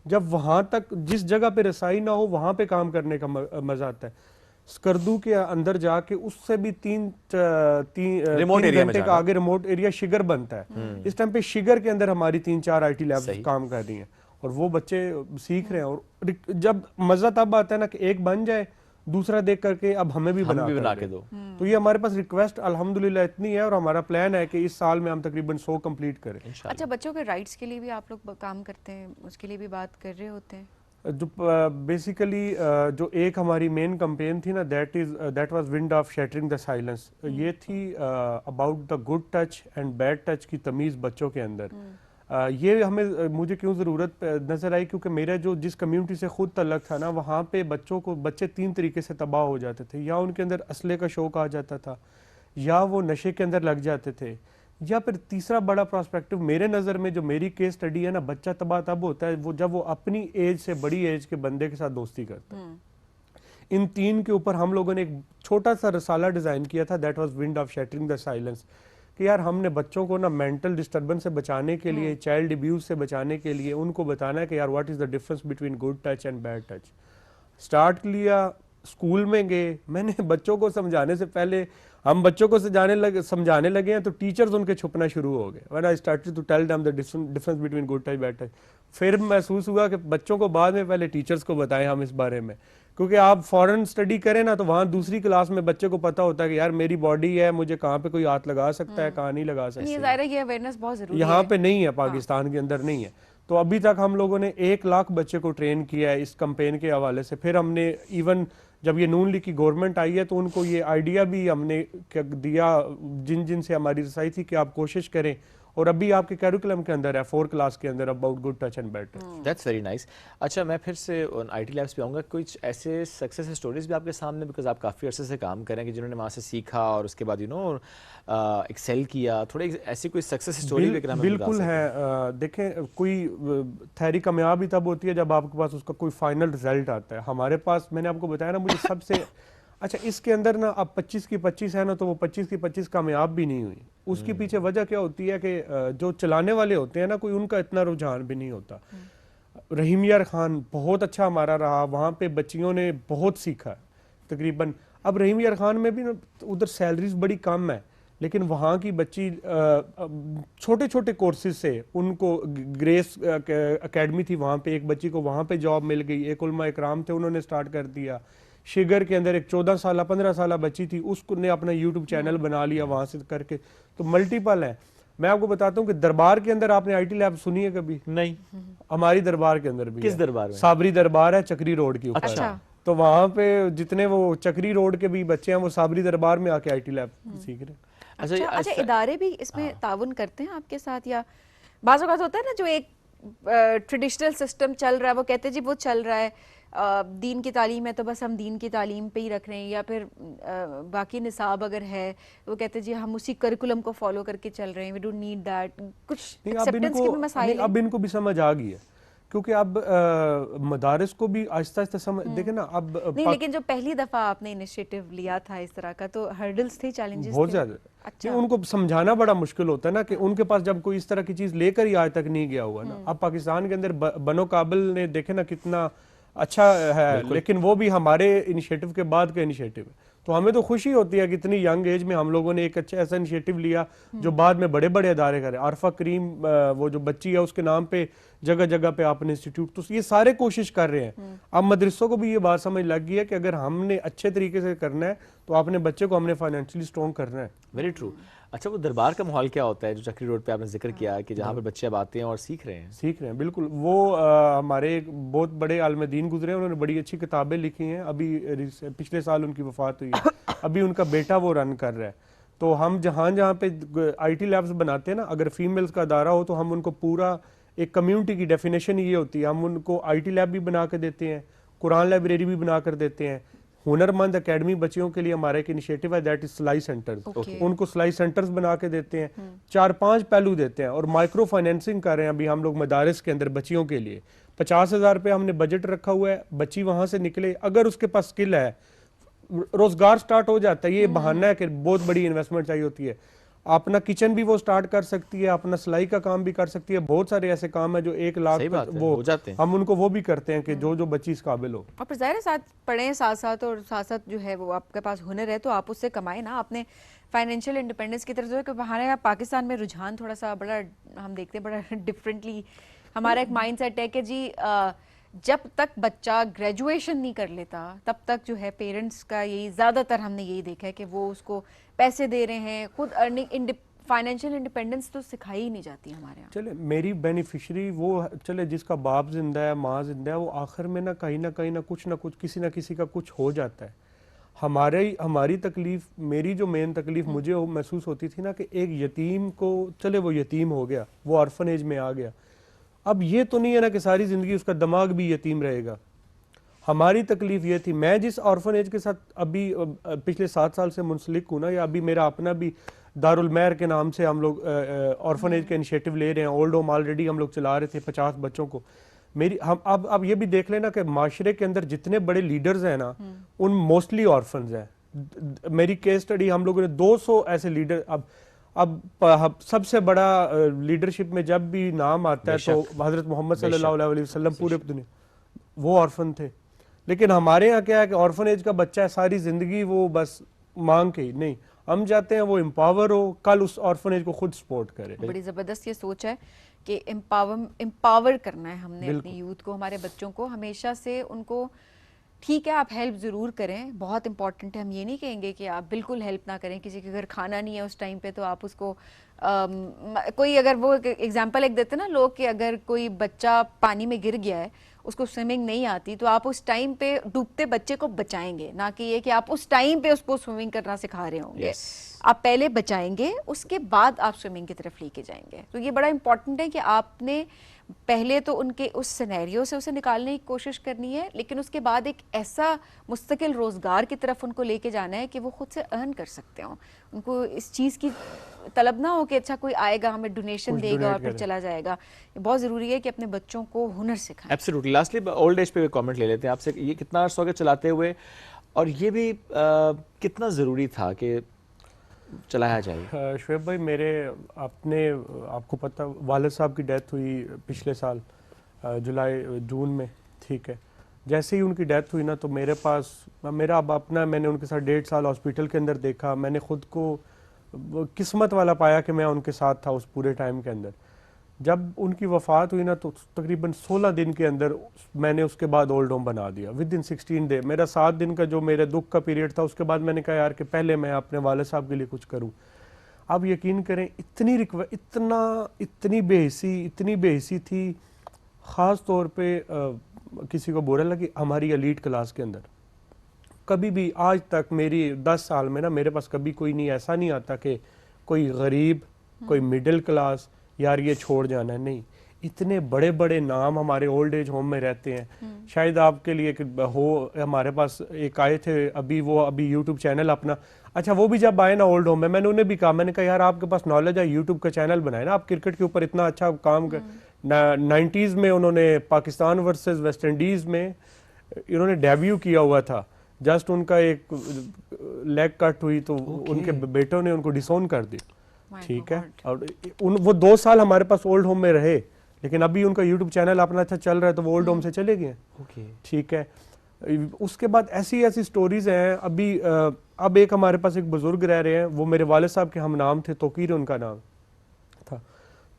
जब वहाँ तक जिस जगह पे रसाई ना हो वहाँ पे काम करने का मजा आता है। स्कर्दू के अंदर जाके उससे भी तीन घंटे का आगे रिमोट एरिया शिगर बनता है। इस टाइम पे शिगर के अंदर हमारी 3-4 IT लैब काम कर रही हैं और वो बच्चे सीख रहे हैं। और जब मजा तब आता है ना कि एक बन जाए, दूसरा देख करके अब हमें भी बना के दो। तो ये हमारे पास रिक्वेस्ट अल्हम्दुलिल्लाह इतनी है, और हमारा प्लान है कि इस साल में हम तकरीबन 100 कंप्लीट करें। अच्छा, बच्चों के राइट्स के लिए भी आप लोग काम करते हैं, उसके लिए भी बात कर रहे होते हैं? जो बेसिकली जो एक हमारी मेन कैंपेन थी ना, that was wind of shattering the silence. ये थी about the good touch and bad touch की तमीज़ बच्चों के अंदर। ये हमें मुझे क्यों ज़रूरत नज़र आई, क्योंकि मेरा जो जिस कम्युनिटी से ख़ुद तल्लक था ना, वहाँ पे बच्चे 3 तरीके से तबाह हो जाते थे। या उनके अंदर असले का शौक आ जाता था, या वो नशे के अंदर लग जाते थे, या फिर तीसरा बड़ा प्रोस्पेक्टिव मेरे नज़र में जो मेरी केस स्टडी है ना, बच्चा तबाह तब होता है वो जब वो अपनी एज से बड़ी एज के बंदे के साथ दोस्ती करता है। इन 3 के ऊपर हम लोगों ने एक छोटा सा रसाला डिज़ाइन किया था, that was wind of shattering the silence, कि यार हमने बच्चों को ना मेंटल डिस्टर्बेंस से बचाने के लिए, चाइल्ड अब्यूज से बचाने के लिए उनको बताना है कि यार what is the difference between good touch and bad touch. Start लिया, स्कूल में गए, मैंने बच्चों को समझाने से पहले हम बच्चों को समझाने लगे हैं तो टीचर्स उनके छुपना शुरू हो गए। When I started to tell them the difference between good touch bad touch, फिर महसूस हुआ कि बच्चों को बाद में पहले टीचर्स को बताएं हम इस बारे में, क्योंकि आप फॉरेन स्टडी करें ना तो वहाँ दूसरी क्लास में बच्चे को पता होता है कि यार मेरी बॉडी है, मुझे कहाँ पे कोई हाथ लगा सकता है, कहाँ नहीं लगा सकता। ये ज़ाहिर है ये अवेयरनेस बहुत ज़रूरी है। यहाँ पे नहीं है, पाकिस्तान के अंदर नहीं है। तो अभी तक हम लोगों ने 1 लाख बच्चे को ट्रेन किया है इस कैंपेन के हवाले से। फिर हमने इवन जब ये नून लीग की गवर्नमेंट आई है तो उनको ये आइडिया भी हमने दिया, जिन जिन से हमारी रसाई थी, कि आप कोशिश करें, और अभी आपके कैरिकुलम के अंदर है 4 क्लास के अंदर about good touch and bad touch. That's very nice. अच्छा, मैं फिर से आईटी लैब्स पे आऊँगा। कुछ ऐसे सक्सेस स्टोरीज भी आपके सामने, बिकॉज आप काफ़ी अरसे से काम कर रहे हैं, कि जिन्होंने वहाँ से सीखा और उसके बाद एक्सेल किया, थोड़ी ऐसी कोई सक्सेस स्टोरी भी बिल्कुल है। देखें, कोई थ्योरी कामयाब ही तब होती है जब आपके पास उसका कोई फाइनल रिजल्ट आता है। हमारे पास, मैंने आपको बताया ना, मुझे सबसे अच्छा इसके अंदर ना, अब 25 की 25 है ना, तो वो 25 की 25 कामयाब भी नहीं हुई। उसके पीछे वजह क्या होती है कि जो चलाने वाले होते हैं ना, कोई उनका इतना रुझान भी नहीं होता। रहीम यार खान बहुत अच्छा हमारा रहा, वहाँ पे बच्चियों ने बहुत सीखा तकरीबन। अब रहीम यार खान में भी ना उधर सैलरीज बड़ी कम है, लेकिन वहाँ की बच्ची छोटे छोटे कोर्सेज से, उनको ग्रेस एकेडमी थी वहाँ पे, एक बच्ची को वहाँ पे जॉब मिल गई। एक उलमा इकराम थे, उन्होंने स्टार्ट कर दिया। शिगर के अंदर एक 14 साल 15 साल बच्ची थी, उसको ने अपना यूट्यूब चैनल बना लिया वहाँ से करके। तो मल्टीपल है। मैं आपको बताता हूँ कि दरबार के अंदर आपने आईटी लैब सुनी है कभी? नहीं। हमारी दरबार के अंदर भी किस है। दरबार में? साबरी दरबार है, चक्री रोड के ऊपर। अच्छा। तो वहाँ पे जितने वो चक्री रोड के भी बच्चे हैं, वो साबरी दरबार में आके आईटी लैब सीख रहे हैं। अच्छा, इदारे भी इसमें ताउन करते हैं आपके साथ, या बाज़ औक़ात होता है ना, जो एक ट्रेडिशनल सिस्टम चल रहा है, वो कहते हैं जी वो चल रहा है, दीन की तालीम है तो बस हम दीन की तालीम पे ही रख रहे हैं, या फिर बाकी निसाब अगर है वो कहते हैं जी हम उसी करिकुलम को फॉलो करके चल रहे हैं, वी डोंट नीड दैट। कुछ एक्सेप्टेंस के भी मसाइल हैं। अब इनको भी समझ आ गई है, क्योंकि अब मदारिस को भी आहिस्ता आहिस्ता समझ, देखे ना अब नहीं, लेकिन जो पहली दफा आपने इनिशिएटिव लिया था इस तरह का, तो हर्डल्स थे, चैलेंजेस बहुत ज्यादा। अच्छा, उनको समझाना बड़ा मुश्किल होता है ना, कि उनके पास जब कोई इस तरह की चीज लेकर ही आज तक नहीं गया हुआ ना। अब पाकिस्तान के अंदर बनो काबिल ने देखे ना कितना अच्छा है, लेकिन वो भी हमारे इनिशिएटिव के बाद का इनिशिएटिव है। तो हमें तो खुशी होती है कि इतनी यंग एज में हम लोगों ने एक अच्छा ऐसा इनिशिएटिव लिया जो बाद में बड़े बड़े अदारे करें। आरफा करीम वो जो बच्ची है, उसके नाम पे जगह जगह पे आपने इंस्टीट्यूट, तो ये सारे कोशिश कर रहे हैं। अब मदरसों को भी ये बात समझ लग गई है कि अगर हमने अच्छे तरीके से करना है तो अपने बच्चे को हमने फाइनेंशियली स्ट्रॉन्ग करना है। Very true. अच्छा, वो दरबार का माहौल क्या होता है जो चक्री रोड पे आपने जिक्र किया कि जहाँ पे बच्चे अब आते हैं और सीख रहे हैं? बिल्कुल। वो हमारे एक बहुत बड़े आलिम दीन गुजरे हैं, उन्होंने बड़ी अच्छी किताबें लिखी हैं। अभी पिछले साल उनकी वफात हुई है, अभी उनका बेटा वो रन कर रहा है। तो हम जहाँ जहाँ पे आईटी लैब्स बनाते हैं ना, अगर फीमेल्स का अदारा हो तो हम उनको पूरा एक कम्युनिटी की डेफिनेशन ये होती है, हम उनको आईटी लैब भी बना के देते हैं, कुरान लाइब्रेरी भी बना कर देते हैं। हुनरमंद एकेडमी बच्चियों के लिए हमारा एक इनिशिएटिव है, दैट इज सिलाई सेंटर्स। उनको सिलाई सेंटर्स बना के देते हैं, 4-5 पहलू देते हैं, और माइक्रो फाइनेंसिंग कर रहे हैं अभी हम लोग मदारिस के अंदर बच्चियों के लिए। 50,000 रुपये हमने बजट रखा हुआ है, बच्ची वहां से निकले, अगर उसके पास स्किल है, रोजगार स्टार्ट हो जाता है। ये बहाना है कि बहुत बड़ी इन्वेस्टमेंट चाहिए होती है। अपना किचन भी वो स्टार्ट कर सकती है, अपना सिलाई का काम भी कर सकती है। बहुत सारे ऐसे काम है जो 1 लाख वो हो जाते हैं, हम उनको वो भी करते हैं कि जो जो बच्ची इस काबिल हो। और फिर ज़ाहिर है साथ पढ़ें साथ साथ, और साथ साथ जो है वो आपके पास हुनर है तो आप उससे कमाएं ना। आपने फाइनेंशियल इंडिपेंडेंस की तरफ जो है कि हमारे पाकिस्तान में रुझान थोड़ा सा बड़ा, हम देखते हैं बड़ा डिफरेंटली। हमारा एक माइंड सेट है कि जी जब तक बच्चा ग्रेजुएशन नहीं कर लेता तब तक जो है पेरेंट्स का यही ज़्यादातर हमने यही देखा है कि वो उसको पैसे दे रहे हैं, खुद अर्निंग फाइनेंशियल इंडिपेंडेंस तो सिखाई ही नहीं जाती हमारे यहाँ। चले मेरी बेनिफिशरी वो चले जिसका बाप जिंदा है, माँ जिंदा है, वो आखिर में ना कहीं ना कुछ किसी ना किसी का कुछ हो जाता है। हमारी तकलीफ, मेरी जो मेन तकलीफ मुझे महसूस होती थी ना कि एक यतीम को, चले वो यतीम हो गया, वो ऑर्फनेज में आ गया, अब ये तो नहीं है ना कि सारी जिंदगी उसका दिमाग भी यतीम रहेगा। हमारी तकलीफ ये थी, मैं जिस ऑर्फनेज के साथ अभी पिछले 7 साल से मुंसलिक हूँ ना, या अभी मेरा अपना भी दारुल महर के नाम से हम लोग ऑर्फनेज का इनिशिएटिव ले रहे हैं। ओल्ड होम ऑलरेडी हम लोग चला रहे थे 50 बच्चों को। हम अब ये भी देख लेना कि माशरे के अंदर जितने बड़े लीडर्स हैं ना, उन मोस्टली ऑर्फन्स हैं। मेरी केस स्टडी, हम लोगों ने 200 ऐसे लीडर, अब सबसे बड़ा लीडरशिप में जब भी नाम आता है तो हजरत मोहम्मद सल्लल्लाहु अलैहि वसल्लम पूरे दुनिया वो ऑर्फन थे। लेकिन हमारे यहाँ क्या है कि ऑर्फनेज का बच्चा है, सारी जिंदगी वो बस मांग के ही नहीं, हम चाहते हैं वो एम्पावर हो, कल उस ऑर्फनेज को खुद सपोर्ट करे। बड़ी ज़बरदस्त ये सोच है कि एम्पावर करना है हमने अपनी यूथ को, हमारे बच्चों को हमेशा से उनको ठीक है आप हेल्प ज़रूर करें, बहुत इंपॉर्टेंट है, हम ये नहीं कहेंगे कि आप बिल्कुल हेल्प ना करें। किसी के घर खाना नहीं है उस टाइम पे तो आप उसको कोई अगर वो एग्जांपल एक देते ना लोग कि अगर कोई बच्चा पानी में गिर गया है, उसको स्विमिंग नहीं आती, तो आप उस टाइम पे डूबते बच्चे को बचाएंगे, ना कि ये कि आप उस टाइम पे उसको स्विमिंग करना सिखा रहे होंगे। आप पहले बचाएंगे, उसके बाद आप स्विमिंग की तरफ लेके जाएंगे। तो ये बड़ा इंपॉर्टेंट है कि आपने पहले तो उनके उस सिनेरियो से उसे निकालने की कोशिश करनी है, लेकिन उसके बाद एक ऐसा मुस्तकिल रोज़गार की तरफ उनको लेके जाना है कि वो खुद से अर्न कर सकते हो। उनको इस चीज़ की तलब ना हो कि अच्छा कोई आएगा हमें डोनेशन देगा और फिर चला जाएगा। ये बहुत ज़रूरी है कि अपने बच्चों को हुनर सिखाएं। एब्सोल्युटली। लास्टली ओल्ड एज पे कमेंट ले लेते हैं आपसे, ये कितना अर्सा हो गया चलाते हुए, और ये भी कितना ज़रूरी था कि चलाया जाए? शुएब भाई, मेरे अपने आपको पता वालिद साहब की डेथ हुई पिछले साल जून में, ठीक है। जैसे ही उनकी डेथ हुई ना, तो मेरे पास मेरा अब अपना, मैंने उनके साथ 1.5 साल हॉस्पिटल के अंदर देखा। मैंने खुद को किस्मत वाला पाया कि मैं उनके साथ था उस पूरे टाइम के अंदर। जब उनकी वफ़ात हुई ना, तो तकरीबन 16 दिन के अंदर मैंने उसके बाद ओल्ड होम बना दिया, विद इन 16 डे। मेरा 7 दिन का जो मेरे दुख का पीरियड था, उसके बाद मैंने कहा यार कि पहले मैं अपने वालिद साहब के लिए कुछ करूं। अब यकीन करें, इतनी बेहिसी थी, ख़ास तौर पे किसी को बुरा लगे, हमारी एलीट क्लास के अंदर कभी भी आज तक मेरी 10 साल में ना, मेरे पास कभी कोई नहीं ऐसा नहीं आता कि कोई गरीब, कोई मिडिल क्लास यार ये छोड़ जाना है, नहीं। इतने बड़े बड़े नाम हमारे ओल्ड एज होम में रहते हैं। शायद आपके लिए हो, हमारे पास एक आए थे अभी यूट्यूब चैनल अपना, अच्छा वो भी जब आए ना ओल्ड होम में, मैंने उन्हें भी कहा, मैंने कहा यार आपके पास नॉलेज है, यूट्यूब का चैनल बनाए ना, आप क्रिकेट के ऊपर इतना अच्छा काम कर। 90s में उन्होंने पाकिस्तान वर्सेस वेस्ट इंडीज़ में इन्होंने डेब्यू किया हुआ था। जस्ट उनका एक लेग कट हुई तो उनके बेटों ने उनको डिसोन कर दी, ठीक है। और वो 2 साल हमारे पास ओल्ड होम में रहे, लेकिन अभी उनका यूट्यूब चैनल अपना अच्छा चल रहा है, तो वो ओल्ड होम से चले गए, ठीक है। उसके बाद ऐसी स्टोरीज हैं। अभी अब एक हमारे पास एक बुजुर्ग रह रहे हैं, वो मेरे वालिद साहब के हम नाम थे, तोकीर उनका नाम था,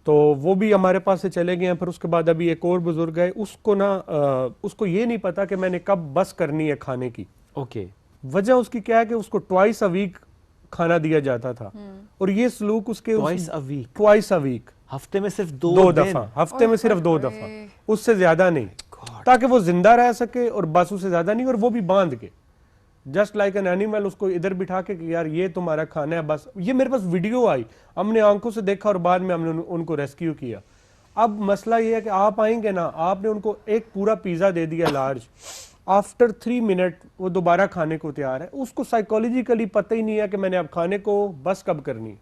तो वो भी हमारे पास से चले गए हैं। फिर उसके बाद अभी एक और बुजुर्ग है, उसको ये नहीं पता कि मैंने कब बस करनी है खाने की। वजह उसकी क्या है कि उसको ट्वाइस अ वीक खाना दिया जाता था, और ये सलूक उसके ट्वाइस अ वीक, हफ्ते में सिर्फ 2 दफा, हफ्ते में सिर्फ 2 दफा, उससे ज्यादा नहीं, ताकि वो जिंदा रह सके, और बस उससे ज्यादा नहीं, और वो भी बांध के, जस्ट लाइक एन एनिमल, उसको इधर बिठा के कि यार ये तुम्हारा खाना है बस। ये मेरे पास वीडियो आई, हमने आंखों से देखा, और बाद में हमने उनको रेस्क्यू किया। अब मसला ये है कि आप आएंगे ना, आपने उनको एक पूरा पिज्जा दे दिया लार्ज, आफ्टर 3 मिनट वो दोबारा खाने को तैयार है। उसको साइकोलॉजिकली पता ही नहीं है कि मैंने अब खाने को बस कब करनी है।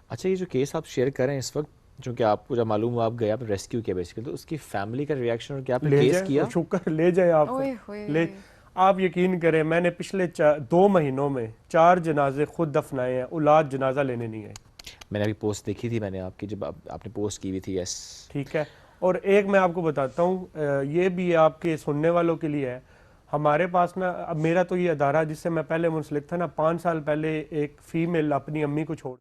अच्छा, ये जो केस आप शेयर कर रहे हैं इस वक्त, जो कि आपको जब मालूम हुआ आप गए, आप रेस्क्यू किया बेसिकली, तो उसकी फैमिली का रिएक्शन और क्या आपने केस किया? शुक्र ले जाए आप, आप यकीन करें, मैंने पिछले 2 महीनों में 4 जनाजे खुद दफनाए हैं, औलाद जनाजा लेने नहीं आई। मैंने अभी पोस्ट देखी थी मैंने आपकी, जब आपने पोस्ट की हुई थी। यस, ठीक है। और एक मैं आपको बताता हूँ, ये भी आपके सुनने वालों के लिए है। हमारे पास ना, अब मेरा तो ये अदारा जिससे मैं पहले मुंसलिक था ना, 5 साल पहले एक फीमेल अपनी अम्मी को छोड़